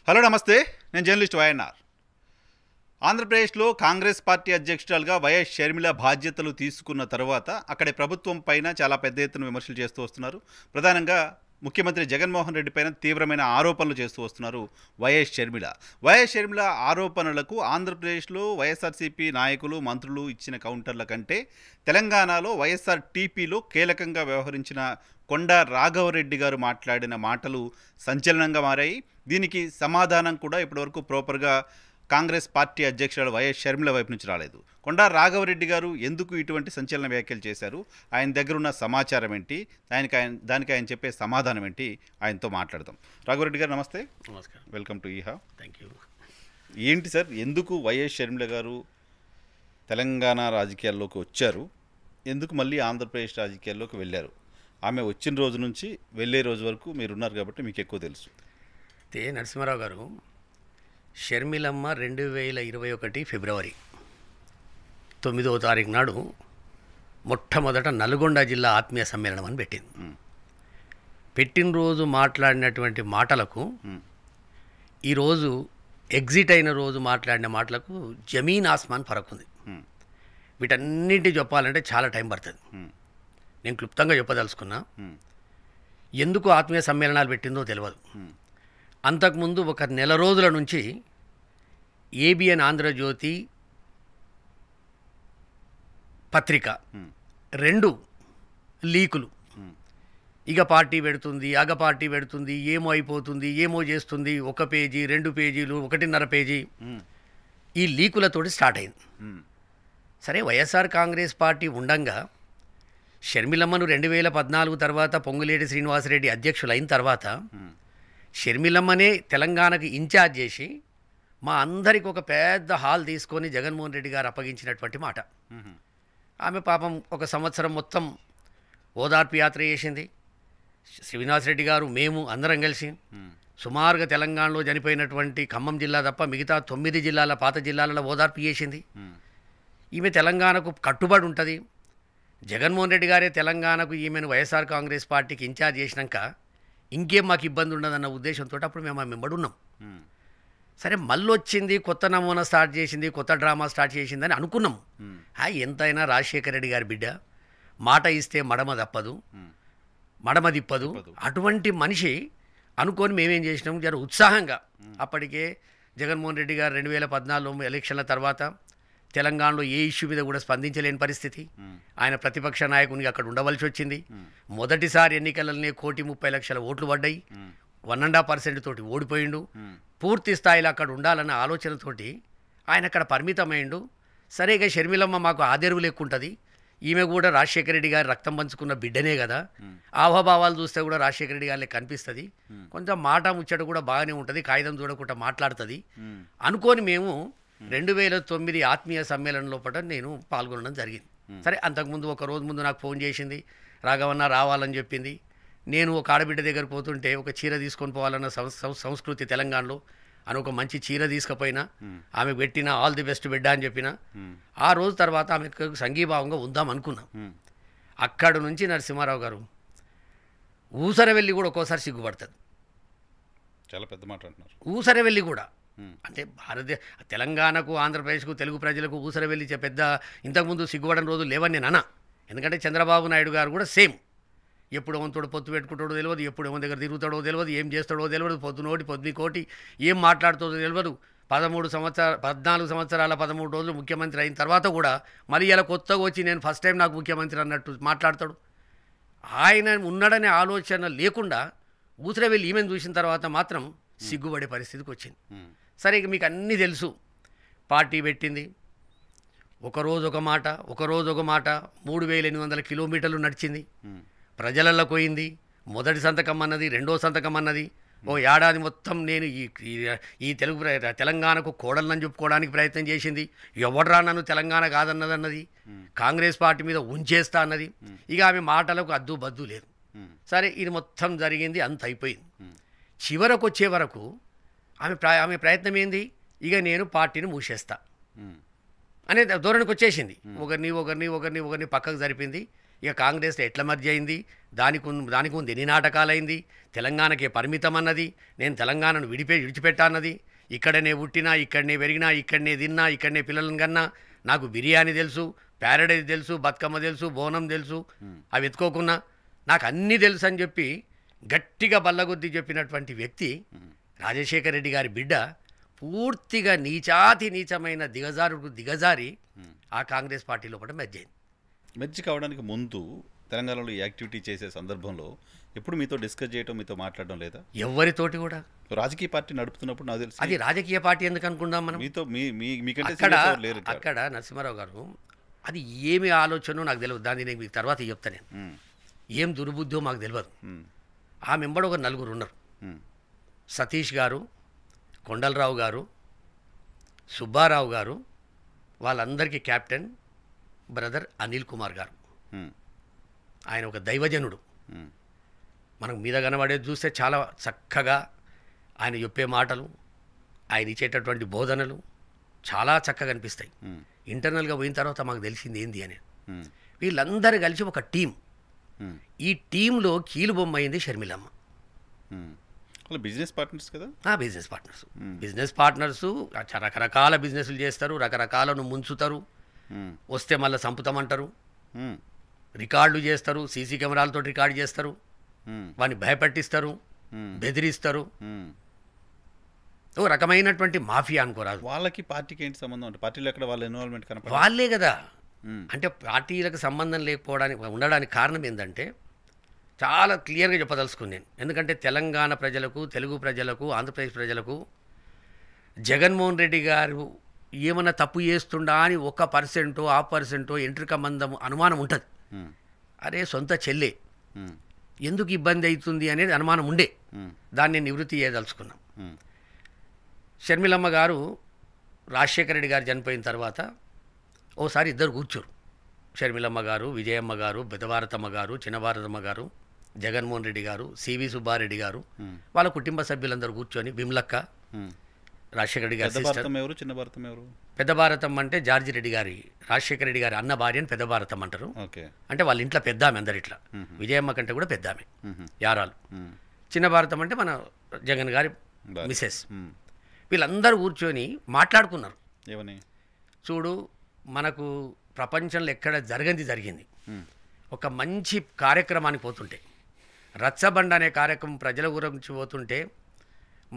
Hello నమస్తే, నేను journalist YNR. ఆంధ్రప్రదేశ్లో కాంగ్రెస్ పార్టీ అధ్యక్షురాలుగా వైఎస్ షర్మిల బాధ్యతలు తీసుకున్న తర్వాత అక్కడి ప్రభుత్వం పైన చాలా పెద్ద ఎత్తున విమర్శలు చేస్తూ వస్తున్నారు. ప్రధానంగా ముఖ్యమంత్రి జగన్మోహన్ రెడ్డి పైన తీవ్రమైన ఆరోపణలు చేస్తూ వస్తున్నారు వైఎస్ షర్మిల. వైఎస్ షర్మిల ఆరోపణలకు ఆంధ్రప్రదేశ్లో వైఎస్ఆర్సీపీ నాయకులు, మంత్రులు ఇచ్చిన కౌంటర్ల కంటే తెలంగాణలో వైఎస్ఆర్ టీపీలో కీలకంగా వ్యవహరించిన కొండా రాఘవరెడ్డి గారు మాట్లాడిన మాటలు సంచలనంగా మారాయి. దీనికి సమాధానం కూడా ఇప్పటివరకు ప్రాపర్గా కాంగ్రెస్ పార్టీ అధ్యక్షురాలు వైఎస్ షర్మిల వైపు నుంచి రాలేదు. కొండా రాఘవరెడ్డి గారు ఎందుకు ఇటువంటి సంచలన వ్యాఖ్యలు చేశారు, ఆయన దగ్గర ఉన్న సమాచారం ఏంటి, దానికి ఆయన చెప్పే సమాధానం ఏంటి, ఆయనతో మాట్లాడదాం. రాఘవరెడ్డి గారు నమస్తే. నమస్కారం. వెల్కమ్ టు ఈహా. Thank you. ఏంటి సార్, ఎందుకు వైఎస్ షర్మిల గారు తెలంగాణ రాజకీయాల్లోకి వచ్చారు, ఎందుకు మళ్ళీ ఆంధ్రప్రదేశ్ రాజకీయాల్లోకి వెళ్ళారు? ఆమె వచ్చిన రోజు నుంచి వెళ్ళే రోజు వరకు మీరున్నారు కాబట్టి మీకు ఎక్కువ తెలుసు. నరసింహారావు గారు, షర్మిలమ్మ 2021 ఫిబ్రవరి 9వ తారీఖు నాడు మొట్టమొదట నల్గొండ జిల్లా ఆత్మీయ సమ్మేళనం అని పెట్టింది. పెట్టిన రోజు మాట్లాడినటువంటి మాటలకు ఈరోజు ఎగ్జిట్ అయిన రోజు మాట్లాడిన మాటలకు జమీన్ ఆస్మాన్ ఫరక్ ఉంది. వీటన్నింటి చెప్పాలంటే చాలా టైం పడుతుంది. నేను క్లుప్తంగా చెప్పదలుచుకున్నా. ఎందుకు ఆత్మీయ సమ్మేళనాలు పెట్టిందో తెలియదు. అంతకుముందు ఒక నెల రోజుల నుంచి ఏబిఎన్ ఆంధ్రజ్యోతి పత్రిక 2 లీకులు, ఇక పార్టీ పెడుతుంది, అగ పార్టీ పెడుతుంది, ఏమో అయిపోతుంది, ఏమో చేస్తుంది, 1 పేజీ 2 పేజీలు 1.5 పేజీ ఈ లీకులతోటి స్టార్ట్ అయింది. సరే, వైఎస్ఆర్ కాంగ్రెస్ పార్టీ ఉండంగా షర్మిలమ్మను 2014 తర్వాత పొంగులేటి శ్రీనివాసరెడ్డి అధ్యక్షులైన తర్వాత షర్మిలమ్మనే తెలంగాణకు ఇన్ఛార్జ్ చేసి మా అందరికి ఒక పెద్ద హాల్ తీసుకొని జగన్మోహన్ రెడ్డి గారు అప్పగించినటువంటి మాట. ఆమె పాపం ఒక సంవత్సరం మొత్తం ఓదార్పు యాత్ర చేసింది. శ్రీనివాసరెడ్డి గారు, మేము అందరం కలిసి సుమారుగా తెలంగాణలో చనిపోయినటువంటి ఖమ్మం జిల్లా తప్ప మిగతా 9 జిల్లాల పాత జిల్లాలలో ఓదార్పు చేసింది. ఈమె తెలంగాణకు కట్టుబడి ఉంటుంది. జగన్మోహన్ రెడ్డి గారే తెలంగాణకు ఈమెను వైఎస్ఆర్ కాంగ్రెస్ పార్టీకి ఇన్ఛార్జ్ చేసినాక ఇంకేం మాకు ఇబ్బంది ఉండదన్న ఉద్దేశంతో అప్పుడు మేము ఆమె వెంబడున్నాం. సరే, మళ్ళీ వచ్చింది, కొత్త నమూనా స్టార్ట్ చేసింది, కొత్త డ్రామా స్టార్ట్ చేసిందని అనుకున్నాం. ఎంతైనా రాజశేఖర రెడ్డి గారి బిడ్డ, మాట ఇస్తే మడమ తిప్పదు. అటువంటి మనిషి అనుకొని మేమేం చేసినాం, జర ఉత్సాహంగా అప్పటికే జగన్మోహన్ రెడ్డి గారు 2014 ఎలక్షన్ల తర్వాత తెలంగాణలో ఏ ఇష్యూ మీద కూడా స్పందించలేని పరిస్థితి. ఆయన ప్రతిపక్ష నాయకునికి అక్కడ ఉండవలసి వచ్చింది. మొదటిసారి ఎన్నికలనే 1,30,00,000 ఓట్లు పడ్డాయి. 1.5% తోటి ఓడిపోయిండు. పూర్తి స్థాయిలో అక్కడ ఉండాలన్న ఆలోచనతోటి ఆయన అక్కడ పరిమితమైండు. సరేగా షర్మిలమ్మ మాకు ఆదెరువు లేకుంటుంది, ఈమె కూడా రాజశేఖర రెడ్డి గారు రక్తం పంచుకున్న బిడ్డనే కదా, ఆహభావాలు చూస్తే కూడా రాజశేఖర రెడ్డి గారికి కనిపిస్తుంది, కొంచెం మాట ముచ్చట కూడా బాగానే ఉంటుంది, కాగితం చూడకుండా మాట్లాడుతుంది అనుకొని మేము 2009 ఆత్మీయ సమ్మేళనం లోపల నేను పాల్గొనడం జరిగింది. సరే, అంతకుముందు ఒక రోజు ముందు నాకు ఫోన్ చేసింది, రాఘవన్న రావాలని చెప్పింది. నేను ఒక ఆడబిడ్డ దగ్గర పోతుంటే ఒక చీర తీసుకొని పోవాలన్న సంస్కృతి తెలంగాణలో అని ఒక మంచి చీర తీసుకుపోయినా, ఆమె పెట్టిన ఆల్ ది బెస్ట్ బిడ్డ అని చెప్పిన. ఆ రోజు తర్వాత ఆమెకు సంఘీభావంగా ఉందాం అనుకున్నాం. అక్కడి నుంచి నరసింహారావు గారు ఊసర వెళ్ళి కూడా ఒక్కోసారి సిగ్గుపడుతుంది. చాలా పెద్ద మాట అంటున్నారు. ఊసర వెళ్ళి కూడా అంటే తెలంగాణకు, ఆంధ్రప్రదేశ్కు, తెలుగు ప్రజలకు ఊసర వెళ్ళి పెద్ద ఇంతకుముందు సిగ్గుపడని రోజులు లేవని నేను అన్నా. ఎందుకంటే చంద్రబాబు నాయుడు గారు కూడా సేమ్, ఎప్పుడు వంతుడు పొత్తు పెట్టుకుంటాడో తెలియదు, ఎప్పుడు ఏమో దగ్గర తిరుగుతాడో తెలియదు, ఏం చేస్తాడో తెలియదు, పొద్దునోటి ఏం మాట్లాడుతాడో తెలియదు. 14 సంవత్సరాల 13 రోజులు ముఖ్యమంత్రి అయిన తర్వాత కూడా మళ్ళీ ఇలా కొత్తగా వచ్చి నేను ఫస్ట్ టైం నాకు ముఖ్యమంత్రి అన్నట్టు మాట్లాడతాడు. ఆయన ఉన్నాడనే ఆలోచన లేకుండా ఊసర వెళ్ళి ఈమెను చూసిన తర్వాత మాత్రం సిగ్గుపడే పరిస్థితికి వచ్చింది. సరే, ఇక మీకు అన్నీ తెలుసు. పార్టీ పెట్టింది, ఒకరోజు ఒక మాట 3,800 కిలోమీటర్లు నడిచింది, ప్రజలల్లో పోయింది. మొదటి సంతకం అన్నది, రెండో సంతకం అన్నది. ఏడాది మొత్తం నేను ఈ తెలంగాణకు కోడళ్ళని చెప్పుకోవడానికి ప్రయత్నం చేసింది. ఎవడరా నన్ను తెలంగాణ కాదన్నది, కాంగ్రెస్ పార్టీ మీద ఉంచేస్తా అన్నది. ఇక ఆమె మాటలకు అద్దు బద్దు లేదు. సరే, ఇది మొత్తం జరిగింది, అంత అయిపోయింది. చివరకు వచ్చే వరకు ఆమె ప్రయత్నం ఏంది, ఇక నేను పార్టీని మూసేస్తా అనే ధోరణికి వచ్చేసింది. ఒకరిని పక్కకు జరిపింది. ఇక కాంగ్రెస్లో ఎట్లా మధ్య అయింది, దానికి ముందు ఎన్ని నాటకాలైంది, తెలంగాణకే పరిమితం అన్నది, నేను తెలంగాణను విడిచిపెట్టా అన్నది, ఇక్కడనే పుట్టినా, ఇక్కడనే పెరిగినా, ఇక్కడనే తిన్నా, ఇక్కడనే పిల్లలను కన్నా, నాకు బిర్యానీ తెలుసు, ప్యారడైజ్ తెలుసు, బతుకమ్మ తెలుసు, బోనం తెలుసు, అవి ఎత్తుకోకున్నా నాకు అన్నీ తెలుసు అని చెప్పి గట్టిగా బల్లగొద్ది చెప్పినటువంటి వ్యక్తి రాజశేఖర రెడ్డి గారి బిడ్డ పూర్తిగా నీచాతి నీచమైన దిగజారి ఆ కాంగ్రెస్ పార్టీ లోపల మెర్జ్ అయింది. మెర్జ్ కావడానికి ముందు తెలంగాణలో ఈ యాక్టివిటీ చేసే సందర్భంలో ఎప్పుడు మీతో డిస్కస్ చేయడం, మీతో మాట్లాడడం లేదా? ఎవరితోటి కూడా. రాజకీయ పార్టీ నడుపుతున్నప్పుడు నాకు తెలుసు అది రాజకీయ పార్టీ ఎందుకు అనుకుందాం మనం. మీతో మీకంటే అక్కడ నరసింహారావు గారు అది ఏమి ఆలోచనో నాకు తెలియదు, దాన్ని నేను మీకు తర్వాత చెప్తా. నేను ఏం దుర్బుద్ధో మాకు తెలియదు. ఆ మెంబడు ఒక నలుగురు ఉన్నారు. సతీష్ గారు, కొండలరావు గారు, సుబ్బారావు గారు, వాళ్ళందరికీ కెప్టెన్ బ్రదర్ అనిల్ కుమార్ గారు. ఆయన ఒక దైవజనుడు. మనకు మీద కనబడేది చూస్తే చాలా చక్కగా ఆయన చెప్పే మాటలు, ఆయన ఇచ్చేటటువంటి బోధనలు చాలా చక్కగా అనిపిస్తాయి. ఇంటర్నల్గా పోయిన తర్వాత మాకు తెలిసింది ఏంది అని. వీళ్ళందరూ కలిసి ఒక టీం. ఈ టీంలో కీలుబొమ్మ అయింది షర్మిలమ్మ. బిజినెస్ పార్ట్నర్స్ కదా. బిజినెస్ పార్ట్నర్సు రకరకాల బిజినెస్లు చేస్తారు, రకరకాలను ముంచుతారు, వస్తే మళ్ళీ చంపుతామంటారు, రికార్డులు చేస్తారు, సీసీ కెమెరాలతో రికార్డు చేస్తారు, వాడిని భయపెట్టిస్తారు, బెదిరిస్తారు. ఓ రకమైనటువంటి మాఫియా అనుకోరాదు. వాళ్ళకి పార్టీకి ఏంటి సంబంధం? అంటే పార్టీలో ఎక్కడ వాళ్ళ ఇన్వాల్వ్మెంట్ కనపడ వాళ్ళే కదా. అంటే పార్టీలకు సంబంధం లేకపోవడానికి ఉండడానికి కారణం ఏంటంటే చాలా క్లియర్గా చెప్పదలుచుకున్నాను. ఎందుకంటే తెలంగాణ ప్రజలకు, తెలుగు ప్రజలకు, ఆంధ్రప్రదేశ్ ప్రజలకు జగన్మోహన్ రెడ్డి గారు ఏమన్నా తప్పు చేస్తుండా అని 1% 5% ఎంట్రిక మందం అనుమానం ఉంటుంది. అరే సొంత చెల్లె ఎందుకు ఇబ్బంది అవుతుంది అనేది అనుమానం ఉండే, దాన్ని నివృత్తి చేయదలుచుకున్నాం. షర్మిలమ్మ గారు రాజశేఖర రెడ్డి గారు చనిపోయిన తర్వాత ఓసారి ఇద్దరు కూర్చోరు. షర్మిలమ్మ గారు, విజయమ్మ గారు, పెద్దభారతమ్మ గారు, చిన్నభారతమ్మ గారు, జగన్మోహన్ రెడ్డి గారు, సివి సుబ్బారెడ్డి గారు, వాళ్ళ కుటుంబ సభ్యులందరూ కూర్చొని, విమలక్క, రాజశేఖర రెడ్డి గారు సిస్టర్. పెద్ద భారతం అంటే జార్జి రెడ్డి గారి, రాజశేఖర రెడ్డి గారి అన్న భార్య అని పెద్ద భారతం అంటారు. అంటే వాళ్ళ ఇంట్లో పెద్దామె అందరు ఇట్లా. విజయమ్మ కంటే కూడా పెద్దామె, యారాలు. చిన్న భారతం అంటే మన జగన్ గారి మిసెస్. వీళ్ళందరూ కూర్చొని మాట్లాడుకున్నారు. చూడు, మనకు ప్రపంచంలో ఎక్కడ జరిగింది. ఒక మంచి కార్యక్రమానికి పోతుంటే, రచ్చబండ అనే కార్యక్రమం ప్రజల గురించి పోతుంటే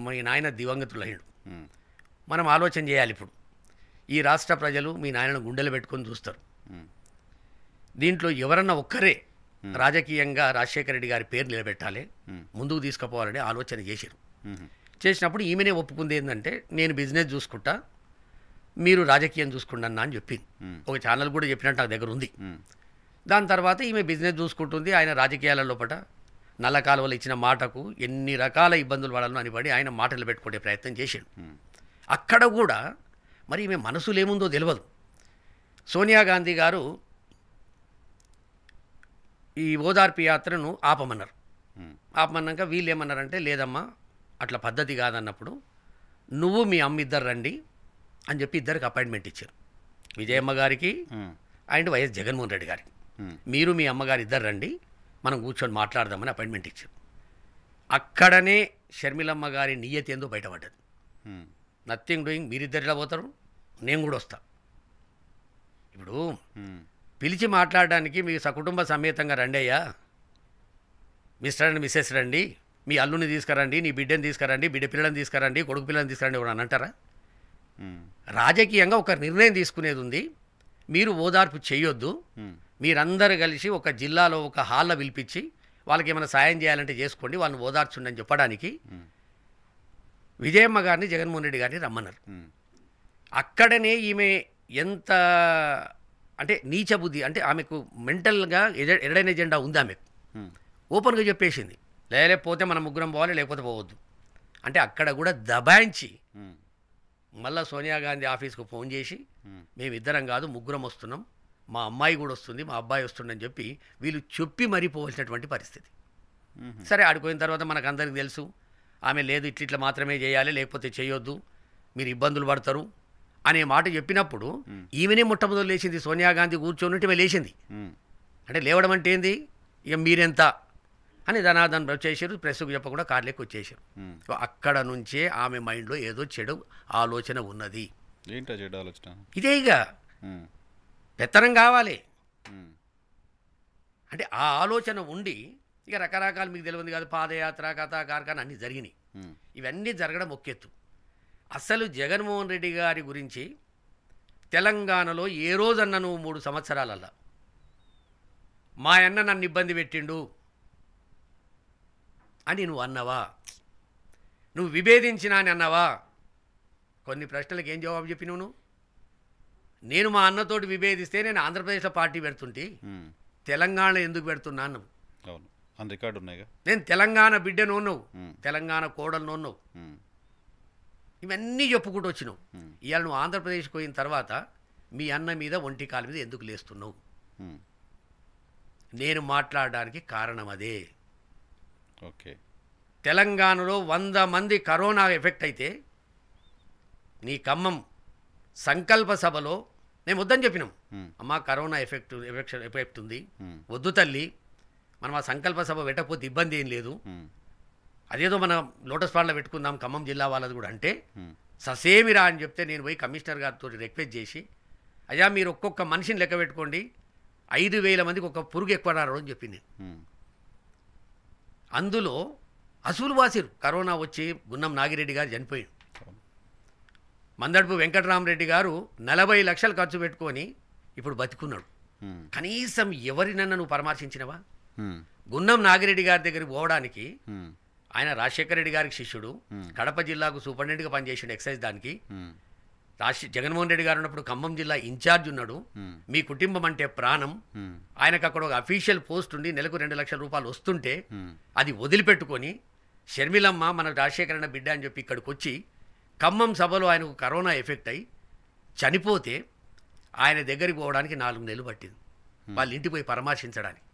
మీ నాయన దివంగతులయ్యాడు. మనం ఆలోచన చేయాలి. ఇప్పుడు ఈ రాష్ట్ర ప్రజలు మీ నాయనను గుండెలు పెట్టుకొని చూస్తారు. దీంట్లో ఎవరన్నా ఒక్కరే రాజకీయంగా రాజశేఖర రెడ్డి గారి పేరు నిలబెట్టాలి, ముందుకు తీసుకుపోవాలని ఆలోచన చేసినప్పుడు ఈమెనే ఒప్పుకుంది ఏంటంటే, నేను బిజినెస్ చూసుకుంటా, మీరు రాజకీయం చూసుకుంటా అని చెప్పింది. ఒక ఛానల్ కూడా చెప్పినట్టు నాకు దగ్గర ఉంది. దాని తర్వాత ఈమె బిజినెస్ చూసుకుంటుంది. ఆయన రాజకీయాల లోపల నల్ల కాలువలు ఇచ్చిన మాటకు ఎన్ని రకాల ఇబ్బందులు పడాలని అని పడి ఆయన మాటలు పెట్టుకునే ప్రయత్నం చేశాడు. అక్కడ కూడా మరి ఈమె మనసులో ఏముందో తెలియదు. సోనియా గాంధీ గారు ఈ ఓదార్పు యాత్రను ఆపమన్నారు. ఆపమన్నాక వీళ్ళు ఏమన్నారంటే, లేదమ్మా అట్లా పద్ధతి కాదన్నప్పుడు నువ్వు మీ అమ్మ ఇద్దరు రండి అని చెప్పి ఇద్దరికి అపాయింట్మెంట్ ఇచ్చారు. విజయమ్మ గారికి అండ్ వైఎస్ జగన్మోహన్ రెడ్డి గారికి. మీరు మీ అమ్మగారు ఇద్దరు రండి, మనం కూర్చొని మాట్లాడదామని అపాయింట్మెంట్ ఇచ్చారు. అక్కడనే షర్మిలమ్మ గారి నియతి ఏందో బయటపడ్డది. నథింగ్ డూయింగ్, మీరిద్దరిలా పోతారు, నేను కూడా వస్తా. ఇప్పుడు పిలిచి మాట్లాడడానికి మీ సకుటుంబ సమేతంగా రండి అయ్యా, మిస్టర్ అండ్ మిస్సెస్ రండి, మీ అల్లుని తీసుకురండి, నీ బిడ్డని తీసుకురండి, బిడ్డ పిల్లలని తీసుకురండి, కొడుకు పిల్లలని తీసుకురండి ఎవరు అని అంటారా? రాజకీయంగా ఒక నిర్ణయం తీసుకునేది ఉంది. మీరు ఓదార్పు చేయొద్దు, మీరందరూ కలిసి ఒక జిల్లాలో ఒక హాల్లో పిలిపించి వాళ్ళకి ఏమైనా సాయం చేయాలంటే చేసుకోండి, వాళ్ళని ఓదార్చుండి అని చెప్పడానికి విజయమ్మ గారిని, జగన్మోహన్ రెడ్డి గారిని రమ్మన్నారు. అక్కడనే ఈమె ఎంత అంటే నీచ బుద్ధి, అంటే ఆమెకు మెంటల్గా ఎడైన ఎజెండా ఉంది. ఆమెకు ఓపెన్గా చెప్పేసింది, లేకపోతే మనం ముగ్గురం పోవాలి, లేకపోతే పోవద్దు అంటే. అక్కడ కూడా దబాయించి మళ్ళీ సోనియా గాంధీ ఆఫీస్కు ఫోన్ చేసి, మేమిద్దరం కాదు ముగ్గురం వస్తున్నాం, మా అమ్మాయి కూడా వస్తుంది, మా అబ్బాయి వస్తుండని చెప్పి వీళ్ళు చెప్పి మరిపోవలసినటువంటి పరిస్థితి. సరే, ఆడిపోయిన తర్వాత మనకు అందరికీ తెలుసు, ఆమె లేదు ఇట్లా మాత్రమే చేయాలి, లేకపోతే చేయొద్దు, మీరు ఇబ్బందులు పడతారు అనే మాట చెప్పినప్పుడు ఈమెనే మొట్టమొదటి లేచింది. సోనియా గాంధీ కూర్చొని లేచింది. అంటే లేవడం అంటే ఏంది, ఇక మీరెంత అని ధనాదన్ చేశారు, ప్రెస్కు చెప్పకుండా కార్లోకి వచ్చేసారు. సో అక్కడ నుంచే ఆమె మైండ్లో ఏదో చెడు ఆలోచన ఉన్నది. ఏంటో చెడు ఆలోచన? ఇదే ఇక పెత్తనం కావాలి అంటే ఆ ఆలోచన ఉండి ఇక రకరకాలు మీకు తెలియదు కాదు, పాదయాత్ర కథా కార్ఖాన అన్నీ జరిగినాయి. ఇవన్నీ జరగడం ఒకెత్తు. అసలు జగన్మోహన్ రెడ్డి గారి గురించి తెలంగాణలో ఏ రోజన్న నువ్వు 3 సంవత్సరాలల్లా మా అన్న నన్ను ఇబ్బంది పెట్టిండు అని నువ్వు అన్నవా? నువ్వు విభేదించినా అని అన్నవా? కొన్ని ప్రశ్నలకు ఏం జవాబు చెప్పినావు నువ్వు? నేను మా అన్నతోటి విభేదిస్తే నేను ఆంధ్రప్రదేశ్లో పార్టీ పెడుతుంటే తెలంగాణలో ఎందుకు పెడుతున్నాను? రికార్డు ఉన్నాయిగా. నేను తెలంగాణ బిడ్డను ఉన్నావు, తెలంగాణ కోడలను ఉన్నావు, ఇవన్నీ చెప్పుకుంటూ వచ్చినావు. ఇవాళ నువ్వు ఆంధ్రప్రదేశ్కి పోయిన తర్వాత మీ అన్న మీద ఒంటి కాలు మీద ఎందుకు లేస్తున్నావు? నేను మాట్లాడడానికి కారణం అదే. ఓకే, తెలంగాణలో 100 మంది కరోనా ఎఫెక్ట్ అయితే నీ ఖమ్మం సంకల్ప సభలో మేము వద్దని చెప్పినాం. అమ్మ కరోనా ఎఫెక్ట్ ఉంది, వద్దు తల్లి, మనం ఆ సంకల్ప సభ పెట్టకపోతే ఇబ్బంది ఏం లేదు, అదేదో మనం లోటస్ పాండ్లో పెట్టుకుందాం ఖమ్మం జిల్లా వాళ్ళది కూడా అంటే ససేమిరా అని చెప్తే నేను పోయి కమిషనర్ గారితో రిక్వెస్ట్ చేసి, అయ్యా మీరు ఒక్కొక్క మనిషిని లెక్క పెట్టుకోండి, 5,000 మందికి ఒక పురుగు ఎక్కువ రారు అని చెప్పింది. అందులో అసూలు వాసిరు కరోనా వచ్చి గున్నం నాగిరెడ్డి గారు చనిపోయాడు. మందడుపు వెంకటరామరెడ్డి గారు 40 లక్షలు ఖర్చు పెట్టుకొని ఇప్పుడు బతికున్నాడు. కనీసం ఎవరినన్నా నువ్వు పరామర్శించినవా? గున్నం నాగిరెడ్డి గారి దగ్గరికి పోవడానికి ఆయన రాజశేఖర రెడ్డి గారికి శిష్యుడు, కడప జిల్లాకు సూపరింటెండెంట్గా పనిచేసాడు ఎక్సైజ్ దానికి. జగన్మోహన్ రెడ్డి గారు ఉన్నప్పుడు ఖమ్మం జిల్లా ఇన్ఛార్జ్ ఉన్నాడు. మీ కుటుంబం అంటే ప్రాణం, ఆయనకు అక్కడ ఒక అఫీషియల్ పోస్ట్ ఉండి నెలకు 2 లక్షల రూపాయలు వస్తుంటే అది వదిలిపెట్టుకొని షర్మిలమ్మ మన రాజశేఖరన్న బిడ్డ అని చెప్పి ఇక్కడికి వచ్చి ఖమ్మం సభలో ఆయనకు కరోనా ఎఫెక్ట్ అయ్యి చనిపోతే ఆయన దగ్గరికి పోవడానికి 4 నెలలు పట్టింది వాళ్ళ ఇంటికి పోయి పరామర్శించడానికి.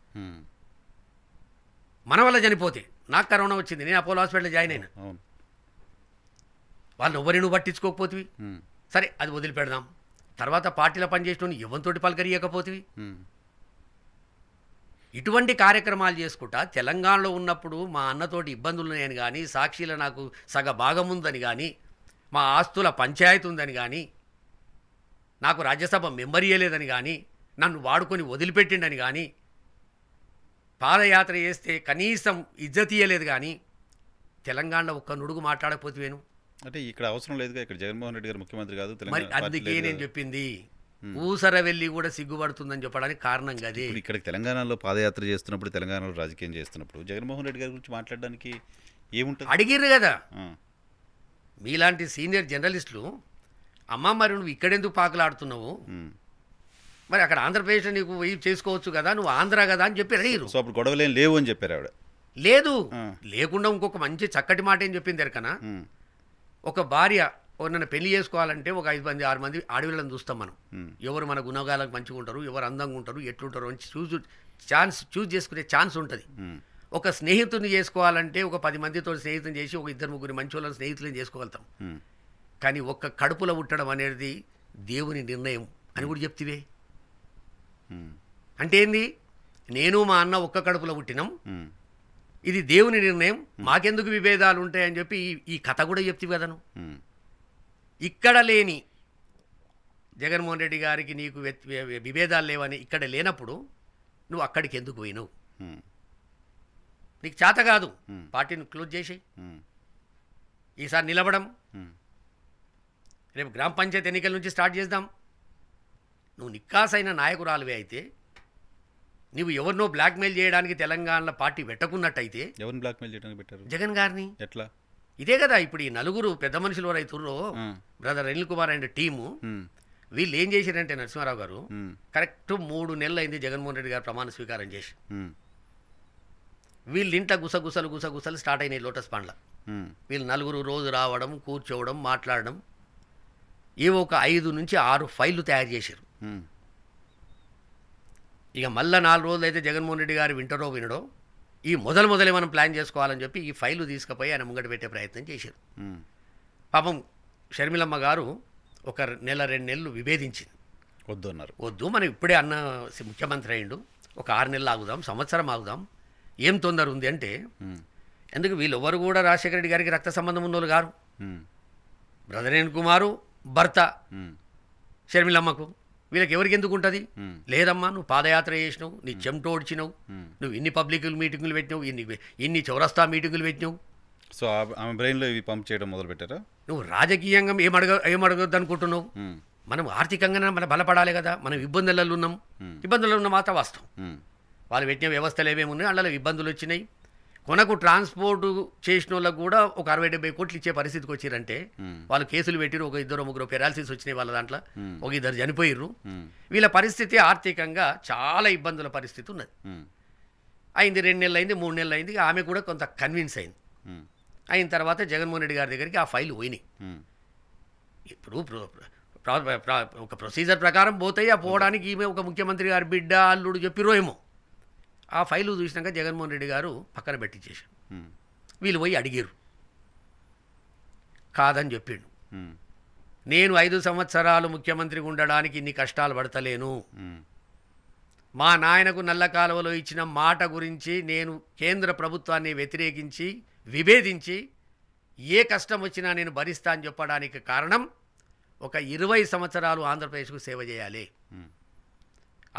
మన వల్ల చనిపోతే నాకు కరోనా వచ్చింది, నేను అపోలో హాస్పిటల్లో జాయిన్ అయినా, వాళ్ళు ఎవరిని నువ్వు పట్టించుకోకపోతివి, సరే అది వదిలిపెడదాం. తర్వాత పార్టీలో పనిచేసిన ఎవరితోటి పలకరియకపోతివి. ఇటువంటి కార్యక్రమాలు చేసుకుంటా తెలంగాణలో ఉన్నప్పుడు మా అన్నతోటి ఇబ్బందులు ఉన్నాయని కానీ, సాక్షిలో నాకు సగ భాగం ఉందని కానీ, మా ఆస్తుల పంచాయతీ ఉందని కానీ, నాకు రాజ్యసభ మెంబర్ ఇయ్యలేదని కానీ, నన్ను వాడుకొని వదిలిపెట్టిండని కానీ, పాదయాత్ర చేస్తే కనీసం ఇజ్జత్ ఇయ్యలేదు కానీ తెలంగాణలో ఒక్క నుడుగు మాట్లాడకపోతేవేను అంటే ఇక్కడ అవసరం లేదుగా, ఇక్కడ జగన్మోహన్ రెడ్డి గారు ముఖ్యమంత్రి కాదు. మరి అందుకే నేను చెప్పింది ఊసర వెళ్ళి కూడా సిగ్గుపడుతుందని చెప్పడానికి కారణం కదే. ఇక్కడ తెలంగాణలో పాదయాత్ర చేస్తున్నప్పుడు, తెలంగాణలో రాజకీయం చేస్తున్నప్పుడు జగన్మోహన్ రెడ్డి గారి గురించి మాట్లాడడానికి ఏముంటుంది? అడిగిర్రు కదా మీలాంటి సీనియర్ జర్నలిస్టులు, అమ్మ మరి నువ్వు ఇక్కడెందుకు పాకులాడుతున్నావు, మరి అక్కడ ఆంధ్రప్రదేశ్లో నీకు చేసుకోవచ్చు కదా, నువ్వు ఆంధ్ర కదా అని చెప్పి అడిగిరు. సో అప్పుడు గొడవలేం లేవు అని చెప్పారు ఆవిడ. లేదు, లేకుండా ఇంకొక మంచి చక్కటి మాట ఏం చెప్పింది ఎరకనా, ఒక భార్య నన్ను పెళ్లి చేసుకోవాలంటే ఒక 5 మంది 6 మంది ఆడవిళ్ళని చూస్తాం మనం, ఎవరు మన గుణగాలకు మంచిగా ఉంటారు, ఎవరు అందంగా ఉంటారు, ఎట్లుంటారు అని చూజ్ చేసుకునే ఛాన్స్ ఉంటుంది. ఒక స్నేహితుడిని చేసుకోవాలంటే ఒక 10 మందితో స్నేహితం చేసి ఒక 2-3 మంచి వాళ్ళని స్నేహితులను చేసుకోగలుగుతాం. కానీ ఒక్క కడుపులో పుట్టడం అనేది దేవుని నిర్ణయం అని కూడా చెప్తివే. అంటే ఏంది, నేను మా అన్న ఒక్క కడుపులో పుట్టినాం, ఇది దేవుని నిర్ణయం, మాకెందుకు విభేదాలు ఉంటాయని చెప్పి ఈ కథ కూడా చెప్తివి కదను. ఇక్కడ లేని జగన్మోహన్ రెడ్డి గారికి నీకు విభేదాలు లేవని ఇక్కడ లేనప్పుడు నువ్వు అక్కడికి ఎందుకు పోయినావు? నీకు చేత కాదు, పార్టీని క్లోజ్ చేసి ఈసారి నిలబడం, రేపు గ్రామ పంచాయతీ ఎన్నికల నుంచి స్టార్ట్ చేద్దాం. నువ్వు నిక్కాసైన నాయకురాలువే అయితే, నువ్వు ఎవరినో బ్లాక్మెయిల్ చేయడానికి తెలంగాణలో పార్టీ పెట్టకున్నట్టయితే, ఎవరిని బ్లాక్మెయిల్ చేయడానికి పెట్టారు? జగన్ గారిని. ఎట్లా? ఇదే కదా ఇప్పుడు ఈ 4 పెద్ద మనుషులు ఎవరైతుర్రో, brother Anil Kumar and team, వీళ్ళు ఏం చేశారంటే నరసింహారావు గారు కరెక్ట్ 3 నెలలు అయింది జగన్మోహన్ రెడ్డి గారు ప్రమాణ స్వీకారం చేసి, వీళ్ళు ఇంట్లో గుసగుసలు స్టార్ట్ అయినాయి లోటస్ పాండ్ల. వీళ్ళు 4 రోజు రావడం, కూర్చోవడం, మాట్లాడడం, ఏవో ఒక 5 నుంచి 6 ఫైళ్ళు తయారు చేశారు. ఇక మళ్ళీ 4 రోజులు అయితే జగన్మోహన్ రెడ్డి గారు వింటారో వినడో, ఈ మొదలే మనం ప్లాన్ చేసుకోవాలని చెప్పి ఈ ఫైలు తీసుకుపోయి ఆయన ముంగట పెట్టే ప్రయత్నం చేశారు. పాపం షర్మిలమ్మ గారు ఒక 1-2 నెలలు విభేదించింది. వద్దు అన్నారు. వద్దు, మనం ఇప్పుడే అన్న ముఖ్యమంత్రి అయ్యిండు, ఒక 6 నెలలు ఆగుదాం, సంవత్సరం ఆగుదాం, ఏం తొందర ఉంది అంటే ఉమ్, ఎందుకు వీళ్ళెవరు కూడా రాజశేఖర రెడ్డి గారికి రక్త సంబంధం ఉన్నోళ్ళు గారు. ఉమ్, బ్రదరేన్ కుమారు భర్త ఉమ్, షర్మిలమ్మకు, వీళ్ళకి ఎవరికి ఎందుకు ఉంటుంది? ఉమ్, లేదమ్మా, నువ్వు పాదయాత్ర చేసినావు, నీ చెమట ఓడ్చినావు, ఉమ్. నువ్వు ఇన్ని పబ్లిక్ మీటింగులు పెట్టినావు, ఇన్ని చౌరస్తా మీటింగులు పెట్టినావు, సో ఆమె బ్రెయిన్లో ఇవి పంప్ చేయడం మొదలు పెట్టారా? నువ్వు రాజకీయంగా ఏమడగొద్దు అనుకుంటున్నావు. ఉమ్, మనం ఆర్థికంగా మనం బలపడాలి కదా, మనం ఇబ్బందులలో ఉన్నాం. ఇబ్బందులలో ఉన్న మాత్రం వాస్తవం. ఉమ్, వాళ్ళు పెట్టిన వ్యవస్థలు ఏమేమి ఉన్నాయి, అందులో ఇబ్బందులు వచ్చినాయి. కొనకు ట్రాన్స్పోర్ట్ చేసిన వాళ్ళకు కూడా ఒక 60-70 కోట్లు ఇచ్చే పరిస్థితికి వచ్చిరంటే ఉమ్, వాళ్ళు కేసులు పెట్టిరు. ఒక 2-3 పెరాలసిస్ వచ్చినాయి వాళ్ళ దాంట్లో, ఒక 2 చనిపోయిర్రు. ఉమ్, వీళ్ళ పరిస్థితి ఆర్థికంగా చాలా ఇబ్బందుల పరిస్థితి ఉన్నది. ఉమ్, అయింది 2 నెలలు అయింది, 3 నెలలు అయింది. ఆమె కూడా కొంత కన్విన్స్ అయింది. ఉమ్, అయిన తర్వాత జగన్మోహన్ రెడ్డి గారి దగ్గరికి ఆ ఫైల్ పోయినాయి. ఉమ్, ఇప్పుడు ఒక ప్రొసీజర్ ప్రకారం పోతాయి. ఆ పోవడానికి ఈమె ఒక ముఖ్యమంత్రి గారి బిడ్డ అల్లుడు చెప్పిరో ఏమో. ఆ ఫైలు చూసినాక జగన్మోహన్ రెడ్డి గారు పక్కన పెట్టించేసాడు. ఉమ్, వీళ్ళు పోయి అడిగారు, కాదని చెప్పిండు. ఉమ్, నేను 5 సంవత్సరాలు ముఖ్యమంత్రిగా ఉండడానికి ఇన్ని కష్టాలు పడతలేను. ఉమ్, మా నాయనకు నల్ల కాలువలో ఇచ్చిన మాట గురించి నేను కేంద్ర ప్రభుత్వాన్ని వ్యతిరేకించి విభేదించి ఏ కష్టం వచ్చినా నేను భరిస్తా అని చెప్పడానికి కారణం ఒక 20 సంవత్సరాలు ఆంధ్రప్రదేశ్కు సేవ చేయాలి. ఉమ్,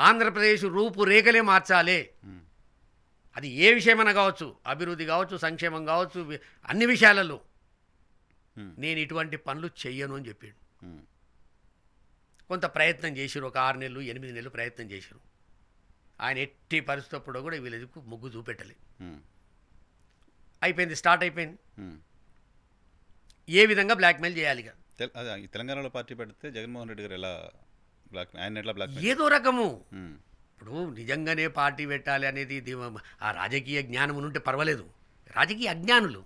ఆంధ్రప్రదేశ్ రూపురేఖలే మార్చాలి. ఉమ్, అది ఏ విషయమైనా కావచ్చు, అభివృద్ధి కావచ్చు, సంక్షేమం కావచ్చు, అన్ని విషయాలలో నేను ఇటువంటి పనులు చెయ్యను అని చెప్పాడు. ఉమ్, కొంత ప్రయత్నం చేసిరు, ఒక 6 నెలలు 8 నెలలు ప్రయత్నం చేసిరు. ఆయన ఎట్టి పరిస్థితుల్లో కూడా వీళ్ళకు ముగ్గు చూపెట్టలే. ఉమ్, అయిపోయింది, స్టార్ట్ అయిపోయింది. ఉమ్. ఏ విధంగా బ్లాక్మెయిల్ చేయాలిగా. అదే ఈ తెలంగాణలో పార్టీ పెడితే జగన్మోహన్ రెడ్డి గారు ఎలా ఆయన ఎట్లా బ్లాక్ ఏదో రకము ఇప్పుడు నిజంగానే పార్టీ పెట్టాలి అనేది ఆ రాజకీయ జ్ఞానం ఉంటే పర్వాలేదు. రాజకీయ అజ్ఞానులు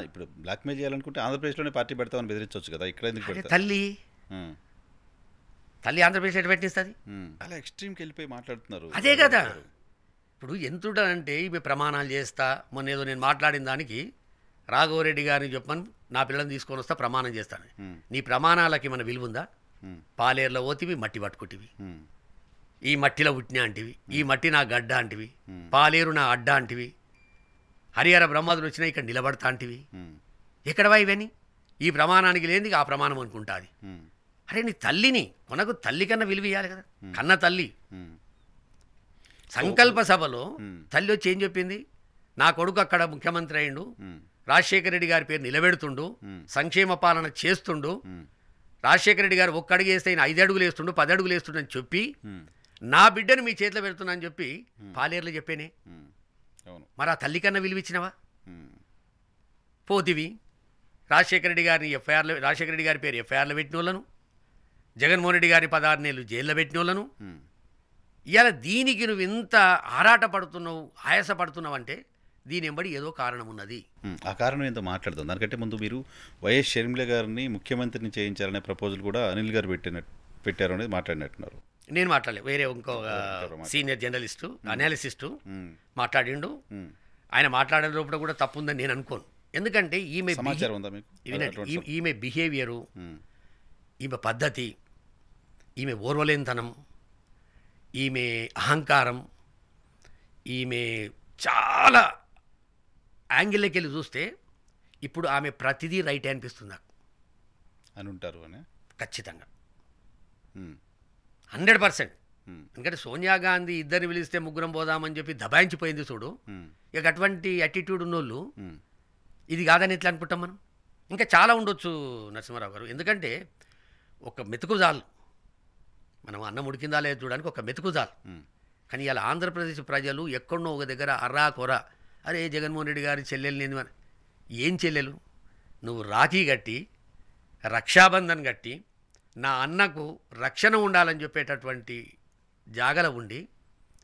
ఇప్పుడు బ్లాక్మెయిల్ చేయాలనుకుంటే ఆంధ్రప్రదేశ్లోనే పార్టీ పెడతామని బెదిరించవచ్చు కదా, ఇక్కడ ఎందుకు పెడతారు? తల్లి ఆంధ్రప్రదేశ్ ఎటు పెట్టిస్తుంది? అలా ఎక్స్ట్రీమ్కి వెళ్ళిపోయి మాట్లాడుతున్నారు. అదే కదా. ఇప్పుడు ఎంతుట అంటే ఇవి ప్రమాణాలు చేస్తా, మొన్న ఏదో నేను మాట్లాడిన దానికి రాఘవరెడ్డి గారిని చెప్పమని నా పిల్లల్ని తీసుకొని వస్తా ప్రమాణం చేస్తాను. నీ ప్రమాణాలకి మన విలువ ఉందా? పాలేరులో పోతివి, మట్టి పట్టుకుంటివి, ఈ మట్టిలో పుట్టినా అంటివి, ఈ మట్టి నా గడ్డ అంటివి, పాలేరు నా అడ్డ అంటివి, హరిహర బ్రహ్మాదులు వచ్చినా ఇక్కడ నిలబడతా అంటివి. ఎక్కడవా ఇవన్నీ? ఈ ప్రమాణానికి లేనిది ఆ ప్రమాణం అనుకుంటుంది. అరే నీ తల్లిని కొనకు తల్లి కన్నా విలువ ఇవ్వాలి కదా, కన్న తల్లి. సంకల్ప సభలో తల్లి వచ్చి ఏం చెప్పింది? నా కొడుకు అక్కడ ముఖ్యమంత్రి అయిండు, రాజశేఖర రెడ్డి గారి పేరు నిలబెడుతుండు, సంక్షేమ పాలన చేస్తుండు, రాజశేఖర రెడ్డి గారు 1 అడుగు వేస్తే 5 అడుగులు వేస్తుండు, 10 అడుగులు వేస్తుండు అని చెప్పి నా బిడ్డను మీ చేతిలో పెడుతున్నా అని చెప్పి పాలేరులో చెప్పేనే. మరి ఆ తల్లి కన్నా విలువ ఇచ్చినవా? పోతివి రాజశేఖర రెడ్డి గారిని ఎఫ్ఐఆర్లో, రాజశేఖర రెడ్డి గారి పేరు ఎఫ్ఐఆర్లో పెట్టిన వాళ్ళను, జగన్మోహన్ రెడ్డి గారిని 16 నెలలు జైల్లో పెట్టిన వాళ్ళను. ఇవాళ దీనికి నువ్వు ఇంత ఆరాటపడుతున్నావు, ఆయాసపడుతున్నావు అంటే దీని ఎంబడి ఏదో కారణం ఉన్నది. ఆ కారణం ఏంటో మాట్లాడదాం. దానికంటే ముందు మీరు వైఎస్ షర్మిల గారిని ముఖ్యమంత్రిని చేయించాలనే ప్రపోజల్ కూడా అనిల్ గారు పెట్టారు అనేది మాట్లాడినట్టున్నారు. నేను మాట్లాడలేదు, వేరే ఇంకో సీనియర్ జర్నలిస్టు అనాలిసిస్టు మాట్లాడిండు. ఆయన మాట్లాడిన లోపల కూడా తప్పు ఉందని నేను అనుకోను. ఎందుకంటే ఈమె సమాచారం ఉందా మీకు? ఈమె బిహేవియరు, ఈమె పద్ధతి, ఈమె ఓర్వలేనితనం, ఈమె అహంకారం, ఈమె చాలా యాంగిల్లోకి వెళ్ళి చూస్తే ఇప్పుడు ఆమె ప్రతిదీ రైట్ అనిపిస్తుంది నాకు అని ఉంటారు అని ఖచ్చితంగా 100%. ఎందుకంటే సోనియా గాంధీ ఇద్దరిని పిలిస్తే ముగ్గురం పోదామని చెప్పి దబాయించిపోయింది చూడు. ఇక అటువంటి యాటిట్యూడ్ ఉన్నోళ్ళు ఇది కాదని ఎట్లా అనుకుంటాం మనం? ఇంకా చాలా ఉండొచ్చు నరసింహారావు గారు. ఎందుకంటే ఒక మెతుకు జాలు, మనం అన్నం ఉడికిందా లేదు చూడడానికి ఒక మెతుకు జాలు. కానీ ఇలా ఆంధ్రప్రదేశ్ ప్రజలు ఎక్కడో ఒక దగ్గర అర్రా కొర, అరే జగన్మోహన్ రెడ్డి గారి చెల్లెలు నేను ఏం చెల్లెలు? నువ్వు రాఖీ కట్టి, రక్షాబంధన్ కట్టి, నా అన్నకు రక్షణ ఉండాలని చెప్పేటటువంటి జాగల ఉండి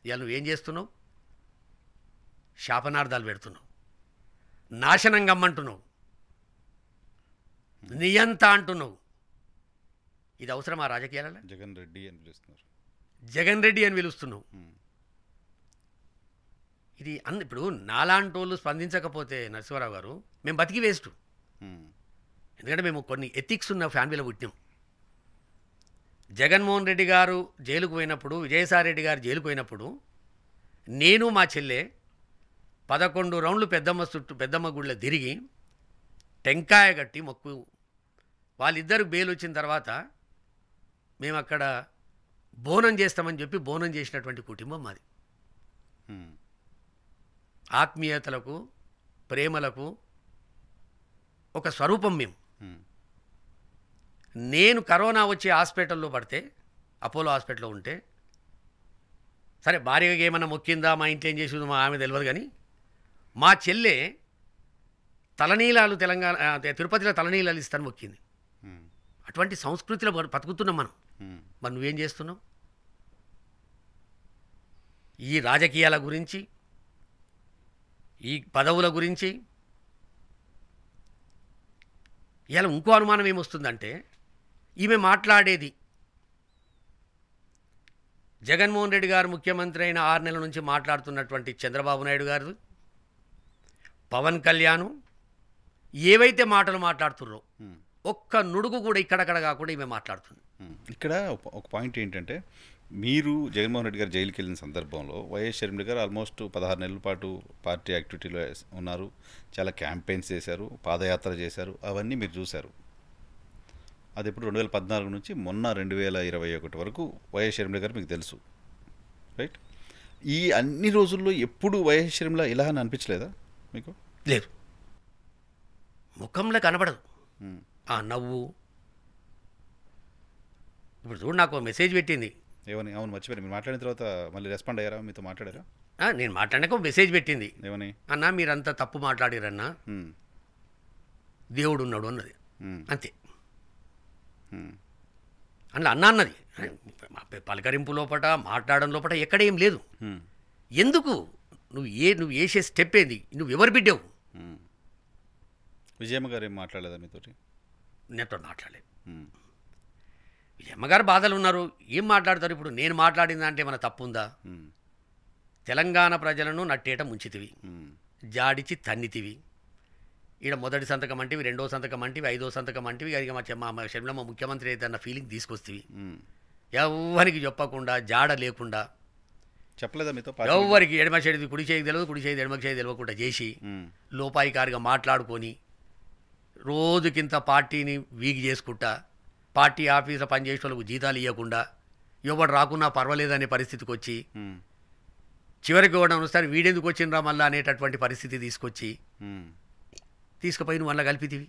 ఇవాళ నువ్వేం చేస్తున్నావు? శాపనార్థాలు పెడుతున్నావు, నాశనం గమ్మంటున్నావు, నియంత అంటున్నావు. ఇది అవసరం ఆ రాజకీయాలలో? జగన్ రెడ్డి అని పిలుస్తున్నారు, జగన్ రెడ్డి అని పిలుస్తున్నావు. ఇది ఇప్పుడు నాలాంటి వాళ్ళు స్పందించకపోతే నరసింహారావు గారు మేము బతికి వేస్ట్. ఎందుకంటే మేము కొన్ని ఎథిక్స్ ఉన్న ఫ్యామిలీలో పుట్టినాం. జగన్మోహన్ రెడ్డి గారు జైలుకు పోయినప్పుడు, విజయసాయి రెడ్డి గారు జైలుకు పోయినప్పుడు నేను మా చెల్లె 11 రౌండ్లు పెద్దమ్మ గుడిలో తిరిగి టెంకాయ కట్టి మొక్కు వాళ్ళిద్దరు బెయిల్ వచ్చిన తర్వాత మేము అక్కడ బోనం చేస్తామని చెప్పి బోనం చేసినటువంటి కుటుంబం మాది. ఆత్మీయతలకు ప్రేమలకు ఒక స్వరూపం మేము. నేను కరోనా వచ్చి హాస్పిటల్లో పడితే అపోలో హాస్పిటల్లో ఉంటే సరే భార్యగా ఏమన్నా మొక్కిందా మా ఇంట్లో ఏం చేసిందో మా ఆమె తెలియదు, కానీ మా చెల్లె తలనీలాలు తిరుపతిలో తలనీలాలు ఇస్తాను మొక్కింది. అటువంటి సంస్కృతిలో బతుకుతున్నాం మనం. మరి నువ్వేం చేస్తున్నావు? ఈ రాజకీయాల గురించి, ఈ పదవుల గురించి ఇలా ఇంకో అనుమానం ఏమొస్తుందంటే, ఈమె మాట్లాడేది జగన్మోహన్ రెడ్డి గారు ముఖ్యమంత్రి అయిన 6 నెలల నుంచి మాట్లాడుతున్నటువంటి చంద్రబాబు నాయుడు గారు, పవన్ కళ్యాణ్ ఏవైతే మాటలు మాట్లాడుతున్నారో ఒక్క నుడుగు కూడా ఇక్కడక్కడ కాకుండా ఈమె మాట్లాడుతుంది. ఇక్కడ ఒక పాయింట్ ఏంటంటే, మీరు జగన్మోహన్ రెడ్డి గారు జైలుకి వెళ్ళిన సందర్భంలో వైఎస్ షర్మిల గారు ఆల్మోస్ట్ 16 నెలల పాటు పార్టీ యాక్టివిటీలో ఉన్నారు, చాలా క్యాంపెయిన్స్ చేశారు, పాదయాత్ర చేశారు, అవన్నీ మీరు చూశారు. అది ఇప్పుడు 2014 నుంచి మొన్న 2021 వరకు వైఎస్ షర్మిల గారు మీకు తెలుసు, రైట్? ఈ అన్ని రోజుల్లో ఎప్పుడు వైఎస్ షర్మిల ఇలా అని అనిపించలేదా మీకు? లేదు, ముఖంలో కనబడదు ఆ నవ్వు. ఇప్పుడు చూడు, నాకు మెసేజ్ పెట్టింది. ఏమని? అవును, మర్చిపోయారు. మీరు మాట్లాడిన తర్వాత మళ్ళీ రెస్పాండ్ అయ్యారా? మీతో మాట్లాడారా? నేను మాట్లాడినాక మెసేజ్ పెట్టింది. ఏమని? అన్నా మీరంతా తప్పు మాట్లాడిరన్నా, దేవుడు ఉన్నాడు అన్నది, అంతే. అందులో అన్నా అన్నది పలకరింపు లోపట మాట్లాడడం లోపట ఎక్కడ ఏం లేదు. ఎందుకు నువ్వు వేసే స్టెప్ ఏంది? నువ్వు ఎవరు బిడ్డావు? విజయమ్మ గారు ఏం మాట్లాడలేదా మీతోటి? నేతో మాట్లాడలేదు. విజయమ్మ గారు బాధలు ఉన్నారు, ఏం మాట్లాడతారు? ఇప్పుడు నేను మాట్లాడిన దాంట్లో ఏమైనా తప్పు ఉందా? తెలంగాణ ప్రజలను నట్టేట ముంచితివి, జాడిచి తన్నితివి. ఈడ మొదటి సంతకం అంటివి, రెండో సంతకం అంటివి, 5వ సంతకం అంటివి. అది మా షర్మిలమ్మ ముఖ్యమంత్రి ఏదన్న ఫీలింగ్ తీసుకొస్తేవి. ఎవరికి చెప్పకుండా, జాడ లేకుండా చెప్పలేదా మీతో? ఎవరికి ఎడమ చేతి కుడి చేతికి తెలియదు, కుడి చేతి ఎడమ చేతి తెలియకుండా చేసి లోపాయికారిగా మాట్లాడుకొని రోజుకింత పార్టీని వీక్ చేసుకుంటా, పార్టీ ఆఫీసులో పనిచేసే వాళ్ళకు జీతాలు ఇవ్వకుండా, ఎవడు రాకున్నా పర్వాలేదనే పరిస్థితికి వచ్చి చివరికి కూడా వస్తారు, వీడెందుకు వచ్చిండ్రా మళ్ళా అనేటటువంటి పరిస్థితి తీసుకుపోయి నువ్వు మళ్ళీ కలిపితివి.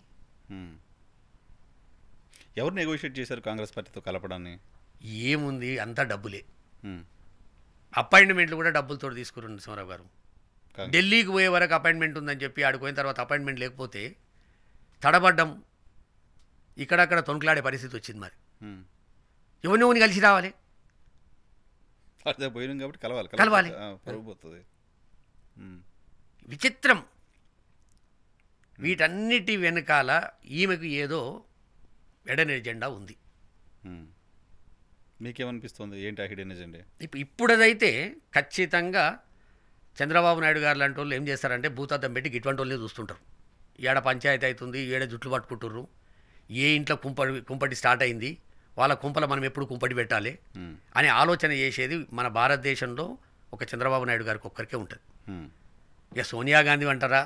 ఎవరు నెగోషియేట్ చేశారు కాంగ్రెస్ పార్టీతో కలపడాన్ని? ఏముంది, అంతా డబ్బులే. అపాయింట్మెంట్లు కూడా డబ్బులతో తీసుకున్నారు నరసింహారావు గారు. ఢిల్లీకి పోయే వరకు అపాయింట్మెంట్ ఉందని చెప్పి ఆడికి పోయిన తర్వాత అపాయింట్మెంట్ లేకపోతే తడబడ్డం, ఇక్కడక్కడ తొణుకులాడే పరిస్థితి వచ్చింది. మరి ఎవరిని కలిసి రావాలి, పోయినాం కాబట్టి కలవాలి. విచిత్రం. వీటన్నిటి వెనకాల ఈమెకు ఏదో ఎడన్ ఎజెండా ఉంది. మీకేమనిపిస్తుంది? ఏంటి ఆ హిడెన్ ఎజెండా? ఇప్పుడదైతే ఖచ్చితంగా చంద్రబాబు నాయుడు గారు లాంటి వాళ్ళు ఏం చేస్తారంటే భూతార్థం పెట్టి ఇటువంటి వాళ్ళని చూస్తుంటారు. ఏడ పంచాయతీ అవుతుంది, ఏడ జుట్లు పట్టుకుంటుర్రు, ఏ ఇంట్లో కుంపటి స్టార్ట్ అయింది, వాళ్ళ కుంపల మనం ఎప్పుడు కుంపటి పెట్టాలి అనే ఆలోచన చేసేది మన భారతదేశంలో ఒక చంద్రబాబు నాయుడు గారికి ఒక్కరికే ఉంటుంది. ఇక సోనియా గాంధీ అంటారా,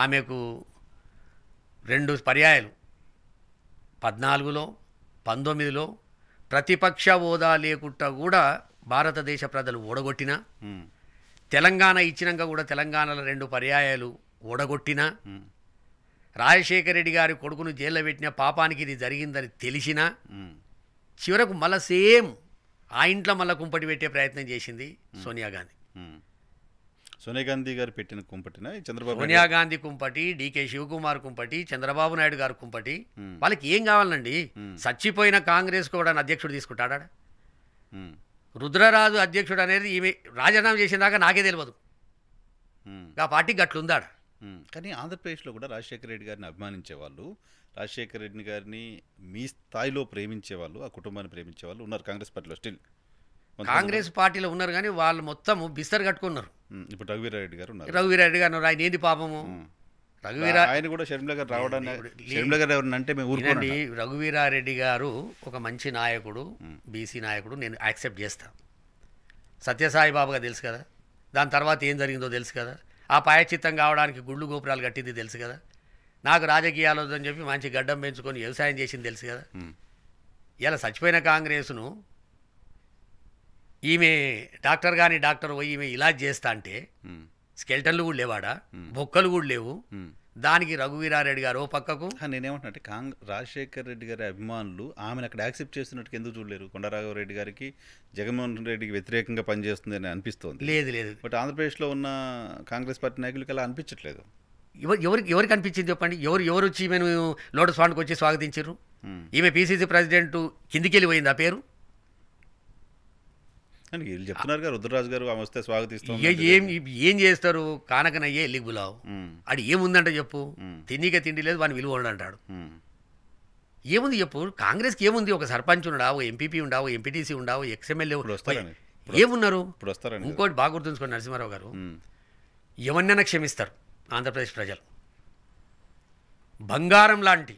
ఆమెకు 2 పర్యాయాలు 14లో 19లో ప్రతిపక్ష హోదా లేకుండా కూడా భారతదేశ ప్రజలు ఓడగొట్టినా, తెలంగాణ ఇచ్చినాక కూడా తెలంగాణలో 2 పర్యాయాలు ఓడగొట్టినా, రాజశేఖర రెడ్డి గారి కొడుకును జైల్లో పెట్టిన పాపానికి ఇది జరిగిందని తెలిసినా చివరకు మళ్ళీ సేమ్ ఆ ఇంట్లో మళ్ళీ కుంపటి పెట్టే ప్రయత్నం చేసింది సోనియా గాంధీ. సోనియా గాంధీ గారు పెట్టిన కుంపటిన చంద్రబాబు? సోనియా గాంధీ కుంపటి, డీకే శివకుమార్ కుంపటి, చంద్రబాబు నాయుడు గారు కుంపటి. వాళ్ళకి ఏం కావాలండి? చచ్చిపోయిన కాంగ్రెస్ కూడా అధ్యక్షుడు తీసుకుంటాడా? రుద్రరాజు అధ్యక్షుడు అనేది ఈమె రాజీనామా చేసిన దాకా నాకే తెలియదు. ఆ పార్టీ గట్లుందాడ. కానీ ఆంధ్రప్రదేశ్లో కూడా రాజశేఖర రెడ్డి గారిని అభిమానించేవాళ్ళు, రాజశేఖర రెడ్డి గారిని మీ స్థాయిలో ప్రేమించేవాళ్ళు, ఆ కుటుంబాన్ని ప్రేమించేవాళ్ళు ఉన్నారు కాంగ్రెస్ పార్టీలో. స్టిల్ కాంగ్రెస్ పార్టీలో ఉన్నారు, కానీ వాళ్ళు మొత్తం బిస్తర్ కట్టుకున్నారు. ఇప్పుడు రఘువీరారెడ్డి గారు ఉన్నారు. రఘువీరారెడ్డి గారు ఆయన ఏంది పాపము? ఆయన కూడా షర్మిల గారు రావడాన్ని, షర్మిల గారు ఎవరిని అంటే మేము ఊరుకోండి. రఘువీరారెడ్డి గారు ఒక మంచి నాయకుడు, బీసీ నాయకుడు, నేను యాక్సెప్ట్ చేస్తాను. సత్యసాయి బాబుగా తెలుసు కదా, దాని తర్వాత ఏం జరిగిందో తెలుసు కదా. ఆ పాయచిత్తం కావడానికి గుళ్ళు గోపురాలు కట్టింది తెలుసు కదా. నాకు రాజకీయాలు వద్దని చెప్పి మంచి గడ్డం పెంచుకొని వ్యవసాయం చేసింది తెలుసు కదా. ఇలా చచ్చిపోయిన కాంగ్రెస్ను ఈమె డాక్టర్ కానీ డాక్టర్ పోయి ఈమె ఇలా చేస్తా అంటే స్కెల్టన్లు కూడా లేవాడా, బొక్కలు కూడా లేవు. దానికి రఘువీరారెడ్డి గారు పక్కకు. నేనేమంటున్నా అంటే రాజశేఖర్ రెడ్డి గారి అభిమానులు ఆమెను అక్కడ యాక్సెప్ట్ చేస్తున్నట్టు ఎందుకు చూడలేరు? కొండరాఘవరెడ్డి గారికి జగన్మోహన్ రెడ్డికి వ్యతిరేకంగా పనిచేస్తుంది అని అనిపిస్తోంది. లేదు. బట్ ఆంధ్రప్రదేశ్లో ఉన్న కాంగ్రెస్ పార్టీ నాయకులకి అలా అనిపించట్లేదు. ఎవరికి అనిపించింది చెప్పండి? ఎవరు వచ్చి ఈమెను లోటస్ పాండ్కి వచ్చి స్వాగతించారు? ఈమె పీసీసీ ప్రెసిడెంట్ కిందికి వెళ్ళి పోయింది ఆ పేరు. అని వీళ్ళు చెప్తున్నారు కదా, రుద్రరాజు గారు ఆమె వస్తే స్వాగతిస్తాం. ఏం చేస్తారు? కానకనయ్యే ఎల్లికి బులావు. అది ఏముందంటే చెప్పు. తిండిగా తిండి లేదు, వాని విలువ అంటాడు. ఏముంది చెప్పు? కాంగ్రెస్కి ఏముంది? ఒక సర్పంచ్ ఉండడా, ఓ ఎంపీపీ ఉండడా, ఓ ఎంపీటీసీ ఉండడా, ఓ ఎక్స్ఎమ్మెల్యే ఏమున్నారు? ఇంకోటి బాగా గుర్తుంచుకోండి నరసింహారావు గారు, ఎవరినైనా క్షమిస్తారు ఆంధ్రప్రదేశ్ ప్రజలు. బంగారం లాంటి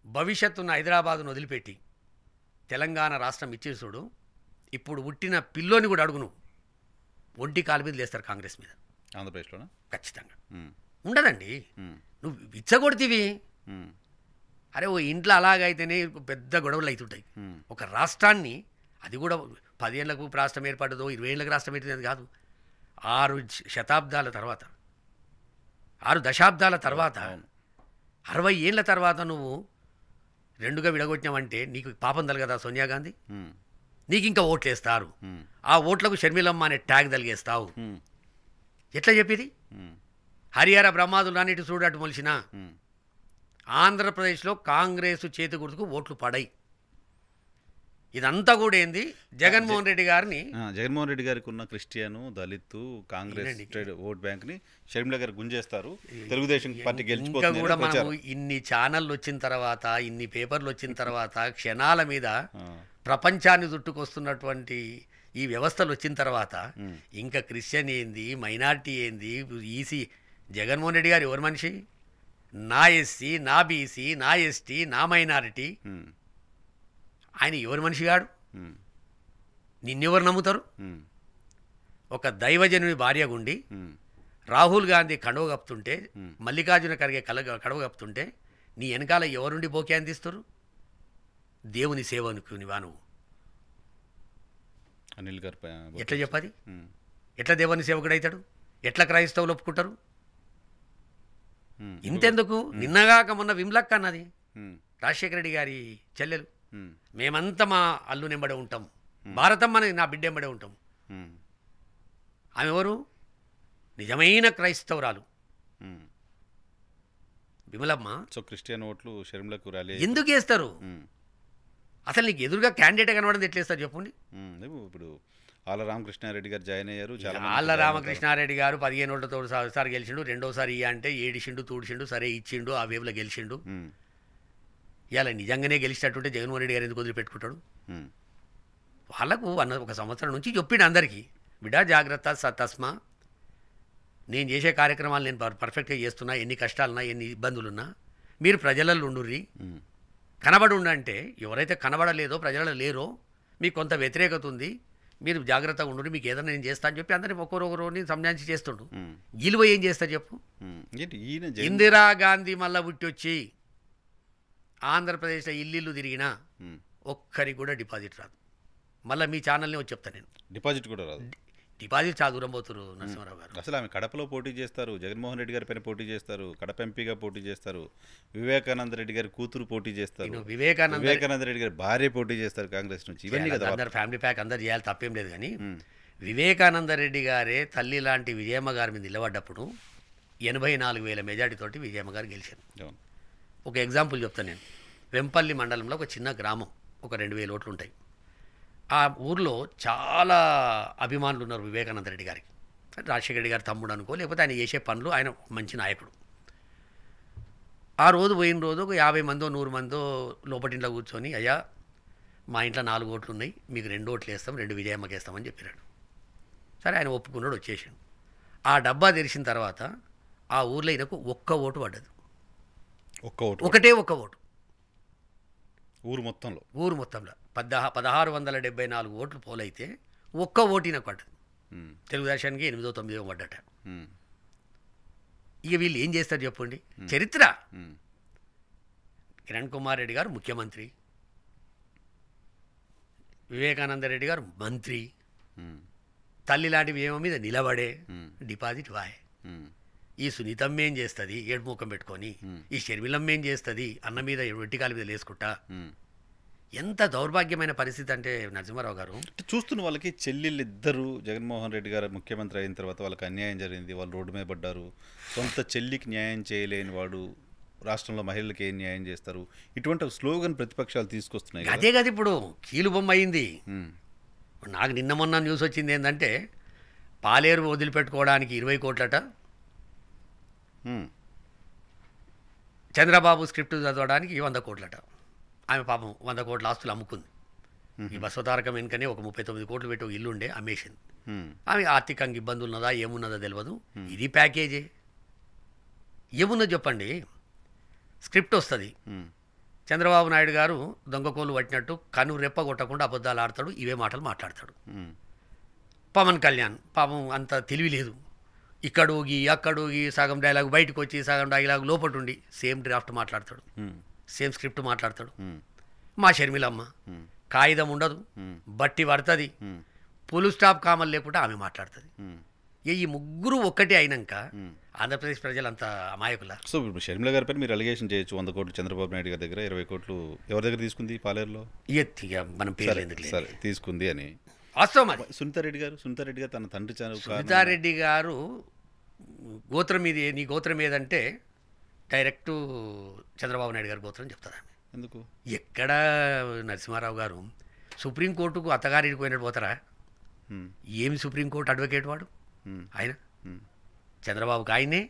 భవిష్యత్తున్న హైదరాబాదును వదిలిపెట్టి తెలంగాణ రాష్ట్రం ఇచ్చి చూడు, ఇప్పుడు పుట్టిన పిల్లోని కూడా అడుగును, ఒంటి కాలు మీద లేస్తారు కాంగ్రెస్ మీద. ఆంధ్రప్రదేశ్లోనా? ఖచ్చితంగా ఉండదండి. నువ్వు ఇచ్చగొడితివి. అరే ఓ ఇంట్లో అలాగైతేనే పెద్ద గొడవలు అవుతుంటాయి. ఒక రాష్ట్రాన్ని, అది కూడా 10 ఏళ్లకు రాష్ట్రం ఏర్పడదో 20 ఏళ్ళకు రాష్ట్రం ఏర్పడేది కాదు, 6 శతాబ్దాల తర్వాత, 6 దశాబ్దాల తర్వాత, 60 ఏళ్ళ తర్వాత నువ్వు రెండుగా విడగొట్టినావంటే నీకు పాపం తలగదా సోనియా గాంధీ? నీకు ఇంకా ఓట్లేస్తారు. ఆ ఓట్లకు షర్మిలమ్మ అనే ట్యాగ్ తలిగేస్తావు. ఎట్లా చెప్పేది? హరియాణ బ్రహ్మాదులన్నిటి చూడట్టు మొలిసిన ఆంధ్రప్రదేశ్లో కాంగ్రెసు చేతి గుర్తుకు ఓట్లు పడాయి. ఇదంతా కూడా ఏంది? జగన్మోహన్ రెడ్డి గారికి ఉన్న క్రిస్టియను, దళితు, కాంగ్రెస్ ఓట్ బ్యాంక్ ని షర్మిల గారు గుంజేస్తారు, తెలుగుదేశం పార్టీ గెలిచిపోతుంది. కూడా మనము ఇన్ని ఛానళ్ళు వచ్చిన తర్వాత, ఇన్ని పేపర్లు వచ్చిన తర్వాత, క్షణాల మీద ప్రపంచాన్ని చుట్టుకొస్తున్నటువంటి ఈ వ్యవస్థలు వచ్చిన తర్వాత ఇంకా క్రిస్టియన్ ఏంది, మైనార్టీ ఏంది, ఈసీ? జగన్మోహన్ రెడ్డి గారు ఎవరు మనిషి? నా ఎస్సీ, నా బీసీ, నా ఎస్టీ, నా మైనారిటీ. ఆయన ఎవరు మనిషి కాడు? నిన్నెవరు నమ్ముతారు? ఒక దైవజనుని భార్య గుండి రాహుల్ గాంధీ కడవ కప్పుతుంటే, మల్లికార్జున ఖర్గే కడవ కప్పుతుంటే నీ వెనకాల ఎవరుండి బోకే అందిస్తారు? దేవుని సేవనుకునివా నువ్వు? అనిల్ గారు ఎట్లా చెప్పాలి? ఎట్లా దేవుని సేవకుడు అవుతాడు? ఎట్లా క్రైస్తవులు ఒప్పుకుంటారు? ఇంతెందుకు, నిన్నగాక మొన్న విమ్లక్క అన్నది, రాజశేఖర రెడ్డి గారి చెల్లెలు, మేమంతా మా అల్లు నెంబడే ఉంటాం, భారతమ్మ నా బిడ్డ ఎంబడే ఉంటాం. ఆమె ఎవరు? నిజమైన క్రైస్తవురాలు విమలమ్మ. సో క్రిస్టియన్ ఓట్లు షర్మిలకు రాలే. ఎందుకు వేస్తారు? అసలు నీకు ఎదురుగా క్యాండిడేట్ కనబడింది ఎట్లా వేస్తారు చెప్పండి? ఇప్పుడు ఆళ్ళ రామకృష్ణారెడ్డి గారు జాయిన్ అయ్యారు. ఆళ్ళ రామకృష్ణారెడ్డి గారు 15 ఓట్లతో ఒకసారి గెలిచిండు, రెండోసారి అంటే ఏడిచిండు, తూడిచిండు, సరే ఇచ్చిండు, ఆ వేవ్లో గెలిచిండు. ఇలా నిజంగానే గెలిచినట్టుంటే జగన్మోహన్ రెడ్డి గారు ఎందుకు వదిలిపెట్టుకుంటాడు? వాళ్ళకు ఒక సంవత్సరం నుంచి చెప్పిండు అందరికీ, బిడ్డా జాగ్రత్త, తస్మా, నేను చేసే కార్యక్రమాలు నేను పర్ఫెక్ట్గా చేస్తున్నా, ఎన్ని కష్టాలున్నా, ఎన్ని ఇబ్బందులున్నా మీరు ప్రజలలో ఉండుర్రి, కనబడి ఉండంటే. ఎవరైతే కనబడలేదో, ప్రజలలో లేరో, మీకు కొంత వ్యతిరేకత ఉంది, మీరు జాగ్రత్తగా ఉండు, మీకు ఏదైనా నేను చేస్తా అని చెప్పి అందరినీ ఒకరిని సంజాయించి చేస్తుండు. గీలువ ఏం చేస్తా చెప్పు? ఇందిరాగాంధీ మళ్ళా పుట్టి వచ్చి ఆంధ్రప్రదేశ్లో ఇల్లు తిరిగినా ఒక్కరికి కూడా డిపాజిట్ రాదు. మళ్ళీ మీ ఛానల్ని వచ్చి చెప్తాను నేను, డిపాజిట్ కూడా రాదు. డిపాజిట్ చాలా దూరం పోతున్నారు నరసింహారావు గారు. అసలు ఆమె కడపలో పోటీ చేస్తారు, జగన్మోహన్ రెడ్డి గారి పైన పోటీ చేస్తారు, కడప ఎంపీగా పోటీ చేస్తారు, వివేకానంద రెడ్డి గారి కూతురు పోటీ చేస్తారు, వివేకానంద రెడ్డి గారి భార్య పోటీ చేస్తారు కాంగ్రెస్ నుంచి. ఇవన్నీ కదా అందరు ఫ్యామిలీ ప్యాక్ అందరు చేయాలి, తప్పేం లేదు. కానీ వివేకానంద రెడ్డి గారే తల్లి లాంటి విజయమ్మ గారి మీద నిలబడ్డప్పుడు 84,000 మెజార్టీతోటి విజయమ్మ గారు గెలిచారు. ఒక ఎగ్జాంపుల్ చెప్తాను నేను. వెంపల్లి మండలంలో ఒక చిన్న గ్రామం, ఒక 2,000 ఓట్లు ఉంటాయి. ఆ ఊర్లో చాలా అభిమానులు ఉన్నారు వివేకానంద రెడ్డి గారికి. రాజశేఖర రెడ్డి గారి తమ్ముడు అనుకో, లేకపోతే ఆయన చేసే పనులు, ఆయన మంచి నాయకుడు. ఆ రోజు పోయిన రోజు ఒక 50 మందో 100 మందో లోపటింట్లో కూర్చొని, అయ్యా మా ఇంట్లో 4 ఓట్లు ఉన్నాయి, మీకు 2 ఓట్లు వేస్తాం, 2 విజయమ్మకి వేస్తామని చెప్పాడు. సరే ఆయన ఒప్పుకున్నాడు, వచ్చేసాడు. ఆ డబ్బా తెరిచిన తర్వాత ఆ ఊర్లో ఈయనకు ఒక్క ఓటు పడ్డది. ఒకటే ఒక్క ఓటు ఊరు మొత్తంలో 1674 ఓట్లు పోలైతే ఒక్క ఓటు ఈయనకు పడ్డది. తెలుగుదేశానికి 8వ 9వ పడ్డట. ఉమ్. ఇక వీళ్ళు ఏం చేస్తారు చెప్పండి. చరిత్ర. ఉమ్. కిరణ్ కుమార్ రెడ్డి గారు ముఖ్యమంత్రి, వివేకానంద రెడ్డి గారు మంత్రి, ఉమ్. తల్లి లాంటి వ్యయం మీద నిలబడే ఉమ్. డిపాజిట్ వాయ్. ఉమ్. ఈ సునీతమ్మ ఏం చేస్తుంది ఏడు ముఖం పెట్టుకొని, ఈ షర్మిలమ్మ ఏం చేస్తుంది అన్న మీద వెట్టికాల మీద లేసుకుంటా. ఉమ్. ఎంత దౌర్భాగ్యమైన పరిస్థితి అంటే నరసింహారావు గారు. అంటే చూస్తున్న వాళ్ళకి చెల్లెళ్ళు ఇద్దరు జగన్మోహన్ రెడ్డి గారు ముఖ్యమంత్రి అయిన తర్వాత వాళ్ళకి అన్యాయం జరిగింది, వాళ్ళు రోడ్డు మీద పడ్డారు. సొంత చెల్లికి న్యాయం చేయలేని వాడు రాష్ట్రంలో మహిళలకు ఏం న్యాయం చేస్తారు, ఇటువంటి స్లోగన్ ప్రతిపక్షాలు తీసుకొస్తున్నాయి కదా. అదే కదా ఇప్పుడు కీలు బొమ్మ అయింది. ఉమ్. నాకు నిన్న మొన్న న్యూస్ వచ్చింది ఏంటంటే పాలేరు వదిలిపెట్టుకోవడానికి 20 కోట్లట, ఉమ్. చంద్రబాబు స్క్రిప్ట్ చదవడానికి 100 కోట్లట. ఆమె పాపం 100 కోట్ల ఆస్తులు అమ్ముకుంది. ఈ బస్వతారకం వెనుకనే ఒక 39 కోట్లు పెట్టి ఒక ఇల్లుండే అమ్మేసింది. ఉమ్. ఆమె ఆర్థికంగా ఇబ్బంది ఉన్నదా ఏమున్నదో తెలియదు. ఇది ప్యాకేజే. ఏమున్నది చెప్పండి. స్క్రిప్ట్ వస్తుంది, ఉమ్. చంద్రబాబు నాయుడు గారు దొంగకోలు పట్టినట్టు కను రెప్ప కొట్టకుండా అబద్ధాలు ఆడతాడు, ఇవే మాటలు మాట్లాడతాడు. ఉమ్. పవన్ కళ్యాణ్ పాపం అంత తెలివి లేదు, ఇక్కడోగి అక్కడోగి సగం డైలాగ్ బయటకు వచ్చి సగం డైలాగ్ లోపటుండి సేమ్ డ్రాఫ్ట్ మాట్లాడతాడు, ఉమ్. సేమ్ స్క్రిప్ట్ మాట్లాడతాడు. ఉమ్. మా షర్మిలమ్మ ఉమ్. కాగితం ఉండదు, ఉమ్. బట్టి పడుతుంది, ఉమ్. ఫుల్ స్టాప్ కామలు లేకుండా ఆమె మాట్లాడుతుంది. ఉమ్. ఈ ముగ్గురు ఒక్కటే అయినాక ఉమ్. ఆంధ్రప్రదేశ్ ప్రజలంతా అమాయకుల. సో ఇప్పుడు షర్మిల గారి పైన మీరు అలిగేషన్ చేయొచ్చు, 100 కోట్లు చంద్రబాబు నాయుడు గారి దగ్గర, 20 కోట్లు ఎవరి దగ్గర తీసుకుంది పాలేరులో, ఇక మనం పేర్లు ఎందుకు లేదు. సరే తీసుకుంది అని. వాస్తవం అది. సునీతారెడ్డి గారు తన తండ్రి సునీతారెడ్డి గారు గోత్రం ఇది, నీ గోత్రం ఏదంటే డైరెక్టు చంద్రబాబు నాయుడు గారి గోత్రం చెప్తారు ఆమె. ఎందుకు? ఎక్కడ నరసింహారావు గారు సుప్రీంకోర్టుకు అత్తగారికి పోయినట్టు పోతారా? ఉమ్. ఏమి సుప్రీంకోర్టు అడ్వకేట్ వాడు ఉమ్. ఆయన? ఉమ్. చంద్రబాబుకి ఆయన్నే,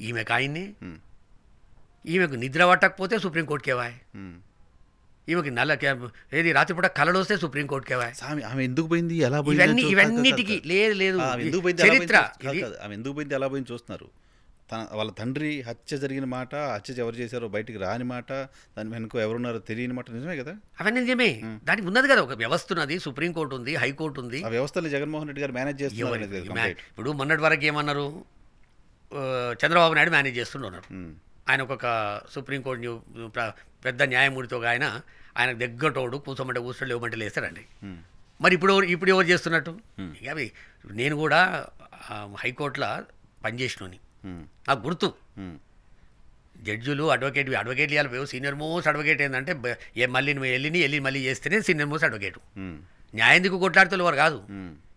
ఈమెకు ఆయన్నే. ఉమ్. ఈమెకు నిద్ర పట్టకపోతే సుప్రీంకోర్టుకేవాయ్, ఉమ్. ఈమెకి ఏది రాత్రిపూట కళలు వస్తే సుప్రీంకోర్టుకేవాయ్. ఆమె ఎందుకు పోయింది, ఎలా పోయింది, ఇవన్నిటికీ లేదు లేదు ఎందుకు పోయింది, చరిత్ర. ఆమె ఎందుకు పోయింది ఎలా పోయింది చూస్తున్నారు. వాళ్ళ తండ్రి హత్య జరిగిన మాట, హత్య ఎవరు చేశారో బయటికి రాని మాట, దాని వెనుక ఎవరున్నారో తెలియని మాట నిజమే కదా. అవన్నీ నిజమే. దానికి ఉన్నది కదా ఒక వ్యవస్థ ఉన్నది, సుప్రీంకోర్టు ఉంది, హైకోర్టు ఉంది. ఆ వ్యవస్థని జగన్మోహన్ రెడ్డి గారు మేనేజ్ చేస్తున్నారు. ఇప్పుడు మొన్నటి వరకు ఏమన్నారు, చంద్రబాబు నాయుడు మేనేజ్ చేస్తున్నారు. ఆయన ఒక సుప్రీంకోర్టు పెద్ద న్యాయమూర్తితో ఆయనకు దగ్గటోడు, కూర్చోమంటే కూర్చోడు, లేవమంటే లేస్తారండి. మరి ఇప్పుడు ఎవరు చేస్తున్నట్టు? ఇక అవి నేను కూడా హైకోర్టులో పనిచేసినోని, నాకు గుర్తు. జడ్జులు అడ్వకేట్లు ఇవ్వాలి. సీనియర్ మోస్ట్ అడ్వకేట్ ఏంటంటే మళ్ళీ నువ్వు వెళ్ళి మళ్ళీ చేస్తేనే సీనియర్ మోస్ట్ అడ్వకేట్. న్యాయందుకు కొట్లాడుతూ వారు కాదు.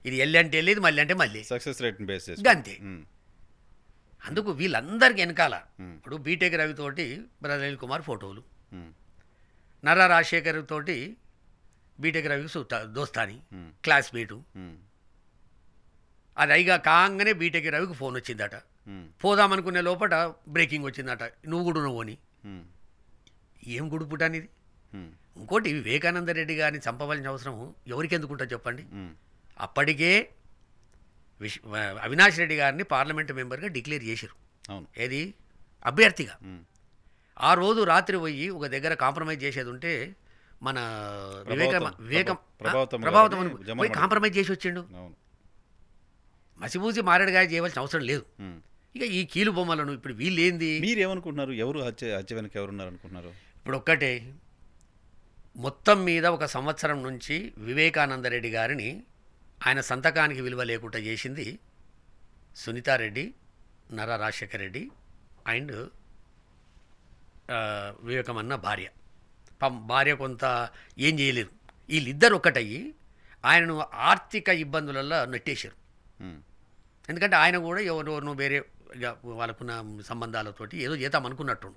ఇది వెళ్ళి అంటే వెళ్ళేది, మళ్ళీ అంటే మళ్ళీ సక్సెస్ రేట్ బేస్ అంతే. అందుకు వీళ్ళందరికీ వెనకాల ఇప్పుడు బీటెక్ రవి తోటి బ్రదర్ అనిల్ కుమార్ ఫోటోలు, నర్రా రాజశేఖర్ తోటి బీటెక్ రవికి దోస్తాని క్లాస్మేటు. అది అయిగా కాగానే బీటెక్ రవికి ఫోన్ వచ్చిందట, పోదామనుకునే లోపల బ్రేకింగ్ వచ్చిందట, నువ్వు అని. ఏం గుడుపుట అనేది. ఇంకోటి వివేకానంద రెడ్డి గారిని చంపవలసిన అవసరం ఎవరికి ఎందుకుంటుంది చెప్పండి. అప్పటికే అవినాష్ రెడ్డి గారిని పార్లమెంటు మెంబర్గా డిక్లేర్ చేశారు, ఏది అభ్యర్థిగా. ఆ రోజు రాత్రి పోయి ఒక దగ్గర కాంప్రమైజ్ చేసేది ఉంటే మన ప్రభావితం పోయి కాంప్రమైజ్ చేసి వచ్చిండు. మసిబూసి మారేడుగా చేయవలసిన అవసరం లేదు. ఇక ఈ కీలు బొమ్మలను ఇప్పుడు వీళ్ళు ఏంది, మీరేమనుకుంటున్నారు, ఎవరు హత్య వెనక ఎవరున్నారు అనుకుంటున్నారు? ఇప్పుడు ఒక్కటే మొత్తం మీద ఒక సంవత్సరం నుంచి వివేకానంద రెడ్డి గారిని ఆయన సంతకానికి విలువ లేకుండా చేసింది సునీతారెడ్డి, నర్రా రాజశేఖర్ రెడ్డి అండ్ వివేకమన్న భార్య. భార్య కొంత ఏం చేయలేదు. వీళ్ళిద్దరు ఒక్కటయ్యి ఆయనను ఆర్థిక ఇబ్బందులలో నెట్టేశారు. ఎందుకంటే ఆయన కూడా ఎవరెవరినో వేరే వాళ్ళకున్న సంబంధాలతోటి ఏదో చేద్దామనుకున్నట్టు.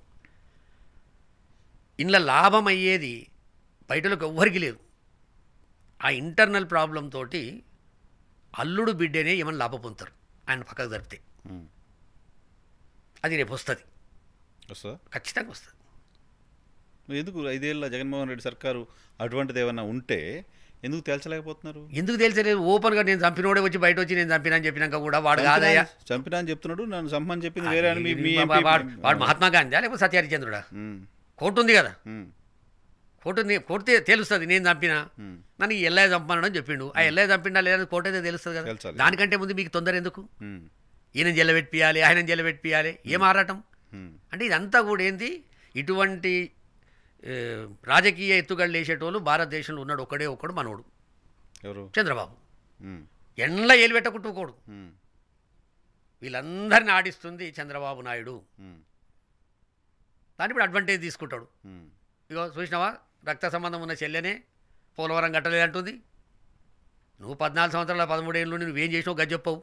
ఇంట్లో లాభం అయ్యేది బయటలోకి ఎవ్వరికి లేదు. ఆ ఇంటర్నల్ ప్రాబ్లం తోటి అల్లుడు బిడ్డనే ఏమైనా లాభం పొందుతారు ఆయన పక్కకు జరిపితే. అది రేపు వస్తుంది, ఖచ్చితంగా వస్తుంది. ఎందుకు 5 ఏళ్ళ జగన్మోహన్ రెడ్డి సర్కారు అటువంటిది ఏమన్నా ఉంటే ఎందుకు తేల్చలేకపోతున్నారు? ఎందుకు తేల్చలేదు? ఓపెన్గా నేను చంపినోడే వచ్చి బయట వచ్చి నేను చంపినా అని చెప్పినాక కూడా వాడు కాదయ్యా, చంపినా అని చెప్తున్నాడు, నన్ను చంపని చెప్పింది వేరే. వాడు మహాత్మా గాంధీ లేకపోతే సత్యహరిచంద్రుడా? కోర్టు ఉంది కదా, కొడితే తెలుస్తుంది నేను చంపినా నన్ను ఎల్లయ్య చంపమని చెప్పిండు. ఆ ఎల్లయ్య చంపిండా లేదా కోర్టు అయితే తెలుస్తుంది కదా. తెలుసాలి. దానికంటే ముందు మీకు తొందర ఎందుకు? ఈయన జల్లబెట్టియాలి, ఆయన జల్లబెట్టియాలి, ఏం ఆరాటం అంటే ఇదంతా కూడా ఏంది? ఇటువంటి రాజకీయ ఎత్తుగడలు వేసేటోళ్ళు భారతదేశంలో ఉన్నాడు ఒక్కడు మనోడు, ఎవరు? చంద్రబాబు. ఎండ్ల ఏలు పెట్టకుంటుకోడు. వీళ్ళందరినీ ఆడిస్తుంది చంద్రబాబు నాయుడు. దాన్ని ఇప్పుడు అడ్వాంటేజ్ తీసుకుంటాడు. ఇగో చూసినావా, రక్త సంబంధం ఉన్న చెల్లెనే పోలవరం కట్టలేదంటుంది. నువ్వు 14 సంవత్సరాల 13 ఏళ్ళు నువ్వేం చేసినావు గది చెప్పవు.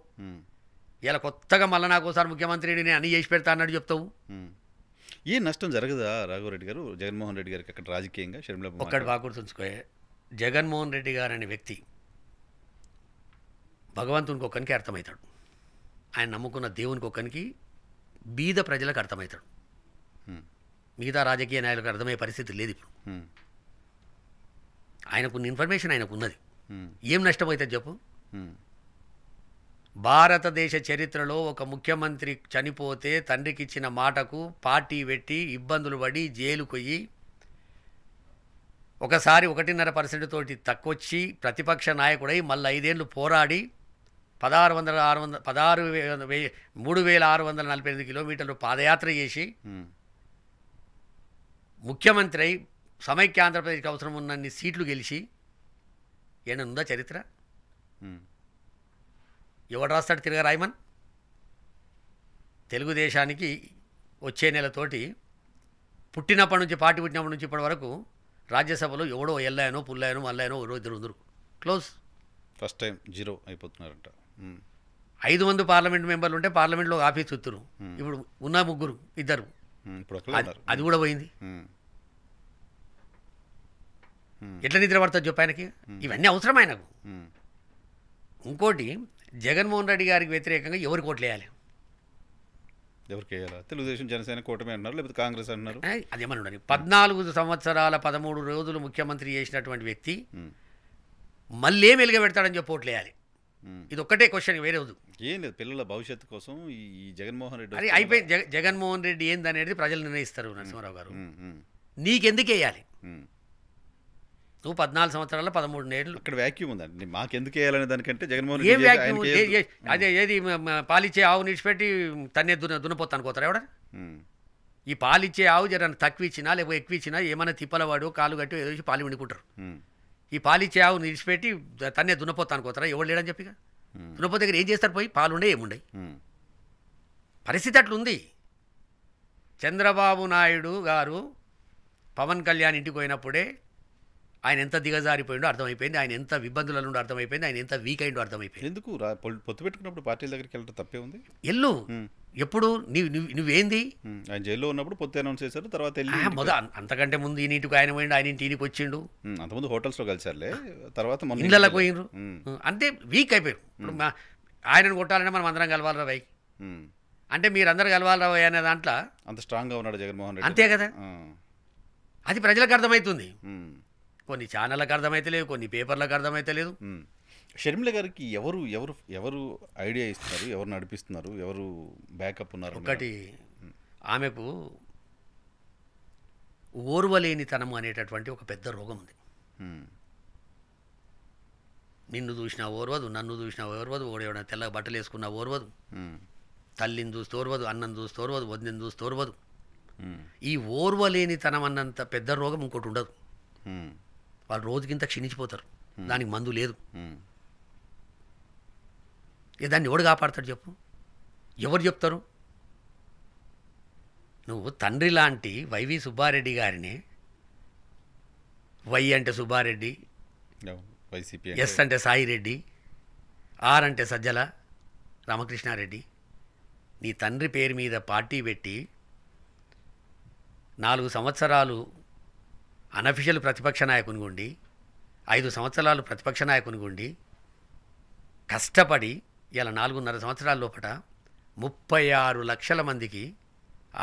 ఇలా కొత్తగా మళ్ళీ నాకోసారి ముఖ్యమంత్రిని నేను అన్ని చేసి పెడతా అన్నట్టు చెప్తావు. ఏ నష్టం జరగదా రాఘవరెడ్డి గారు జగన్మోహన్ రెడ్డి గారికి అక్కడ రాజకీయంగా? షర్మిల ఒక్కటి బాగా గుర్తుంచుకో, జగన్మోహన్ రెడ్డి గారు అనే వ్యక్తి భగవంతునికి ఒక్కనికి అర్థమవుతాడు. ఆయన నమ్ముకున్న దేవునికి ఒక్కనికి, బీద ప్రజలకు అర్థమవుతాడు. మిగతా రాజకీయ నాయకులకు అర్థమయ్యే పరిస్థితి లేదు ఇప్పుడు. ఆయనకున్న ఇన్ఫర్మేషన్ ఆయనకు ఉన్నది. ఏం నష్టమవుతుంది చెప్పు? భారతదేశ చరిత్రలో ఒక ముఖ్యమంత్రి చనిపోతే తండ్రికి ఇచ్చిన మాటకు పార్టీ పెట్టి ఇబ్బందులు పడి జైలుకు పోయి ఒకసారి 1.5% తోటి తక్కువచ్చి ప్రతిపక్ష నాయకుడై మళ్ళీ 5 ఏళ్ళు పోరాడి 3648 కిలోమీటర్లు పాదయాత్ర చేసి ముఖ్యమంత్రి అయి సమైక్య ఆంధ్రప్రదేశ్కి అవసరం ఉన్నన్ని సీట్లు గెలిచి ఏమన్నా చరిత్ర? ఎవడు రాస్తాడు తిరగ రాయమన్? తెలుగుదేశానికి వచ్చే నెలతోటి పుట్టినప్పటి నుంచి పార్టీ పుట్టినప్పటి నుంచి ఇప్పటి వరకు రాజ్యసభలో ఎవడో ఎల్లాయనో పుల్లాయనో మల్లాయనో ఎవరో ఇద్దరు ఉందరు. క్లోజ్. First time 0 అయిపోతున్నారంట. 5 మంది పార్లమెంట్ మెంబర్లు ఉంటే పార్లమెంట్లో ఆఫీస్ చుట్టూరు. ఇప్పుడు ఉన్న 3 2 అది కూడా పోయింది. ఎట్లా నిద్ర పడుతుంది చెప్పు ఆయనకి? ఇవన్నీ అవసరం ఆయనకు. ఇంకోటి, జగన్మోహన్ రెడ్డి గారికి వ్యతిరేకంగా ఎవరు కోట్లు వేయాలి? ఎవరికి వేయాలా? తెలుగుదేశం జనసేన కూటమి అంటున్నారు, లేకపోతే కాంగ్రెస్ అంటున్నారు. అదేమన్నా 14 సంవత్సరాల 13 రోజులు ముఖ్యమంత్రి చేసినటువంటి వ్యక్తి మళ్ళీ ఏం వెలుగ పెడతాడని చెప్పి ఓట్లు వేయాలి. ఇది ఒక్కటే క్వశ్చన్, వేరే వద్దు. ఏం లేదు, పిల్లల భవిష్యత్తు కోసం ఈ జగన్మోహన్ రెడ్డి అది అయిపోయింది. జగన్మోహన్ రెడ్డి ఏందనేది ప్రజలు నిర్ణయిస్తారు. నరసింహారావు గారు, నీకెందుకు వేయాలి? నువ్వు 14 సంవత్సరాల 13 ఏళ్ళు అక్కడ వ్యాక్యూమ్ ఉందండి. మాకెందుకు వేయాలనే దానికంటే జగన్మోహన్ ఏం వ్యాక్యూమ్? అదే ఏది పాలిచ్చే ఆవు నిడిచిపెట్టి తన్నే దున్నపోతా అనుకోతారా ఎవడ? ఈ పాలిచ్చే ఆవు జర తక్కువ ఇచ్చినా లేకపోతే ఎక్కువ ఇచ్చినా ఏమైనా తిప్పలవాడు కాలు కట్టి ఏదో పాలు వండుకుంటారు. ఈ పాలిచ్చే ఆవు నిడిచిపెట్టి తన్నే దున్నపోతా అనుకోతారా? ఎవడు లేడని చెప్పిగా దున్నపోతే దగ్గర ఏం చేస్తారు? పోయి పాలుండే ఏముండే పరిస్థితి అట్లుంది. చంద్రబాబు నాయుడు గారు పవన్ కళ్యాణ్ ఇంటికి పోయినప్పుడే ఆయన ఎంత దిగజారిపోయిండో అర్థమైపోయింది. ఆయన ఎంత ఇబ్బందులలో ఉండో అర్థమైపోయింది. ఆయన ఎంత వీక్ అయిండో అర్థమైపోయింది. ఎందుకు పొత్తు పెట్టుకున్నప్పుడు పార్టీల దగ్గరికి వెళ్ళడం తప్పే ఉంది? ఎల్లు ఎప్పుడు నువ్వేంది? ఆయన జైల్లో ఉన్నప్పుడు పొత్తు అనౌన్స్ చేశారు, తర్వాత అంతకంటే ముందు ఈ నీటికి ఆయన పోయిండు, ఆయన ఇంటికి వచ్చిండు. అంతకుముందు హోటల్స్లో కలిసారులే, తర్వాత ఇళ్ళకి పోయినరు. అంటే వీక్ అయిపోయారు. ఇప్పుడు ఆయనను కొట్టాలంటే మనం అందరం కలవాలరా వై అంటే మీరందరూ కలవాలరా వై అనే దాంట్లో అంత స్ట్రాంగ్గా ఉన్నాడు జగన్మోహన్ రెడ్డి. అంతే కదా, అది ప్రజలకు అర్థమవుతుంది. కొన్ని ఛానళ్ళకు అర్థమైతలేదు, కొన్ని పేపర్లకు అర్థమైతలేదు. షర్మిల గారికి ఎవరు ఎవరు ఎవరు ఐడియా ఇస్తున్నారు, ఎవరు నడిపిస్తున్నారు, ఎవరు బ్యాకప్ ఉన్నారు? ఒకటి, ఆమెకు ఓర్వలేనితనం అనేటటువంటి ఒక పెద్ద రోగం ఉంది. నిన్ను చూసినా ఓర్వదు, నన్ను చూసినా ఓర్వదు, ఓడేవడ తెల్ల బట్టలు వేసుకున్నా ఓర్వదు, తల్లిని చూస్తే ఓర్వదు, అన్నం చూస్తే ఓర్వదు, వదినని చూస్తే ఓర్వదు. ఈ ఓర్వలేనితనం అన్నంత పెద్ద రోగం ఇంకోటి ఉండదు. వాళ్ళు రోజుకింత క్షీణించిపోతారు, దానికి మందు లేదు. దాన్ని ఎవడు కాపాడతాడు చెప్పు? ఎవరు చెప్తారు? నువ్వు తండ్రి లాంటి వైవి సుబ్బారెడ్డి గారిని, వై అంటే సుబ్బారెడ్డి, ఎస్ అంటే సాయిరెడ్డి, ఆర్ అంటే సజ్జల రామకృష్ణారెడ్డి, నీ తండ్రి పేరు మీద పార్టీ పెట్టి 4 సంవత్సరాలు అనఫిషియల్ ప్రతిపక్ష నాయకునిగా ఉండి 5 సంవత్సరాలు ప్రతిపక్ష నాయకునిగా ఉండి కష్టపడి ఇలా 4.5 సంవత్సరాల లోపల 36 లక్షల మందికి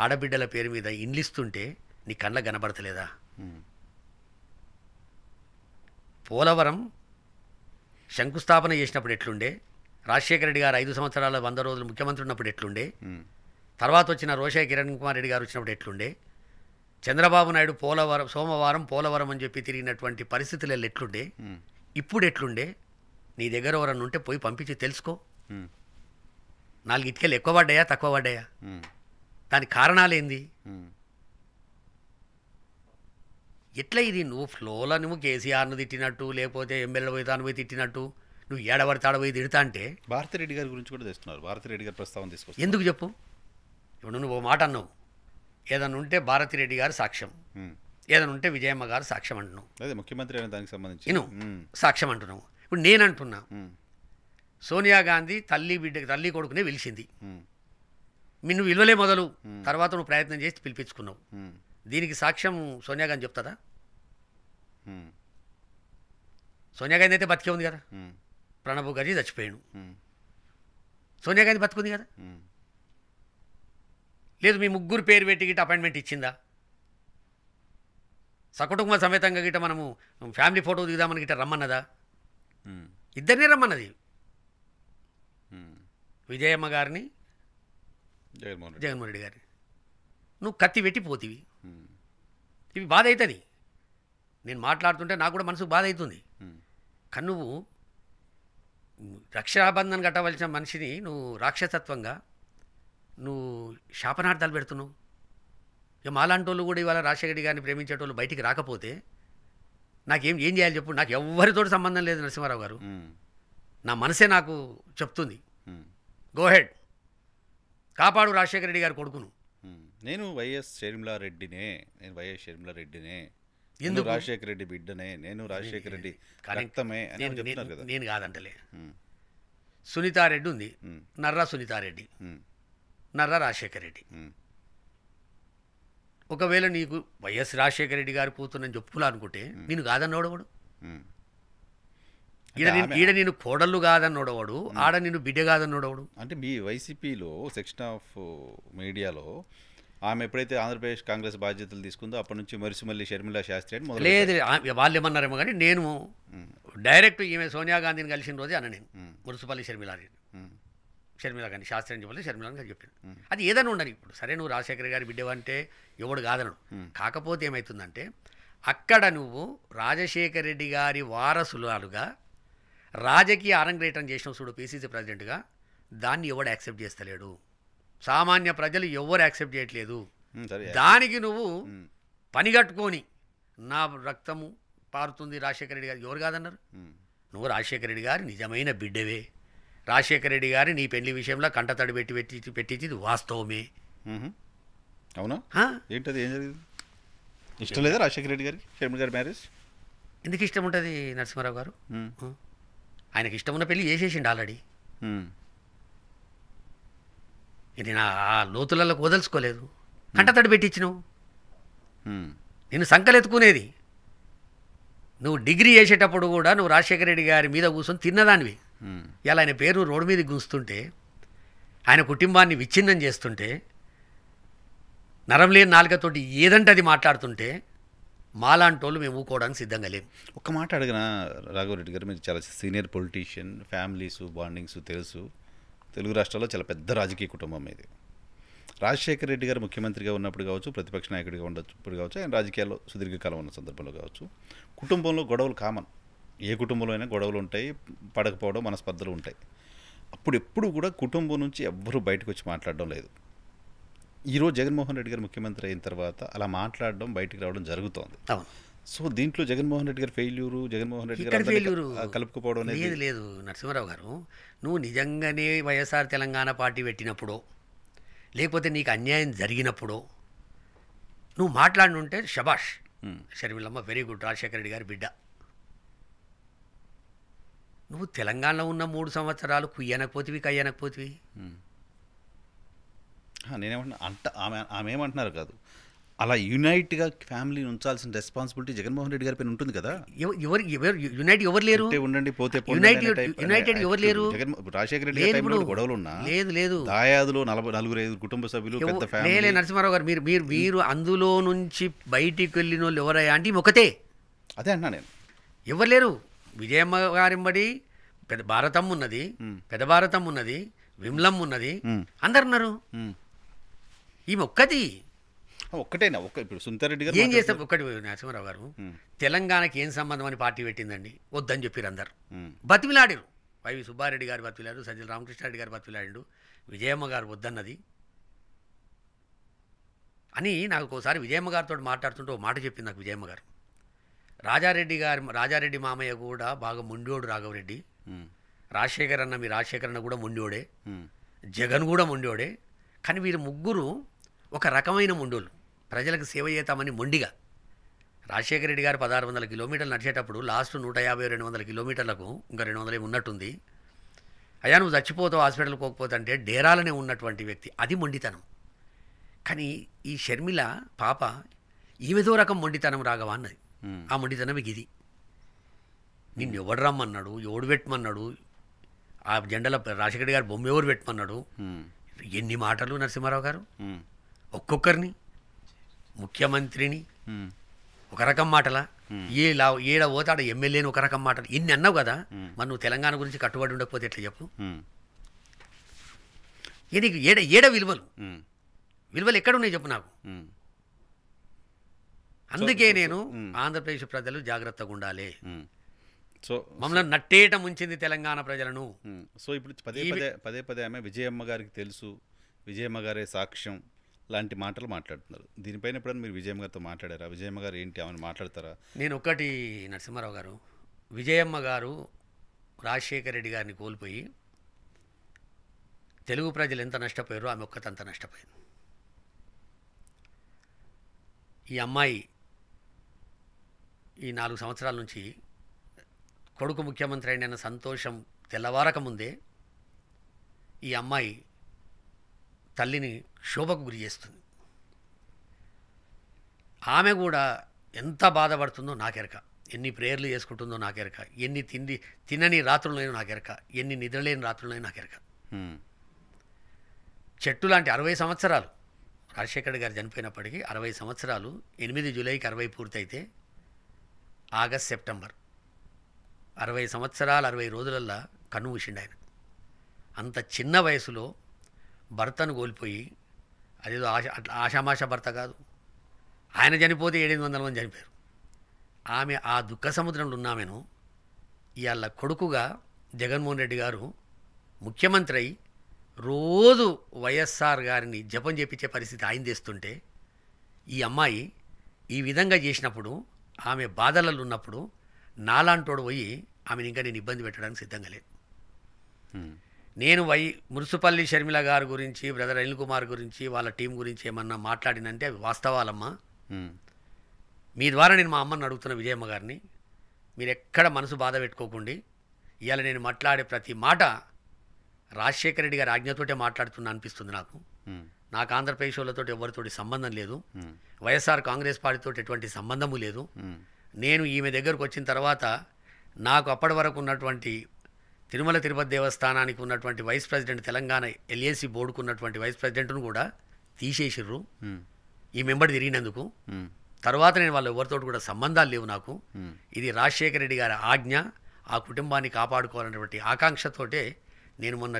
ఆడబిడ్డల పేరు మీద ఇండ్లిస్తుంటే నీ కళ్ళకు కనబడతలేదా? పోలవరం శంకుస్థాపన చేసినప్పుడు ఎట్లుండే, రాజశేఖర రెడ్డి గారు 5 సంవత్సరాల 100 రోజులు ముఖ్యమంత్రి ఉన్నప్పుడు ఎట్లుండే, తర్వాత వచ్చిన రోషయ్య కిరణ్ కుమార్ రెడ్డి గారు వచ్చినప్పుడు ఎట్లుండే, చంద్రబాబు నాయుడు పోలవరం సోమవారం పోలవరం అని చెప్పి తిరిగినటువంటి పరిస్థితులు ఎట్లుండే, ఇప్పుడు ఎట్లుండే, నీ దగ్గర ఎవరన్నా ఉంటే పోయి పంపించి తెలుసుకో. 4 ఇటుకలు ఎక్కువ పడ్డాయా తక్కువ పడ్డాయా, దానికి కారణాలేంది? ఎట్లా ఇది నువ్వు ఫ్లోలో నువ్వు కేసీఆర్ను తిట్టినట్టు, లేకపోతే ఎమ్మెల్యే పోయి తాను పోయి తిట్టినట్టు, నువ్వు ఏడబడితే ఆడపోయి తిడతా అంటే భారతిరెడ్డి గారి గురించి కూడా తెస్తున్నారు. భారతిరెడ్డి గారి ప్రస్తావన తీసుకొస్తారు. ఎందుకు చెప్పు? ఇప్పుడు నువ్వు ఓ మాట అన్నావు, ఏదైనా ఉంటే భారతిరెడ్డి గారు సాక్ష్యం, ఏదైనా ఉంటే విజయమ్మ గారు సాక్ష్యం అంటున్నావు. అదే ముఖ్యమంత్రి అయిన దానికి సంబంధించి నేను సాక్ష్యం అంటున్నావు. ఇప్పుడు నేనంటున్నా, సోనియా గాంధీ తల్లి కొడుకునే పిలిచింది, నువ్వు విలువలే మొదలు, తర్వాత నువ్వు ప్రయత్నం చేసి పిలిపించుకున్నావు. దీనికి సాక్ష్యం సోనియా గాంధీ చెప్తుందా? సోనియా గాంధీ అయితే బతికే ఉంది కదా, ప్రణబ్ ముఖర్జీ చచ్చిపోయాడు, సోనియా గాంధీ బతుకుంది కదా. లేదు మీ ముగ్గురు పేరు పెట్టి గిట్ట అపాయింట్మెంట్ ఇచ్చిందా? సకుటుంబ సమేతంగా గిట్ట మనము ఫ్యామిలీ ఫోటో దిగుదామని గిట్ట రమ్మన్నదా? ఇద్దరినే రమ్మన్నది, విజయమ్మ గారిని జగన్మోహన్ రెడ్డి గారిని. నువ్వు కత్తి పెట్టి పోతివి. ఇవి బాధ అవుతుంది. నేను మాట్లాడుతుంటే నాకు కూడా మనసుకు బాధ అవుతుంది. కానీ నువ్వు రక్షాబంధన్ కట్టవలసిన మనిషిని నువ్వు రాక్షసత్వంగా నువ్వు శాపనార్థాలు పెడుతున్నావు. ఇక మాలాంటి వాళ్ళు కూడా ఇవాళ రాజశేఖర రెడ్డి గారిని ప్రేమించేటోళ్ళు బయటికి రాకపోతే నాకేం చేయాలి చెప్పు? నాకు ఎవరితోటి సంబంధం లేదు నరసింహారావు గారు, నా మనసే నాకు చెప్తుంది. గో హెడ్, కాపాడు రాజశేఖర రెడ్డి గారి కొడుకును. నేను వైఎస్ షర్మిలారెడ్డినే, ఎందుకు రాజశేఖర రెడ్డి బిడ్డనే, నేను రాజశేఖర రెడ్డి రక్తమే అని చెప్తున్నారు కదా. నేను కాదంటలే. సునీతారెడ్డి ఉంది, నర్రా సునీతారెడ్డి, నర్రా రాజశేఖర రెడ్డి. ఒకవేళ నీకు వైఎస్ రాజశేఖర రెడ్డి గారి కూతురని చెప్పుకోవాలనుకుంటే నేను కాదన్నోడవాడు, ఈడ నేను కోడళ్ళు కాదన్నోడవాడు, ఆడ నేను బిడ్డ కాదన్నోడవాడు. అంటే మీ వైసీపీలో సెక్షన్ ఆఫ్ మీడియాలో ఆమె ఎప్పుడైతే ఆంధ్రప్రదేశ్ కాంగ్రెస్ బాధ్యతలు తీసుకుందో అప్పటి నుంచి మళ్ళీ షర్మిలా శాస్త్రి అని మొదలు లేదు. వాళ్ళు ఏమన్నారేమో కానీ నేను డైరెక్ట్ ఈమె సోనియా గాంధీని కలిసిన రోజే అన్న, నేను మురుసుపల్లి షర్మిలా గాంధీ శాస్త్రి అని చెప్పాలి, షర్మిలా గాంధీ చెప్పాను. అది ఏదైనా ఉండని. ఇప్పుడు సరే నువ్వు రాజశేఖర గారి బిడ్డవంటే ఎవడు కాదనడు. కాకపోతే ఏమవుతుందంటే అక్కడ నువ్వు రాజశేఖర రెడ్డి గారి వారసులుగా రాజకీయ అరంగేట్రం చేసిన చూడు పీసీసీ ప్రెసిడెంట్గా, దాన్ని ఎవడు యాక్సెప్ట్ చేస్తలేడు. సామాన్య ప్రజలు ఎవరు యాక్సెప్ట్ చేయట్లేదు. దానికి నువ్వు పనిగట్టుకొని నా రక్తము పారుతుంది రాజశేఖర రెడ్డి గారు ఎవరు కాదన్నారు? నువ్వు రాజశేఖర రెడ్డి గారి నిజమైన బిడ్డవే. రాజశేఖర రెడ్డి గారి నీ పెళ్లి విషయంలో కంటతడి పెట్టించింది వాస్తవమే. అవునా? ఏంటది? ఏం జరిగింది? ఇష్టం లేదా రాజశేఖర రెడ్డి గారికి షర్మిల గారి మ్యారేజ్? ఎందుకు ఇష్టం ఉంటుంది నరసింహారావు గారు? ఆయనకి ఇష్టం ఉన్న పెళ్లి చేసేసిండు ఆల్రెడీ. ఇది నా ఆ లోతులలో వదలుచుకోలేదు. కంటతడి పెట్టించినావు. నేను సంకలెత్తుకునేది నువ్వు డిగ్రీ చేసేటప్పుడు కూడా నువ్వు రాజశేఖర రెడ్డి గారి మీద కూర్చొని తిన్నదానివి. ఇలా ఆయన పేరు రోడ్డు మీద గుంస్తుంటే, ఆయన కుటుంబాన్ని విచ్ఛిన్నం చేస్తుంటే, నరం లేని నాలుకతోటి ఏదంటే అది మాట్లాడుతుంటే మాలాంటోళ్ళు మేము ఊకోవడానికి సిద్ధంగా లేము. ఒక్క మాట అడిగిన రాఘవరెడ్డి గారు, మీరు చాలా సీనియర్ పొలిటీషియన్, ఫ్యామిలీస్ బాండింగ్స్ తెలుసు. తెలుగు రాష్ట్రాల్లో చాలా పెద్ద రాజకీయ కుటుంబం ఇది. రాజశేఖర రెడ్డి గారు ముఖ్యమంత్రిగా ఉన్నప్పుడు కావచ్చు, ప్రతిపక్ష నాయకుడిగా ఉన్నప్పుడు కావచ్చు, ఆయన రాజకీయాల్లో సుదీర్ఘకాలం ఉన్న సందర్భంలో కావచ్చు, కుటుంబంలో గొడవలు కామన్. ఏ కుటుంబంలో అయినా గొడవలు ఉంటాయి, పడకపోవడం, మనస్పర్ధలు ఉంటాయి. అప్పుడు ఎప్పుడు కూడా కుటుంబం నుంచి ఎవ్వరూ బయటకు వచ్చి మాట్లాడడం లేదు. ఈరోజు జగన్మోహన్ రెడ్డి గారు ముఖ్యమంత్రి అయిన తర్వాత అలా మాట్లాడడం, బయటికి రావడం జరుగుతోంది. సో దీంట్లో జగన్మోహన్ రెడ్డి గారు ఫెయిల్యూరు, జగన్మోహన్ రెడ్డి గారు కలుపుకోవడం అనేది లేదు. నరసింహారావు గారు, నువ్వు నిజంగానే వైఎస్ఆర్ తెలంగాణ పార్టీ పెట్టినప్పుడు, లేకపోతే నీకు అన్యాయం జరిగినప్పుడు నువ్వు మాట్లాడినుంటే శబాష్, షర్మిలమ్మ వెరీ గుడ్, రాజశేఖర రెడ్డి గారి బిడ్డ. నువ్వు తెలంగాణలో ఉన్న 3 సంవత్సరాలు కుయ్యనకపోతివి, కయ్యనకపోతివి. నేనేమంటున్నా ఆమె ఏమంటున్నారు కాదు, అలా యునైట్గా ఫ్యామిలీని ఉంచాల్సిన రెస్పాన్సిబిలిటీ జగన్మోహన్ రెడ్డి గారి పైన ఉంటుంది కదా. యునైట్ ఎవరు లేరు? ఉండండి పోతే యునైటెడ్ ఎవరు లేరు? రాజశేఖర రెడ్డి గారి గొడవలు ఉన్నా లేదు, దాయాదులో 4-5 కుటుంబ సభ్యులు, పెద్ద ఫ్యామిలీ. నరసింహారావు గారు, మీరు అందులో నుంచి బయటికి వెళ్ళిన వాళ్ళు ఎవరయ్యా అంటే ఒకటే. అదే అన్నా నేను. ఎవరు లేరు. విజయమ్మ గారింబడి పెద్ద భారతం ఉన్నది, పెద్ద భారతం ఉన్నది, విమ్లం ఉన్నది, అందరు ఉన్నారు. ఈమె ఒక్కది. ఒక్కటేనా ఇప్పుడు సునీతారెడ్డి గారు ఏం చేస్తాం ఒక్కటి నరసింహారావు గారు, తెలంగాణకి ఏం సంబంధం అని పార్టీ పెట్టిందండి, వద్దని చెప్పారు అందరు, బతిమిలాడారు. వైవి సుబ్బారెడ్డి గారు బతిమిలాడు, సజ్జల రామకృష్ణారెడ్డి గారు బతిమిలాడు, విజయమ్మ గారు వద్దన్నది అని. నాకు ఒకసారి విజయమ్మ గారితో మాట్లాడుతుంటే ఒక మాట చెప్పింది నాకు విజయమ్మ గారు. రాజారెడ్డి మామయ్య కూడా బాగా మొండోడు రాఘవరెడ్డి, రాజశేఖర్ అన్న మీ రాజశేఖర్ అన్న కూడా మొండోడే, జగన్ కూడా మొండోడే, కానీ వీరు ముగ్గురు ఒక రకమైన మొండోళ్ళు, ప్రజలకు సేవ చేద్దామని మొండిగా. రాజశేఖర రెడ్డి గారు 1600 కిలోమీటర్లు నడిచేటప్పుడు లాస్ట్ 150-200 కిలోమీటర్లకు ఇంకా 200 ఉన్నట్టుంది, అయ్యా నువ్వు చచ్చిపోతావు హాస్పిటల్కి పోకపోతే అంటే డేరాలనే ఉన్నటువంటి వ్యక్తి, అది మొండితనం. కానీ ఈ షర్మిల పాప ఈమెదో రకం మొండితనం రాఘవ అన్నది. ఆ మొండితనం ఇది, నిన్ను ఎవడు రమ్మన్నాడు, ఎవడు పెట్టమన్నాడు, ఆ జెండాల రాజశేఖర గారు బొమ్మ ఎవరు పెట్టమన్నాడు, ఎన్ని మాటలు నరసింహారావు గారు. ఒక్కొక్కరిని ముఖ్యమంత్రిని ఒక రకం మాటలా, ఏడ పోతాడ ఎమ్మెల్యేని ఒక రకం మాటలు, ఇన్ని అన్నావు కదా, మరి నువ్వు తెలంగాణ గురించి కట్టుబడి ఉండకపోతే ఎట్లా చెప్పు. నీకు ఏడ విలువలు ఎక్కడున్నాయి చెప్పు నాకు. అందుకే నేను ఆంధ్రప్రదేశ్ ప్రజలు జాగ్రత్తగా ఉండాలి, సో మమ్మల్ని నట్టేట ముంచింది తెలంగాణ ప్రజలను. సో ఇప్పుడు పదే పదే ఆమె విజయమ్మ గారికి తెలుసు, విజయమ్మ గారే సాక్ష్యం లాంటి మాటలు మాట్లాడుతున్నారు. దీనిపైన ఎప్పుడైనా మీరు విజయమ్మ గారితో మాట్లాడారా? విజయమ్మ గారు ఏంటి ఆమెను మాట్లాడతారా? నేను ఒక్కటి నరసింహారావు గారు, విజయమ్మ గారు రాజశేఖర రెడ్డి గారిని కోల్పోయి తెలుగు ప్రజలు ఎంత నష్టపోయారో ఆమె ఒక్కతంత నష్టపోయింది. ఈ అమ్మాయి ఈ 4 సంవత్సరాల నుంచి కొడుకు ముఖ్యమంత్రి అయిన సంతోషం తెల్లవారక ముందే ఈ అమ్మాయి తల్లిని క్షోభకు గురి చేస్తుంది. ఆమె కూడా ఎంత బాధపడుతుందో నాకెరక, ఎన్ని ప్రేయర్లు చేసుకుంటుందో నాకెరక, ఎన్ని తినని రాత్రులైనా నాకెరక, ఎన్ని నిద్రలేని రాత్రులైనా నాకెరక. చెట్టు లాంటి 60 సంవత్సరాలు రాజశేఖర్ గారు చనిపోయినప్పటికీ 60 సంవత్సరాలు, 8 జూలైకి 60 పూర్తయితే ఆగస్ట్ సెప్టెంబర్ 60 సంవత్సరాలు 60 రోజులల్లా కన్ను మూసిండు ఆయన. అంత చిన్న వయసులో భర్తను కోల్పోయి, అదేదో ఆషామాష భర్త కాదు, ఆయన చనిపోతే 700 మంది చనిపోయారు. ఆమె ఆ దుఃఖ సముద్రంలో ఉన్నామెను ఇవాళ కొడుకుగా జగన్మోహన్ రెడ్డి గారు ముఖ్యమంత్రి అయి రోజు వైఎస్ఆర్ గారిని జపం చేపించే పరిస్థితి ఆయన తెస్తుంటే, ఈ అమ్మాయి ఈ విధంగా చేసినప్పుడు, ఆమె బాధలలో ఉన్నప్పుడు నాలాంటోడు పోయి ఆమెను ఇంకా నేను ఇబ్బంది పెట్టడానికి సిద్ధంగా లేదు. నేను మురుసుపల్లి షర్మిల గారి గురించి, బ్రదర్ అనిల్ కుమార్ గురించి, వాళ్ళ టీం గురించి ఏమన్నా మాట్లాడినంటే అవి వాస్తవాలమ్మా. మీ ద్వారా నేను మా అమ్మని అడుగుతున్న విజయమ్మ గారిని, మీరు ఎక్కడ మనసు బాధ పెట్టుకోకండి. ఇవాళ నేను మాట్లాడే ప్రతి మాట రాజశేఖర రెడ్డి గారి ఆజ్ఞతోటే మాట్లాడుతున్నా అనిపిస్తుంది నాకు. నాకు ఆంధ్రప్రదేశ్ వాళ్ళతో ఎవరితోటి సంబంధం లేదు, వైఎస్ఆర్ కాంగ్రెస్ పార్టీతో ఎటువంటి సంబంధము లేదు. నేను ఈమె దగ్గరకు వచ్చిన తర్వాత నాకు అప్పటి వరకు ఉన్నటువంటి తిరుమల తిరుపతి దేవస్థానానికి ఉన్నటువంటి వైస్ ప్రెసిడెంట్, తెలంగాణ ఎల్ఏసి బోర్డుకు ఉన్నటువంటి వైస్ ప్రెసిడెంట్ను కూడా తీసేసిర్రు ఈ మెంబడి తిరిగినందుకు. తర్వాత నేను వాళ్ళు ఎవరితో కూడా సంబంధాలు లేవు నాకు. ఇది రాజశేఖర రెడ్డి గారి ఆజ్ఞ, ఆ కుటుంబాన్ని కాపాడుకోవాలనేటువంటి ఆకాంక్షతోటే నేను మొన్న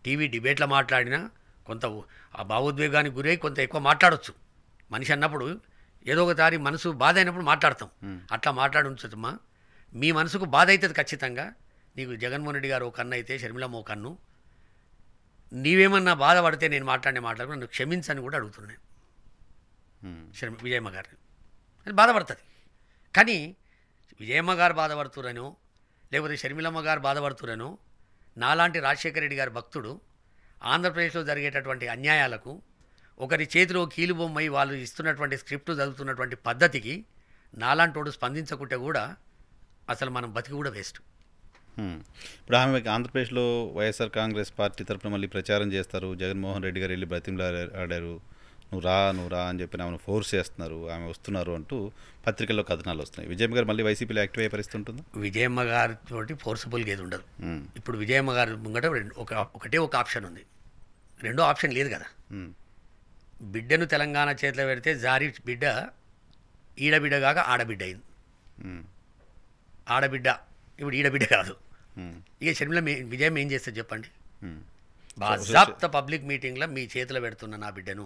టీవీ డిబేట్లో మాట్లాడినా కొంత ఆ భావోద్వేగానికి గురై కొంత ఎక్కువ మాట్లాడవచ్చు. మనిషి అన్నప్పుడు ఏదో ఒకసారి మనసు బాధ అయినప్పుడు మాట్లాడతాం, అట్లా మాట్లాడి ఉంచమ్మా. మీ మనసుకు బాధ అవుతుంది ఖచ్చితంగా. నీకు జగన్మోహన్ రెడ్డి గారు ఒక కన్ను అయితే షర్మిలమ్మ ఒక కన్ను, నీవేమన్నా బాధపడితే నేను మాట్లాడుకుని నన్ను క్షమించని కూడా అడుగుతున్నాను విజయమ్మ గారిని. అని బాధపడుతుంది, కానీ విజయమ్మ గారు బాధపడుతురనో లేకపోతే షర్మిలమ్మ గారు బాధపడుతురనో, నాలాంటి రాజశేఖర రెడ్డి గారి భక్తుడు ఆంధ్రప్రదేశ్లో జరిగేటటువంటి అన్యాయాలకు ఒకరి చేతిలో కీలుబొమ్మై వాళ్ళు ఇస్తున్నటువంటి స్క్రిప్ట్ చదువుతున్నటువంటి పద్ధతికి నాలాంటోడు స్పందించకుంటే కూడా అసలు మనం బతికి కూడా వేస్ట్. ఇప్పుడు ఆమె ఆంధ్రప్రదేశ్లో వైఎస్ఆర్ కాంగ్రెస్ పార్టీ తరఫున మళ్ళీ ప్రచారం చేస్తారు. జగన్మోహన్ రెడ్డి గారు వెళ్ళి బ్రతిమలాడారు, నువ్వు రా అని చెప్పి ఆమెను ఫోర్స్ చేస్తున్నారు, ఆమె వస్తున్నారు అంటూ పత్రికల్లో కథనాలు వస్తున్నాయి. విజయమ్మ గారు మళ్ళీ వైసీపీలో యాక్టివ్ అయ్యే పరిస్థితి ఉంటుందా? విజయమ్మ గారితోటి ఫోర్సబుల్గా ఏది ఉండదు. ఇప్పుడు విజయమ్మ గారి ముంగట ఒకటే ఒక ఆప్షన్ ఉంది, రెండో ఆప్షన్ లేదు కదా. బిడ్డను తెలంగాణ చేతిలో పెడితే జారి బిడ్డ ఈడబిడ్డ కాక ఆడబిడ్డ అయింది. ఆడబిడ్డ ఇప్పుడు ఈడబిడ్డ కాదు. ఇక షర్మిల విజయం ఏం చేస్తే చెప్పండి, బాజాప్త పబ్లిక్ మీటింగ్లో మీ చేతిలో పెడుతున్న నా బిడ్డను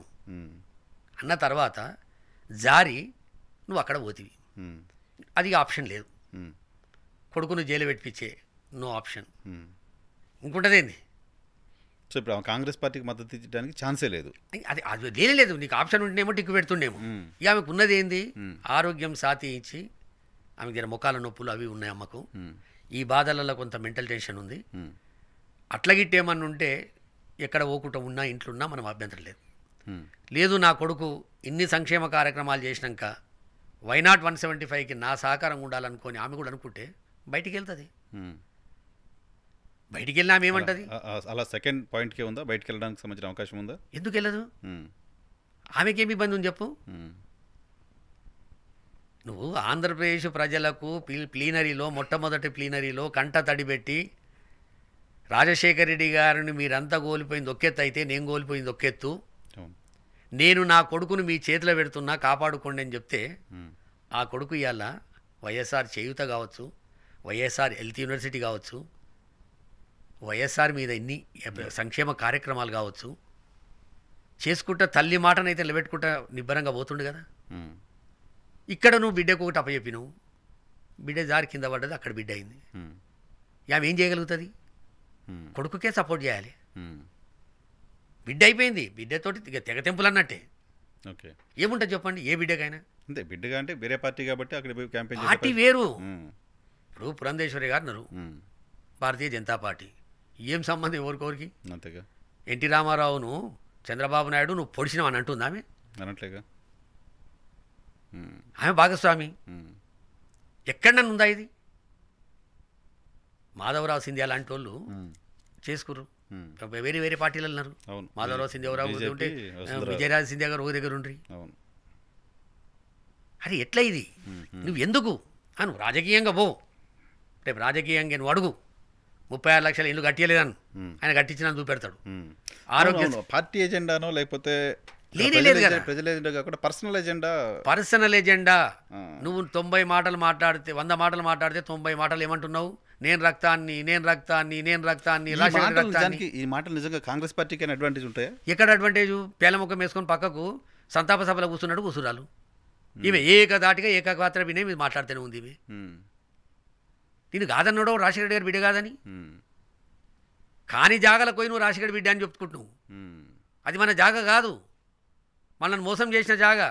అన్న తర్వాత జారి నువ్వు అక్కడ పోతివి. ఉమ్, అది ఆప్షన్ లేదు. ఉమ్, కొడుకును జైలు పెట్టించే నో ఆప్షన్. ఇంకుంటదేంది? సో ఇప్పుడు ఆమె కాంగ్రెస్ పార్టీకి మద్దతు ఇచ్చడానికి ఛాన్సే లేదు. అది అది లేదు. నీకు ఆప్షన్ ఉంటేనేమో టిక్కు పెడుతుండేమో. ఇక ఆమెకు ఉన్నది ఏంది? ఆరోగ్యం సాతి ఇచ్చి ఆమెకు జర మొక్కల నొప్పులు అవి ఉన్నాయి అమ్మకు. ఈ బాధలలో కొంత మెంటల్ టెన్షన్ ఉంది. అట్లగిట్టేమన్నా ఉంటే ఎక్కడ ఓకుట ఉన్నా ఇంట్లో ఉన్నా మనం అభ్యంతరం లేదు. లేదు నా కొడుకు ఇన్ని సంక్షేమ కార్యక్రమాలు చేసినాక వైనాట్ 175కి నా సహకారం ఉండాలనుకొని ఆమె కూడా అనుకుంటే బయటికి వెళ్తుంది. బయటికి వెళ్ళినా ఆమె ఏమంటుంది? అలా సెకండ్ పాయింట్కే ఉందా బయటికి వెళ్ళడానికి సంబంధించిన అవకాశం ఉందా? ఎందుకు వెళ్ళదు? ఆమెకేమి ఇబ్బంది ఉంది చెప్పు? నువ్వు ఆంధ్రప్రదేశ్ ప్రజలకు ప్లీనరీలో మొట్టమొదటి ప్లీనరీలో కంట తడిపెట్టి రాజశేఖర రెడ్డి గారిని మీరంతా కోల్పోయింది ఒక్కెత్తు అయితే నేను కోల్పోయింది ఒక్కెత్తు, నేను నా కొడుకును మీ చేతిలో పెడుతున్నా కాపాడుకోండి అని చెప్తే ఆ కొడుకు ఇవాళ వైఎస్ఆర్ చేయూత కావచ్చు, వైఎస్ఆర్ హెల్త్ యూనివర్సిటీ కావచ్చు, వైఎస్ఆర్ మీద ఇన్ని సంక్షేమ కార్యక్రమాలు కావచ్చు చేసుకుంటా తల్లి మాటనైతే నిలబెట్టుకుంటా నిబ్బరంగా పోతుండు కదా. ఇక్కడ నువ్వు బిడ్డకు ఒకటి అప్పచెప్పినావు, బిడ్డ జారి కింద పడ్డది, అక్కడ బిడ్డ అయింది. ఆమె ఏం చేయగలుగుతుంది? కొడుకుకే సపోర్ట్ చేయాలి. బిడ్డ అయిపోయింది, బిడ్డతోటి తెగ తెంపులు అన్నట్టే. ఓకే, ఏముంటుంది చెప్పండి ఏ బిడ్డకైనా? అంతే, బిడ్డగా అంటే వేరే పార్టీ కాబట్టి అక్కడ పోయి క్యాంపెయిన్ పార్టీ వేరు. ఇప్పుడు పురంధేశ్వరి గారు అన్నారు భారతీయ జనతా పార్టీ, ఏం సంబంధం ఎవరికొరికి? అంతేగా. ఎన్టీ రామారావును చంద్రబాబు నాయుడు నువ్వు పొడిచినావు అని అంటుంది ఆమె, అనట్లేగా. ఆమె భాగస్వామి. ఎక్కడన్నా ఉందా ఇది? మాధవరావు సింధియా లాంటి వాళ్ళు చేసుకుర్రు, వేరే వేరే పార్టీలు అన్నారు. మాధవరావు సింధియారావు ఉంటే విజయరాజ సింధియా గారు ఒక దగ్గర ఉండ్రి. అది ఎట్లా ఇది? నువ్వు ఎందుకు అను రాజకీయంగా పో, రేపు రాజకీయంగా నువ్వు అడుగు 36 లక్షల ఇల్లు కట్టియలేదని ఆయన కట్టించిన చూపెడతాడు. ఆరోగ్య పార్టీ ఎజెండానో లేకపోతే లేదు కదా, ప్రజల ఎజెండా కాకుండా పర్సనల్ ఎజెండా. నువ్వు 90 మాటలు మాట్లాడితే 100 మాటలు మాట్లాడితే 90 మాటలు ఏమంటున్నావు? నేను రక్తాన్ని ఈ మాటలు నిజంగా కాంగ్రెస్ పార్టీకి అడ్వాంటేజ్ ఉంటాయా? ఎక్కడ అడ్వాంటేజ్? పేలముఖం వేసుకొని పక్కకు సంతాప సభలో కూర్చున్నాడు కూసురాలు. ఈమె ఏకదాటిగా ఏకపాత్ర వినే మీరు మాట్లాడుతూనే ఉంది. ఈమె నేను కాదన్నాడో రాజశేఖర రెడ్డి గారి బిడ్డ కాదని, కానీ జాగలకు పోయి నువ్వు రాజశేఖర బిడ్డ అని చెప్పుకుంటున్నావు. అది మన జాగ కాదు, మనల్ని మోసం చేసిన జాగ.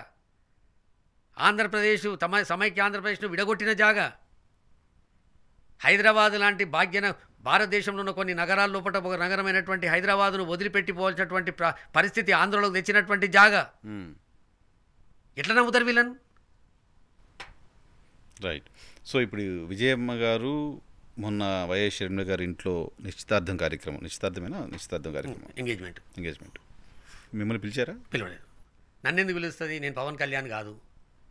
ఆంధ్రప్రదేశ్ సమైక్య ఆంధ్రప్రదేశ్ను విడగొట్టిన జాగ. హైదరాబాద్ లాంటి భారతదేశంలో ఉన్న కొన్ని నగరాల లోపల ఒక నగరమైనటువంటి హైదరాబాదును వదిలిపెట్టిపోవాల్సినటువంటి పరిస్థితి ఆంధ్రలోకి తెచ్చినటువంటి జాగ. ఎట్లా నమ్ముతారు వీళ్ళను? రైట్. సో ఇప్పుడు విజయమ్మ గారు మొన్న వైఎస్ షర్మిల గారి ఇంట్లో నిశ్చితార్థం కార్యక్రమం ఎంగేజ్మెంట్ మిమ్మల్ని పిలిచారా? పిలవలేదు. నన్ను ఎందుకు పిలుస్తుంది? నేను పవన్ కళ్యాణ్ కాదు,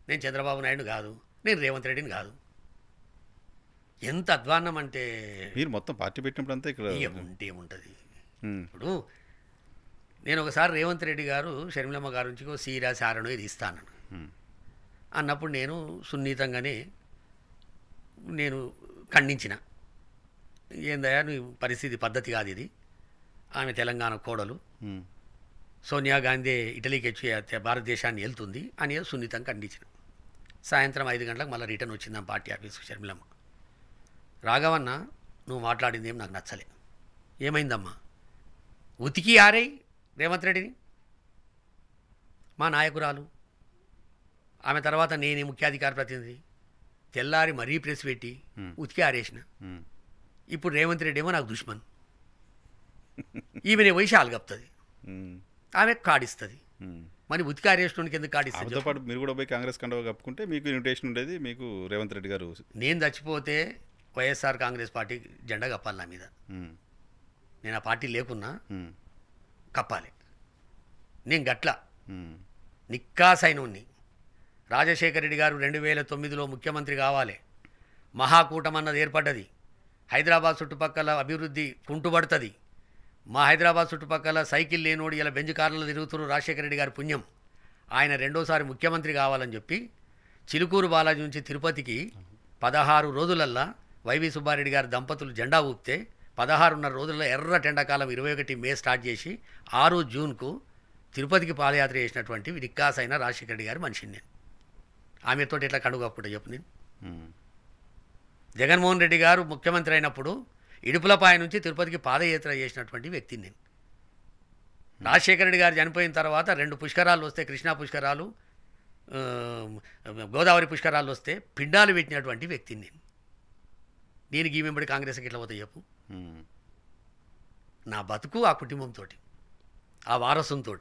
నేను చంద్రబాబు నాయుడు కాదు, నేను రేవంత్ రెడ్డిని కాదు. ఎంత అధ్వాన్నం అంటే మీరు మొత్తం పార్టీ పెట్టినప్పుడు అంతా ఇక్కడ ఉంటే ఏముంటుంది. ఇప్పుడు నేను ఒకసారి రేవంత్ రెడ్డి గారు షర్మిలమ్మ గారి నుంచి సీరా సారను ఇది ఇస్తాను అన్నప్పుడు నేను సున్నితంగానే నేను ఖండించిన, ఏందయ్యా నువ్వు పరిస్థితి పద్ధతి కాదు ఇది, ఆమె తెలంగాణ కోడలు, సోనియా గాంధీ ఇటలీకి వచ్చి భారతదేశాన్ని వెళ్తుంది అని సున్నితంగా ఖండించిన. సాయంత్రం 5 గంటలకు మళ్ళీ రిటర్న్ వచ్చిందాం పార్టీ ఆఫీస్కి షర్మిలమ్మ. రాఘవన్న నువ్వు మాట్లాడింది ఏం నాకు నచ్చలే. ఏమైందమ్మా? ఉతికి ఆరేయి రేవంత్ రెడ్డిని, మా నాయకురాలు, ఆమె తర్వాత నేనే ముఖ్యాధికార ప్రతినిధి, తెల్లారి మరీ ప్రెస్ పెట్టి ఉతికి ఆరేసిన. ఇప్పుడు రేవంత్ రెడ్డి ఏమో నాకు దుష్మన్, ఈమెనే వైశాలు కప్తుంది, ఆమె కాడిస్తుంది. మరి ఉతికి ఆరేసినోనికి ఎందుకు కాడిస్తుంది? పాటు మీరు కూడా పోయి కాంగ్రెస్ కండవ కప్పుకుంటే మీకు ఇన్విటేషన్ ఉండేది, మీకు రేవంత్ రెడ్డి గారు. నేను చచ్చిపోతే వైఎస్ఆర్ కాంగ్రెస్ పార్టీ జెండా కప్పాలి నా మీద. నేను ఆ పార్టీ లేకున్నా కప్పాలి. నేను గట్ల నిక్కాసైనోన్ని. రాజశేఖర రెడ్డి గారు 2009లో ముఖ్యమంత్రి కావాలి, మహాకూటమి అన్నది ఏర్పడ్డది, హైదరాబాద్ చుట్టుపక్కల అభివృద్ధి కుంటుపడుతుంది. మా హైదరాబాద్ చుట్టుపక్కల సైకిల్ లేనోడు ఇలా బెంజ్ కార్లలో తిరుగుతున్నారు. రాజశేఖర రెడ్డి గారి పుణ్యం, ఆయన రెండోసారి ముఖ్యమంత్రి కావాలని చెప్పి చిలుకూరు బాలాజీ నుంచి తిరుపతికి 16 రోజులల్లా వైవి సుబ్బారెడ్డి గారి దంపతులు జెండా ఊపితే 16.5 రోజుల్లో ఎర్ర ఎండాకాలం 21 మే స్టార్ట్ చేసి 6 జూన్కు తిరుపతికి పాదయాత్ర చేసినటువంటి వికాస్ అయిన రాజశేఖర రెడ్డి గారి మనిషిని నేను. ఆమెతో ఎట్లా కడుగప్పుడు చెప్పు నేను. జగన్మోహన్ రెడ్డి గారు ముఖ్యమంత్రి అయినప్పుడు ఇడుపులపాయ నుంచి తిరుపతికి పాదయాత్ర చేసినటువంటి వ్యక్తిని నేను. రాజశేఖర రెడ్డి గారు చనిపోయిన తర్వాత 2 పుష్కరాలు వస్తే, కృష్ణా పుష్కరాలు, గోదావరి పుష్కరాలు వస్తే పిండాలు పెట్టినటువంటి వ్యక్తిని నేను. దీనికి ఈ వెంబడి కాంగ్రెస్కి ఎట్లా పోతాయి చెప్పు. నా బతుకు ఆ కుటుంబంతో, ఆ వారసుతో.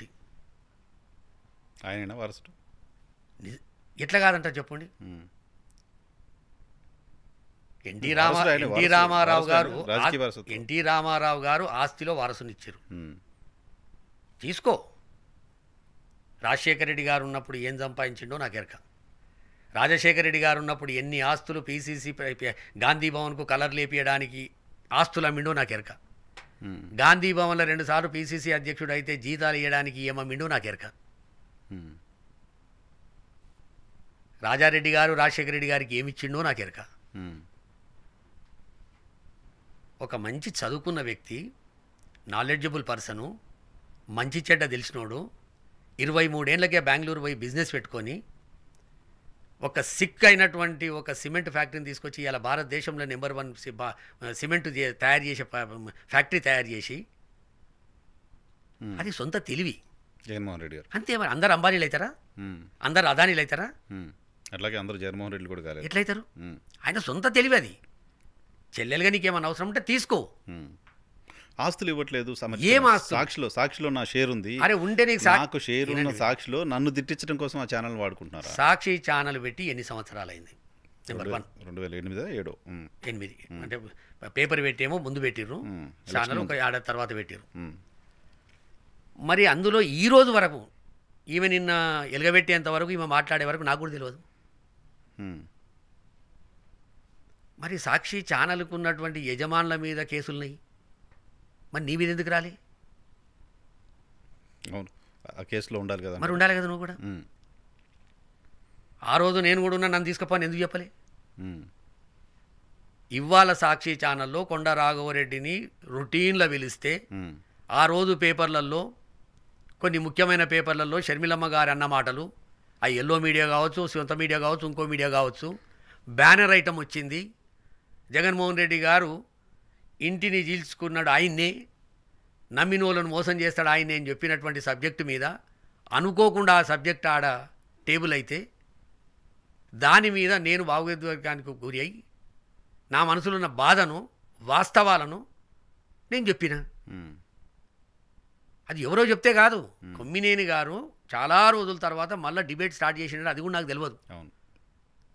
ఆయన వారసుడు ఎట్లా కాదంట చెప్పండి. ఎన్టీ రామారావు గారు ఆస్తిలో వారసునిచ్చారు. తీసుకో. రాజశేఖర రెడ్డి గారు ఉన్నప్పుడు ఏం సంపాదించిండో నాకు ఎరక. రాజశేఖర రెడ్డి గారు ఉన్నప్పుడు ఎన్ని ఆస్తులు పీసీసీ గాంధీ భవన్కు కలర్ లేపియడానికి ఆస్తులు అమ్మిండో నాకు ఎరక. గాంధీ భవన్లో 2 సార్లు పీసీసీ అధ్యక్షుడు అయితే జీతాలు ఇవ్వడానికి ఏమమ్మిండో నాకు ఎరక. రాజారెడ్డి గారు రాజశేఖర రెడ్డి గారికి ఏమిచ్చిండో నాకు ఎరక. ఒక మంచి చదువుకున్న వ్యక్తి, నాలెడ్జబుల్ పర్సను, మంచి చెడ్డ తెలిసినోడు, 23 ఏళ్ళకే బెంగళూరు పోయి బిజినెస్ పెట్టుకొని ఒక సిక్ అయినటువంటి ఒక సిమెంట్ ఫ్యాక్టరీని తీసుకొచ్చి ఇలా భారతదేశంలో నెంబర్ 1 సిమెంట్ తయారు చేసే ఫ్యాక్టరీ తయారు చేసి, అది సొంత తెలివి. జగన్మోహన్ రెడ్డి గారు అంతే. మరి అందరు అంబానీలు అవుతారా? అందరు అదానీలు అవుతారా? అట్లాగే అందరూ జగన్మోహన్ రెడ్డి కూడా కాలేదు. ఎట్లయితారు? ఆయన సొంత తెలివి అది. చెల్లెలుగా నీకేమన్నా అవసరం ఉంటే తీసుకో. ఆస్తులు ఇవ్వట్లేదు. ఏం ఆస్తులు? సాక్షిలో నా షేర్ ఉంది. అరే ఉంటే నీకు నాకు షేర్ ఉన్న సాక్షిలో నన్ను దిట్టించడం కోసం ఆ ఛానల్ వాడుకుంటున్నారు. సాక్షి ఛానల్ పెట్టి ఎన్ని సంవత్సరాలు అయింది? నెంబర్ 1 2008 8 అంటే పేపర్ పెట్టేమో ముందు పెట్టిర్రు, ఛానల్ ఒక ఏడాది తర్వాత పెట్టిర్రు. మరి అందులో ఈ రోజు వరకు ఈమె నిన్న ఎలగబెట్టేంత వరకు ఈమె మాట్లాడే వరకు నాకు కూడా తెలియదు. మరి సాక్షి ఛానల్కు ఉన్నటువంటి యజమానుల మీద కేసులున్నాయి, మరి నీ మీద ఎందుకు రాలి? అవును, ఆ కేసులో ఉండాలి కదా. మరి ఉండాలి కదా నువ్వు కూడా. ఆ రోజు నేను కూడా ఉన్నా, నన్ను తీసుకుపోని ఎందుకు చెప్పలే? ఇవాళ సాక్షి ఛానల్లో కొండ రాఘవరెడ్డిని రొటీన్లో పిలిస్తే ఆ రోజు పేపర్లలో, కొన్ని ముఖ్యమైన పేపర్లలో షర్మిలమ్మ గారు అన్న మాటలు, ఆ ఎల్లో మీడియా కావచ్చు, సొంత మీడియా కావచ్చు, ఇంకో మీడియా కావచ్చు, బ్యానర్ ఐటమ్ వచ్చింది. జగన్మోహన్ రెడ్డి గారు ఇంటిని చీల్చుకున్నాడు ఆయన్నే, నమ్మినోళ్ళను మోసం చేస్తాడు ఆయన్నే అని చెప్పినటువంటి సబ్జెక్టు మీద అనుకోకుండా ఆ సబ్జెక్ట్ ఆడ టేబుల్ అయితే, దాని మీద నేను భావోద్వేగానికి గురి అయి నా మనసులో ఉన్న బాధను, వాస్తవాలను నేను చెప్పిన. అది ఎవరో చెప్తే కాదు, కొమ్మినేని గారు చాలా రోజుల తర్వాత మళ్ళీ డిబేట్ స్టార్ట్ చేసినాడు. అది కూడా నాకు తెలియదు.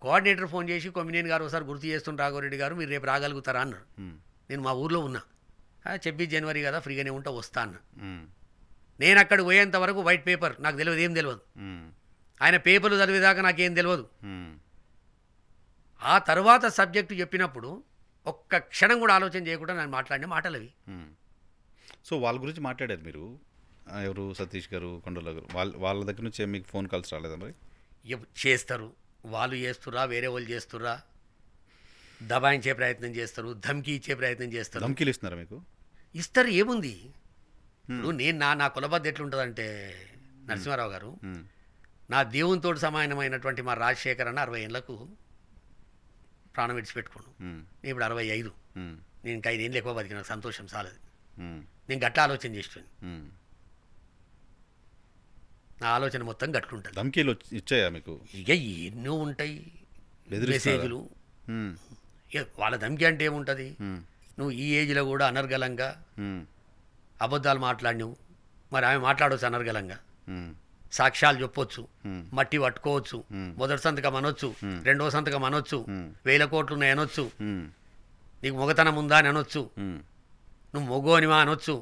కోఆర్డినేటర్ ఫోన్ చేసి, కొమ్మినేని గారు ఒకసారి గుర్తు చేస్తున్న రాఘవరెడ్డి గారు, మీరు రేపు రాగలుగుతారా అన్నారు. నేను మా ఊర్లో ఉన్నా, 26 జనవరి కదా ఫ్రీగానే ఉంటా, వస్తా అన్న. నేను అక్కడ పోయేంత వరకు వైట్ పేపర్ నాకు తెలియదు, ఏం తెలియదు. ఆయన పేపర్లు చదివేదాకా నాకేం తెలియదు. ఆ తర్వాత సబ్జెక్టు చెప్పినప్పుడు ఒక్క క్షణం కూడా ఆలోచన చేయకుండా నేను మాట్లాడిన మాటలు అవి. సో వాళ్ళ గురించి మాట్లాడారు మీరు, ఎవరు సతీష్ గారు, కొండల గారు, వాళ్ళ దగ్గర నుంచి మీకు ఫోన్ కాల్స్ రాలేదా? మరి చేస్తారు, వాళ్ళు చేస్తురా, వేరే వాళ్ళు చేస్తురా, దబాయించే ప్రయత్నం చేస్తారు, ధమ్కి ఇచ్చే ప్రయత్నం చేస్తారు. ధమ్కీలు ఇస్తున్నారా మీకు? ఇస్తారు, ఏముంది. ఇప్పుడు నేను నా కులబద్ద ఎట్లుంటుందంటే, నరసింహారావు గారు, నా దేవునితో సమానమైనటువంటి మా రాజశేఖర్ అన్న 60 ఏళ్ళకు ప్రాణం విడిచిపెట్టుకోండు. నేను ఇప్పుడు 65. నేను ఇంకా 5 ఏళ్ళు ఎక్కువ బతికిన, సంతోషం చాలదు. నేను గట్ల ఆలోచన చేస్తాను. నా ఆలోచన మొత్తం గట్లుంటుంది. ధమ్కీలు ఇచ్చాయా మీకు? ఇక ఎన్నో ఉంటాయి మెసేజ్లు. వాళ్ళ ధమ్కి అంటే ఏముంటుంది? నువ్వు ఈ ఏజ్లో కూడా అనర్గళంగా అబద్ధాలు మాట్లాడినావు, మరి ఆమె మాట్లాడవచ్చు అనర్గళంగా, సాక్ష్యాలు చెప్పొచ్చు, మట్టి పట్టుకోవచ్చు, మొదటి సంతకం అనొచ్చు, రెండో సంతకం అనొచ్చు, 1000 కోట్లు ఉన్నాయి అనొచ్చు, నీకు మొగతనం ఉందా అని అనొచ్చు, నువ్వు మొగో అనివా అనొచ్చు,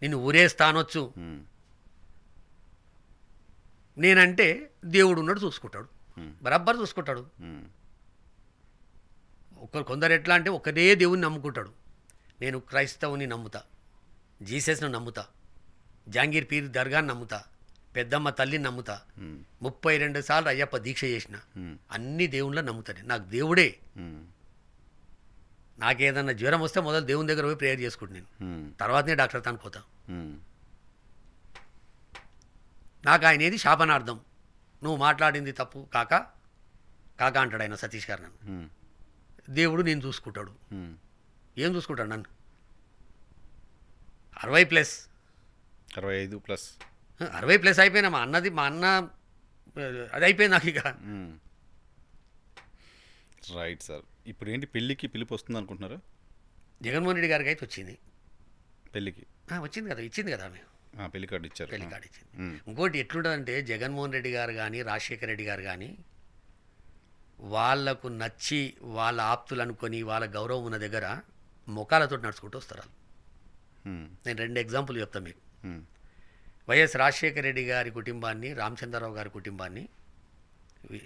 నిన్ను ఊరేస్తా అనొచ్చు. నేనంటే దేవుడు ఉన్నాడు, చూసుకుంటాడు, బరాబర్ చూసుకుంటాడు. కొందరు ఎట్లా అంటే ఒకదే దేవుని నమ్ముకుంటాడు. నేను క్రైస్తవుని నమ్ముతా, జీసస్ను నమ్ముతా, జాంగీర్ పీర్ దర్గాని నమ్ముతా, పెద్దమ్మ తల్లిని నమ్ముతా, 32 సార్లు అయ్యప్ప దీక్ష చేసిన, అన్ని దేవుళ్ళని నమ్ముతాను. నాకు దేవుడే. నాకేదన్నా జ్వరం వస్తే మొదలు దేవుని దగ్గర పోయి ప్రేయర్ చేసుకుంటాను నేను, తర్వాతనే డాక్టర్ తాను పోతా. నాకు ఆయన ఏది శాపనార్థం, నువ్వు మాట్లాడింది తప్పు కాక కాక అంటాడు ఆయన సతీష్ గారు నన్ను. ఉమ్, దేవుడు నేను చూసుకుంటాడు. ఉమ్. ఏం చూసుకుంటాడు నన్ను? 60+. 65+. 60+ అయిపోయినా మా అన్న అది అయిపోయింది నాకు ఇక. Right sir. ఇప్పుడు ఏంటి పెళ్ళికి పిలుపు వస్తుంది అనుకుంటున్నారా? జగన్మోహన్ రెడ్డి గారికి అయితే వచ్చింది. పెళ్ళికి వచ్చింది కదా, ఇచ్చింది కదా ఆమె పెళ్లి కార్డు ఇచ్చారు. పెళ్లి కార్డు ఇచ్చింది. ఇంకోటి ఎట్లుంటుందంటే జగన్మోహన్ రెడ్డి గారు కానీ రాజశేఖర రెడ్డి గారు కానీ వాళ్లకు నచ్చి వాళ్ళ ఆప్తులు అనుకొని వాళ్ళ గౌరవం ఉన్న దగ్గర ముఖాలతో నడుచుకుంటూ వస్తారు వాళ్ళు. నేను 2 ఎగ్జాంపుల్ చెప్తాను మీకు. వైఎస్ రాజశేఖర రెడ్డి గారి కుటుంబాన్ని, రామచంద్రరావు గారి కుటుంబాన్ని,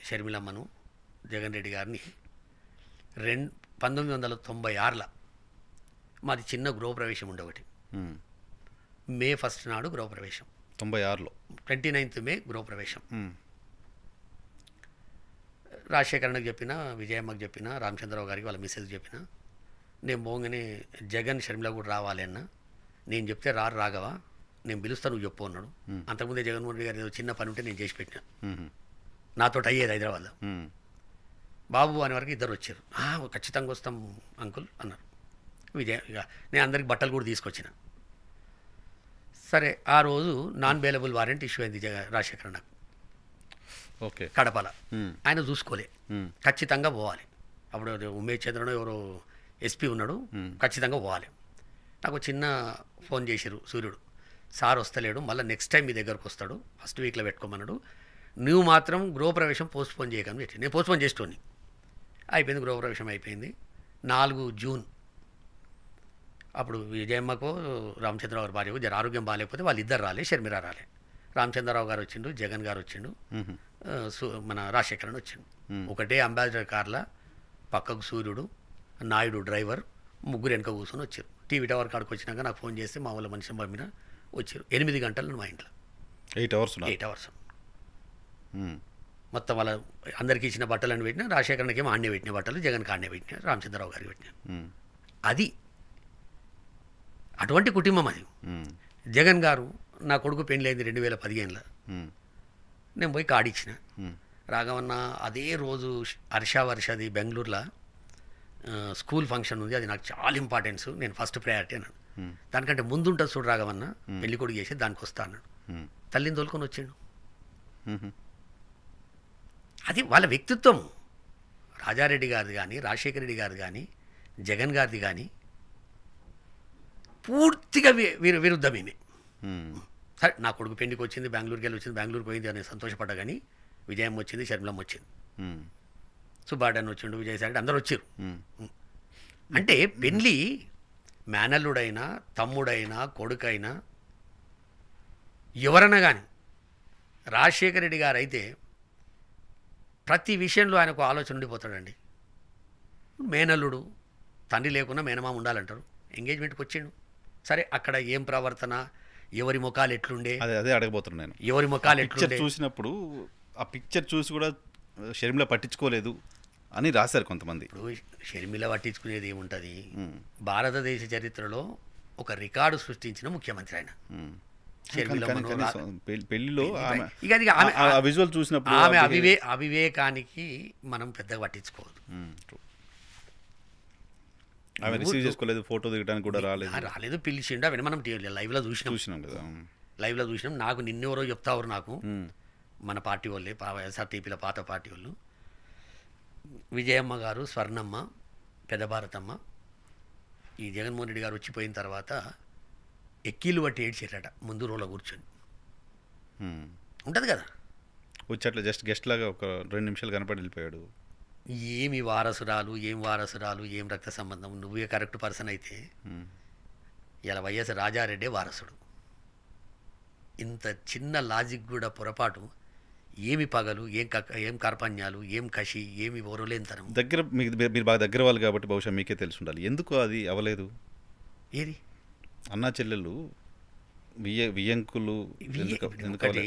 షర్మిలమ్మను, జగన్ రెడ్డి గారిని 1996లో మాది చిన్న గృహప్రవేశం ఉండే ఒకటి. మే 1 నాడు గృహప్రవేశం. 96లో 29th మే గృహప్రవేశం. రాజశేఖరన్నకు చెప్పిన, విజయమ్మకి చెప్పిన, రామచంద్రరావు గారికి వాళ్ళ మిస్సెస్ చెప్పిన, నేను పోగానే జగన్ షర్మిల కూడా రావాలి అన్న, నేను చెప్తే రాఘవ, నేను పిలుస్తా నువ్వు చెప్పు అన్నాడు. అంతకుముందే జగన్మోహన్ రెడ్డి గారు ఏదో చిన్న పని ఉంటే నేను చేసి పెట్టినా, నాతో అయ్యేది హైదరాబాద్లో. బాబు అనే వరకు ఇద్దరు వచ్చారు. ఖచ్చితంగా వస్తాం అంకుల్ అన్నారు. ఇక నేను అందరికి బట్టలు కూడా తీసుకొచ్చిన. సరే, ఆ రోజు నాన్ బెయిలబుల్ వారెంట్ ఇష్యూ అయింది రాజశేఖర్ నాకు. ఓకే. కడపల ఆయన చూసుకోలే, ఖచ్చితంగా పోవాలి. అప్పుడు ఉమేష్ చంద్రను ఎవరో ఎస్పీ ఉన్నాడు, ఖచ్చితంగా పోవాలి. నాకు చిన్న ఫోన్ చేశారు సూర్యుడు, సార్ వస్తలేడు, మళ్ళీ నెక్స్ట్ టైం మీ దగ్గరకు వస్తాడు, ఫస్ట్ వీక్లో పెట్టుకోమన్నాడు, నువ్వు మాత్రం గృహప్రవేశం పోస్ట్పోన్ చేయకని పెట్టి. నేను పోస్ట్పోన్ చేస్తోని అయిపోయింది. గృహప్రవేశం అయిపోయింది. 4 జూన్ అప్పుడు విజయమ్మకు రామచంద్రరావు గారి భార్యకు జర ఆరోగ్యం బాగాలేకపోతే వాళ్ళిద్దరు రాలే, షర్మిల రాలే. రామచంద్రరావు గారు వచ్చిండు, జగన్ గారు వచ్చిండు, మన రాజశేఖరన్ వచ్చిండు. ఒకటే అంబాసిడర్ కార్ల పక్కకు సూర్యుడు, నాయుడు డ్రైవర్, ముగ్గురు వెనక కూర్చొని వచ్చారు. టీవీ టవర్ కాడికి వచ్చినాక నాకు ఫోన్ చేస్తే మా వాళ్ళ మనిషిని పంపిన వచ్చారు. 8 గంటలు మా ఇంట్లో. 8 అవర్స్ మొత్తం వాళ్ళ అందరికీ ఇచ్చిన బట్టలను పెట్టినా, రాజశేఖరన్కి ఏమో ఆడనే పెట్టిన బట్టలు, జగన్కి ఆడనే పెట్టినా, రామచంద్రరావు గారికి పెట్టినా. అది అటువంటి కుటుంబం అది. జగన్ గారు నా కొడుకు పెళ్ళైంది 2015లో. నేను పోయి కాడిచ్చిన. రాఘవన్న అదే రోజు వర్షది బెంగళూరులో స్కూల్ ఫంక్షన్ ఉంది, అది నాకు చాలా ఇంపార్టెన్స్, నేను ఫస్ట్ ప్రయారిటీ అన్నాడు. దానికంటే ముందు ఉంటుంది చూడు రాఘవన్న, పెళ్లి కొడుకు చేసి దానికి వస్తా అన్నాడు. తల్లిని తోలుకొని వచ్చాడు. అది వాళ్ళ వ్యక్తిత్వం. రాజారెడ్డి గారిది కానీ, రాజశేఖర రెడ్డి గారిది కానీ, జగన్ గారిది కానీ పూర్తిగా విరుద్ధమేమే. సరే, నా కొడుకు పెళ్లికి వచ్చింది, బెంగళూరుకి వెళ్ళి వచ్చింది, బెంగళూరుకి పోయింది అని సంతోషపడ్డా. కానీ విజయం వచ్చింది, షర్మిలమ్మ వచ్చింది, సుబ్బాడన్ వచ్చిండు, విజయసాయి అందరూ వచ్చారు. అంటే పెళ్ళి మేనల్లుడైనా, తమ్ముడైనా, కొడుకైనా, ఎవరైనా కానీ, రాజశేఖర రెడ్డి గారు అయితే ప్రతి విషయంలో ఆయనకు ఆలోచన ఉండిపోతాడండి. మేనల్లుడు, తండ్రి లేకున్నా మేనమామ ఉండాలంటారు. ఎంగేజ్మెంట్కి వచ్చిండు, సరే అక్కడ ఏం ప్రవర్తన, ఎవరి ముఖాలు ఎట్లుండే, అదే అడగబోతున్నాను నేను. ఎవరి ముఖాలు ఎట్లుండే చూసినప్పుడు ఆ పిక్చర్ చూసి కూడా షర్మిల పట్టించుకోలేదు అని రాశారు కొంతమంది. ఇప్పుడు షర్మిల పట్టించుకునేది ఏముంటుంది? భారతదేశ చరిత్రలో ఒక రికార్డు సృష్టించిన ముఖ్యమంత్రి ఆయన. పెళ్లిలో విజువల్ చూసినప్పుడు ఆమె అవివేకానికి మనం పెద్దగా పట్టించుకోవద్దు. ఆమె రిసీవ్ చేసుకోలేదు, ఫోటో దిగడానికి కూడా రాలేదు, పిలిచిండు. అవన్నీ మనం లైవ్లో చూసినాం కదా, లైవ్లో చూసినాం. నాకు నిన్నెవరో చెప్తారు, నాకు మన పార్టీ వాళ్ళే, ఎస్ఆర్టీపీల పాత పార్టీ వాళ్ళు, విజయమ్మ గారు, స్వర్ణమ్మ, పెద్ద భారతమ్మ, ఈ జగన్మోహన్ రెడ్డి గారు వచ్చిపోయిన తర్వాత ఎక్కీలు బట్టి ఏడ్చేటట ముందు రోలో కూర్చొని. ఉంటుంది కదా, వచ్చి అట్లా జస్ట్ గెస్ట్ లాగా ఒక 2 నిమిషాలు కనపడి వెళ్ళిపోయాడు. ఏమి వారసురాలు, ఏం రక్త సంబంధం, నువ్వే కరెక్ట్ పర్సన్ అయితే ఇలా వైఎస్ రాజారెడ్డి వారసుడు. ఇంత చిన్న లాజిక్ కూడా పొరపాటు, ఏమి పగలు, ఏం కార్పణ్యాలు, ఏం కషి, ఏమి ఓరలేనితనం. దగ్గర మీరు బాగా దగ్గర వాళ్ళు కాబట్టి బహుశా మీకే తెలిసి ఉండాలి ఎందుకు అది అవ్వలేదు. ఏది అన్నా చెల్లెళ్ళు వియ్యంకులు ఒకటి,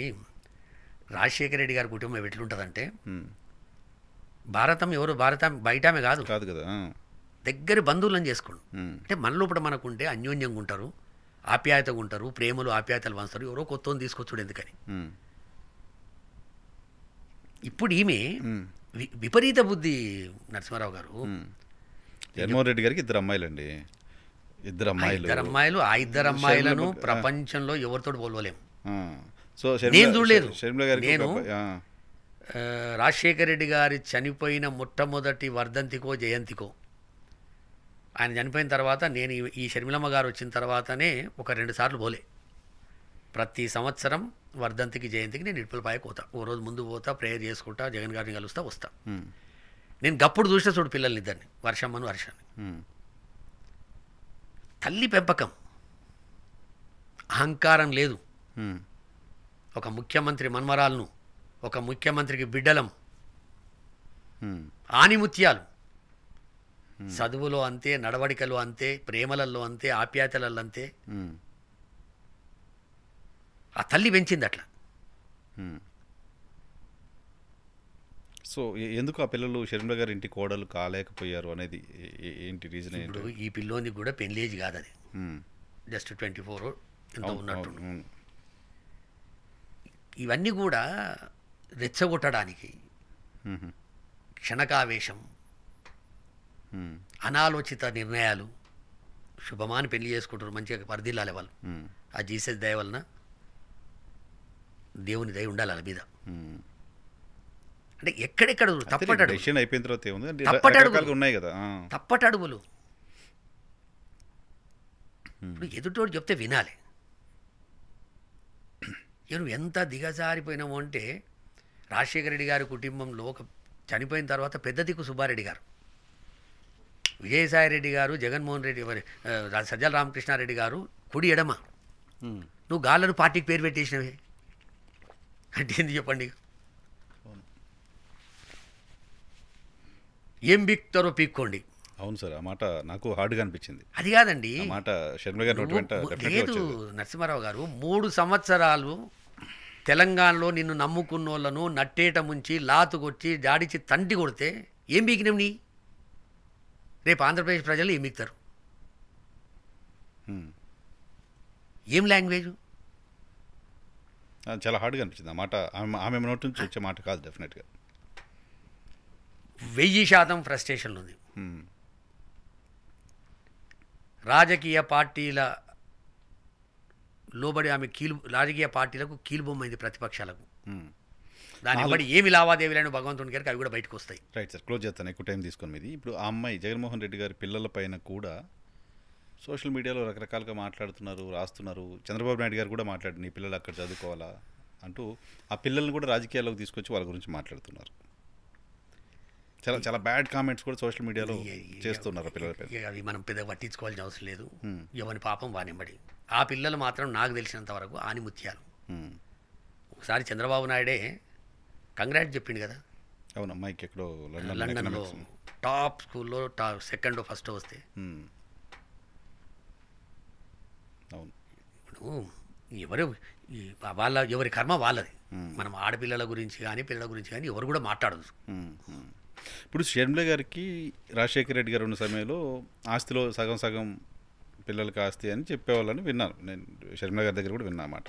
రాజశేఖర రెడ్డి గారి కుటుంబం ఎట్లుంటుందంటే, భారతం బయట ఆమె కాదు కదా, దగ్గర బంధువులను చేసుకోండి. అంటే మన లోపల మనకుంటే అన్యోన్యంగా ఉంటారు, ఆప్యాయతగా ఉంటారు, ప్రేమలు ఆప్యాయతలు పంచుతారు. ఎవరో కొత్తని తీసుకొచ్చుడు ఎందుకని. ఇప్పుడు ఈమె విపరీత బుద్ధి నరసింహారావు గారు. జగన్మోహన్ రెడ్డి గారికి ఇద్దరు అమ్మాయిలండి. ఇద్దరు అమ్మాయిలు. ఆ ఇద్దరు అమ్మాయిలను ప్రపంచంలో ఎవరితో పోల్వలేము. సో నేను చూడలేదు. షర్మిల గారికి నేను రాజశేఖర రెడ్డి గారి చనిపోయిన మొట్టమొదటి వర్ధంతికో జయంతికో, ఆయన చనిపోయిన తర్వాత నేను ఈ షర్మిలమ్మ గారు వచ్చిన తర్వాతనే ఒక 2 సార్లు పోలే. ప్రతి సంవత్సరం వర్ధంతికి జయంతికి నేను ఇటుపలపాయకు పోతా. ఓ రోజు ముందు పోతా, ప్రేయర్ చేసుకుంటా, జగన్ గారిని కలుస్తా, వస్తా. నేను గప్పుడు చూసిన చూడు పిల్లల్ని ఇద్దరిని, వర్షమ్మను వర్షాన్ని. తల్లి పెంపకం, అహంకారం లేదు. ఒక ముఖ్యమంత్రి మన్మరాలను, ఒక ముఖ్యమంత్రికి బిడ్డలం, ఆనిముత్యాలు. చదువులో అంతే, నడవడికలో అంతే, ప్రేమలలో అంతే, ఆప్యాయతలలో అంతే. ఆ తల్లి పెంచింది అట్లా. సో ఎందుకు ఆ పిల్లలు షర్మిల గారి ఇంటి కోడలు కాలేకపోయారు అనేది ఏంటి రీజన్? ఇప్పుడు ఈ పిల్లోనికి కూడా పెళ్ళేజ్ కాదు, అది జస్ట్ 24 ఎంత ఉన్నట్టు. ఇవన్నీ కూడా రెచ్చగొట్టడానికి, క్షణకావేశం, అనాలోచిత నిర్ణయాలు. శుభమాని పెళ్లి చేసుకుంటారు, మంచిగా పరిధిల్లాలి వాళ్ళు. ఆ జీసస్ దయ వలన, దేవుని దయ ఉండాలి వాళ్ళ మీద. అంటే ఎక్కడెక్కడ అయిపోయిన తర్వాత ఉన్నాయి కదా తప్పటడుగులు. ఇప్పుడు ఎదుటోడు చెప్తే వినాలి. నువ్వు ఎంత దిగజారిపోయినావు అంటే, రాజశేఖర రెడ్డి గారి కుటుంబంలో ఒక చనిపోయిన తర్వాత పెద్ద దిక్కు సుబ్బారెడ్డి గారు, విజయసాయి రెడ్డి గారు, జగన్మోహన్ రెడ్డి, సజ్జల రామకృష్ణారెడ్డి గారు కుడి ఎడమ. నువ్వు గాళ్ళను పార్టీకి పేరు పెట్టేసినవే అంటే ఏంది చెప్పండి? ఏం బిక్తారో పీక్కోండి. అవును సార్, ఆ మాట నాకు హార్డ్గా అనిపించింది. అది కాదండి మాట షర్మిల గారు లేదు. నరసింహారావు గారు 3 సంవత్సరాలు తెలంగాణలో నిన్ను నమ్ముకున్నోళ్లను నట్టేట ముంచి, లాతుకొచ్చి, జాడిచి తంటి కొడితే ఏం బీకినాం నీ? రేపు ఆంధ్రప్రదేశ్ ప్రజలు ఏం బీక్తారు? ఏం లాంగ్వేజ్? చాలా హార్డ్గా అనిపించింది ఆ మాట. ఆమె నోటి నుంచి వచ్చే మాట కాదు డెఫినెట్గా. 1000% ఫ్రస్ట్రేషన్ ఉంది. రాజకీయ పార్టీల లోబడి ఆమె రాజకీయ పార్టీలకు కీలుబొమ్మైంది, ప్రతిపక్షాలకు. దాని బట్టి ఏమి లావాదేవీలను భగవంతుని గారికి అవి కూడా బయటకు వస్తాయి. రైట్ సార్, క్లోజ్ చేస్తాను, ఎక్కువ టైం తీసుకొని మీది. ఇప్పుడు ఆ అమ్మాయి జగన్మోహన్ రెడ్డి గారి పిల్లల పైన కూడా సోషల్ మీడియాలో రకరకాలుగా మాట్లాడుతున్నారు, రాస్తున్నారు. చంద్రబాబు నాయుడు గారు కూడా మాట్లాడు, నీ పిల్లలు అక్కడ చదువుకోవాలా అంటూ ఆ పిల్లల్ని కూడా రాజకీయాల్లోకి తీసుకొచ్చి వాళ్ళ గురించి మాట్లాడుతున్నారు. చాలా చాలా బ్యాడ్ కామెంట్స్ కూడా సోషల్ మీడియాలో చేస్తున్నారు పిల్లలపై. అవి మనం పెద్దగా పట్టించుకోవాల్సిన అవసరం లేదు. ఎవరి పాపం వానింబడి. ఆ పిల్లలు మాత్రం నాకు తెలిసినంత వరకు ఆనిముత్యాలు. ఒకసారి చంద్రబాబు నాయుడే కంగ్రాట్స్ చెప్పిండు కదా. అవును, అమ్మాయికి ఎక్కడో లండన్లో టాప్ స్కూల్లో సెకండ్ ఫస్ట్ వస్తే. అవును, ఇప్పుడు ఎవరి కర్మ వాళ్ళది. మనం ఆడపిల్లల గురించి కానీ పిల్లల గురించి కానీ ఎవరు కూడా మాట్లాడదు. ఇప్పుడు షర్మిల గారికి రాజశేఖర రెడ్డి గారు ఉన్న సమయంలో ఆస్తిలో సగం సగం పిల్లలకి ఆస్తి అని చెప్పేవాళ్ళని విన్నాను నేను. షర్మిల గారి దగ్గర కూడా విన్నా అన్నమాట.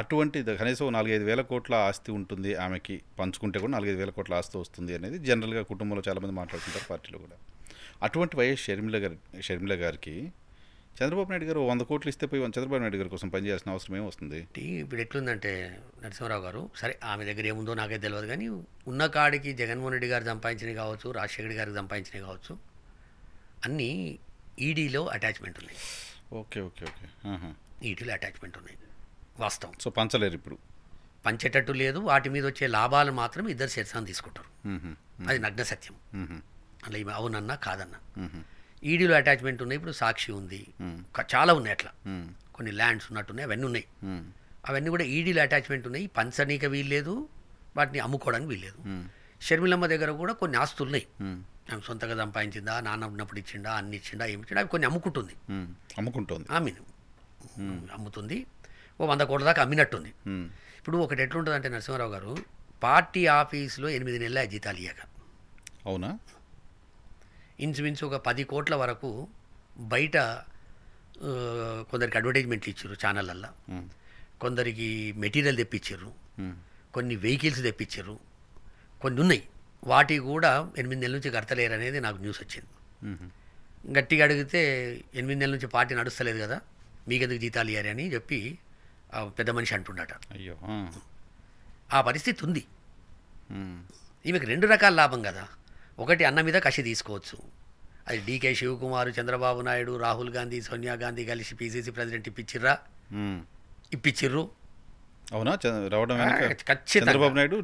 అటువంటి కనీసం 4-5 వేల కోట్ల ఆస్తి ఉంటుంది ఆమెకి, పంచుకుంటే కూడా 4-5 వేల కోట్ల ఆస్తి వస్తుంది అనేది జనరల్గా కుటుంబంలో చాలామంది మాట్లాడుతుంటారు, పార్టీలో కూడా. అటువంటి వైఎస్ షర్మిల గారికి చంద్రబాబు నాయుడు గారు 100 కోట్లు ఇస్తే పోయి చంద్రబాబు నాయుడు గారి కోసం పనిచేయాల్సిన అవసరం ఏమొస్తుంది? ఇప్పుడు ఎట్లుందంటే నరసింహారావు గారు, సరే ఆమె దగ్గర ఏముందో నాకే తెలియదు, కానీ ఉన్న కాడికి జగన్మోహన్ రెడ్డి గారు సంపాదించినవి కావచ్చు, రాజశేఖర రెడ్డి గారికి సంపాదించినవి కావచ్చు, అన్నీ ఈడీలో అటాచ్మెంట్ ఉన్నాయి. ఓకే ఓకే ఓకే ఈడీలో అటాచ్మెంట్ ఉన్నాయి, వాస్తవం. సో పంచలేరు, ఇప్పుడు పంచేటట్టు లేదు. వాటి మీద వచ్చే లాభాలు మాత్రం ఇద్దరు శిరసాన్ని తీసుకుంటారు. అది నగ్న సత్యం. అలా అవునన్నా కాదన్నా ఈడీలో అటాచ్మెంట్ ఉన్నాయి. ఇప్పుడు సాక్షి ఉంది, చాలా ఉన్నాయి, అట్లా కొన్ని ల్యాండ్స్ ఉన్నట్టున్నాయి, అవన్నీ ఉన్నాయి. అవన్నీ కూడా ఈడీలో అటాచ్మెంట్ ఉన్నాయి. పంచనీక వీల్లేదు, వాటిని అమ్ముకోవడానికి వీల్లేదు. షర్మిలమ్మ దగ్గర కూడా కొన్ని ఆస్తులు ఉన్నాయి. ఆమె సొంతగా సంపాదించిందా, నాన్న ఉన్నప్పుడు ఇచ్చిండా, అన్ని ఇచ్చిండా, ఏమి ఇచ్చిండా, అవి కొన్ని అమ్ముకుంటుంది. అమ్ముతుంది. ఓ 100 కోట్ల దాకా అమ్మినట్టుంది. ఇప్పుడు ఒకటి ఎట్లుంటుంది అంటే నరసింహారావు గారు, పార్టీ ఆఫీసులో 8 నెలల జీతాలు ఇయ్యక, అవునా, ఇంచుమించు ఒక 10 కోట్ల వరకు బయట కొందరికి అడ్వర్టైజ్మెంట్లు ఇచ్చారు ఛానళ్ళల్లో, కొందరికి మెటీరియల్ తెప్పించారు, కొన్ని వెహికల్స్ తెప్పించారు, కొన్ని ఉన్నాయి, వాటికి కూడా 8 నెలల నుంచి కడతలేరు అనేది నాకు న్యూస్ వచ్చింది. గట్టిగా అడిగితే 8 నెలల నుంచి పార్టీ నడుస్తలేదు కదా, మీకెందుకు జీతాలు ఇయ్యారు అని చెప్పి ఆ పెద్ద మనిషి అంటుండట. అయ్యో. ఆ పరిస్థితి ఉంది. ఈమెకు 2 రకాల లాభం కదా. ఒకటి, అన్న మీద కసి తీసుకోవచ్చు. అది డీకే శివకుమార్, చంద్రబాబు నాయుడు, రాహుల్ గాంధీ, సోనియా గాంధీ కలిసి పీసీసీ ప్రెసిడెంట్ ఇప్పించిర్రు. అవునా? రావడం ఖచ్చితంగా చంద్రబాబు నాయుడు,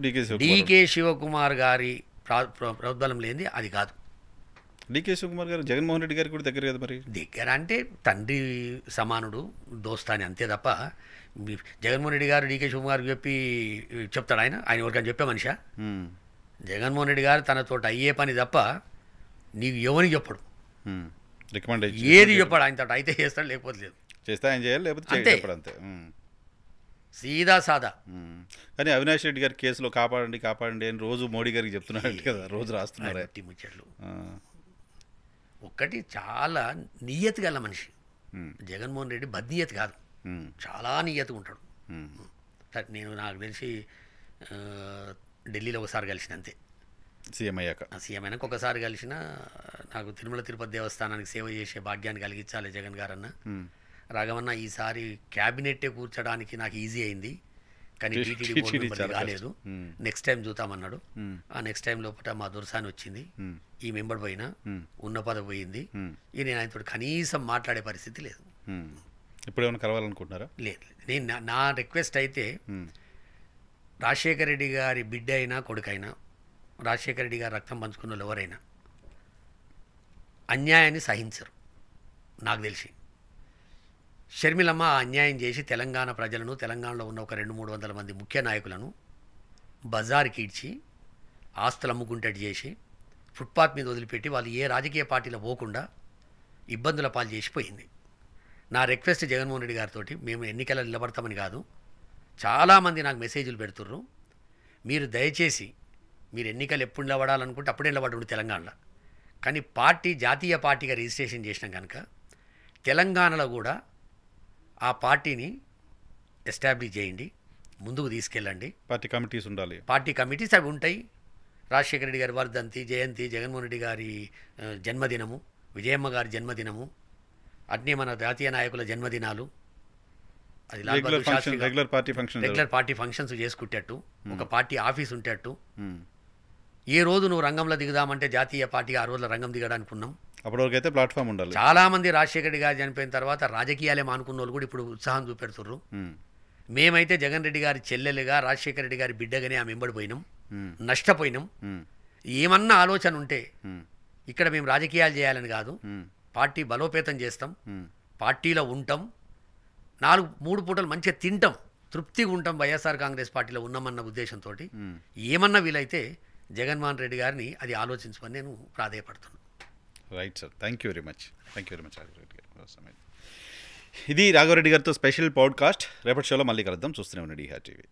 డీకే శివకుమార్ గారి ప్రోద్బలం లేనిది అది కాదు. డీకే శివకుమార్ గారు జగన్మోహన్ రెడ్డి గారికి కూడా దగ్గర కదా. మరి దగ్గర అంటే తండ్రి సమానుడు, దోస్తాని, అంతే తప్ప జగన్మోహన్ రెడ్డి గారు డీకే శివకుమార్కి చెప్తాడు ఆయన ఎవరికైనా చెప్పే మనిషా? జగన్మోహన్ రెడ్డి గారు తనతోటి అయ్యే పని తప్ప నీకు ఎవరికి చెప్పడు, రికమెండ్ ఏది చెప్పాడు. ఆయన తోట అయితే చేస్తాడు, లేకపోతే లేదు. చేస్తే ఆయన చేయాలి, లేకపోతే చెప్పడు, అంతే. సీదా సాదా. కానీ అవినాష్ రెడ్డి గారి కేసులో కాపాడండి కాపాడండి అని రోజు మోడీ గారికి చెప్తున్నాడు కదా, రోజు రాస్తున్నారు ముచ్చట్లు. ఒక్కటి, చాలా నియతి గల మనిషి జగన్మోహన్ రెడ్డి. బద్నియతి కాదు, చాలా నియతిగా ఉంటాడు. నేను నాకు తెలిసి ఢిల్లీలో ఒకసారి కలిసిన, అంతే. సీఎం అయినాక ఒకసారి కలిసిన. నాకు తిరుమల తిరుపతి దేవస్థానానికి సేవ చేసే భాగ్యాన్ని కలిగించాలి జగన్ గారన్న. రాఘవన్న, ఈసారి క్యాబినెట్టే కూర్చోడానికి నాకు ఈజీ అయింది, కానీ టీటీడీ బోర్డు మెంబర్ కాలేదు. నెక్స్ట్ టైం చూద్దామన్నాడు. ఆ నెక్స్ట్ టైం లోపల మా దుర్సాని వచ్చింది, ఈ మెంబర్ పోయినా, ఉన్న పదవి పోయింది. ఇక నేను ఆయనతో కనీసం మాట్లాడే పరిస్థితి లేదు. ఇప్పుడు ఏమైనా కలవాలనుకుంటున్నారా? లేదు. నేను నా రిక్వెస్ట్ అయితే, రాజశేఖర రెడ్డి గారి బిడ్డ అయినా కొడుకైనా, రాజశేఖర రెడ్డి గారు రక్తం పంచుకున్న వాళ్ళు ఎవరైనా అన్యాయాన్ని సహించరు. నాకు తెలిసి షర్మిలమ్మ అన్యాయం చేసి తెలంగాణ ప్రజలను, తెలంగాణలో ఉన్న ఒక 200-300 మంది ముఖ్య నాయకులను బజార్కి ఇడ్చి ఆస్తులు అమ్ముకుంటట్టు చేసి ఫుట్పాత్ మీద వదిలిపెట్టి వాళ్ళు ఏ రాజకీయ పార్టీలో పోకుండా ఇబ్బందుల పాలు చేసిపోయింది. నా రిక్వెస్ట్ జగన్మోహన్ రెడ్డి గారితో, మేము ఎన్నికల్లో నిలబడతామని కాదు, చాలామంది నాకు మెసేజ్లు పెడుతుర్రు, మీరు దయచేసి మీరు ఎన్నికలు ఎప్పుడు నిలబడాలనుకుంటే అప్పుడే నిలబడి తెలంగాణలో, కానీ పార్టీ జాతీయ పార్టీగా రిజిస్ట్రేషన్ చేసినాం కనుక తెలంగాణలో కూడా ఆ పార్టీని ఎస్టాబ్లిష్ చేయండి, ముందుకు తీసుకెళ్ళండి. పార్టీ కమిటీస్ ఉండాలి. పార్టీ కమిటీస్ అవి ఉంటాయి. రాజశేఖర రెడ్డి గారి వర్ధంతి, జయంతి, జగన్మోహన్ రెడ్డి గారి జన్మదినము, విజయమ్మ గారి జన్మదినము, అట్నే మన జాతీయ నాయకుల జన్మదినాలు, అది రెగ్యులర్ పార్టీ ఫంక్షన్స్ చేసుకుంటట్టు, ఒక పార్టీ ఆఫీస్ ఉంటట్టు. ఏ రోజు నువ్వు రంగంలో దిగుదామంటే జాతీయ పార్టీ ఆ రోజుల రంగం దిగడానికి ఉన్నాం. అప్పటివరకు అయితే ప్లాట్ఫామ్ ఉండాలి. చాలామంది రాజశేఖర రెడ్డి గారు చనిపోయిన తర్వాత రాజకీయాలే మానుకున్న వాళ్ళు కూడా ఇప్పుడు ఉత్సాహం చూపెడుతుర్రు. మేమైతే జగన్ రెడ్డి గారి చెల్లెలుగా, రాజశేఖర రెడ్డి గారి బిడ్డగానే ఆ మెంబడిపోయినాం, నష్టపోయినాం. ఏమన్నా ఆలోచన ఉంటే ఇక్కడ మేము రాజకీయాలు చేయాలని కాదు, పార్టీ బలోపేతం చేస్తాం, పార్టీలో ఉంటాం, 3 పూటలు మంచిగా తింటాం, తృప్తిగా ఉంటాం, వైఎస్ఆర్ కాంగ్రెస్ పార్టీలో ఉన్నామన్న ఉద్దేశంతో ఏమన్నా వీలైతే జగన్మోహన్ రెడ్డి గారిని అది ఆలోచించమని నేను ప్రాధేయపడుతున్నాను. Right sir, thank you very much Raghava Reddy గారు. ఇది రాఘవరెడ్డి గారితో స్పెషల్ పాడ్కాస్ట్. రేపటి షోలో మళ్ళీ కలుద్దాం. చూస్తూనే ఉండండి ఈహా టీవీ.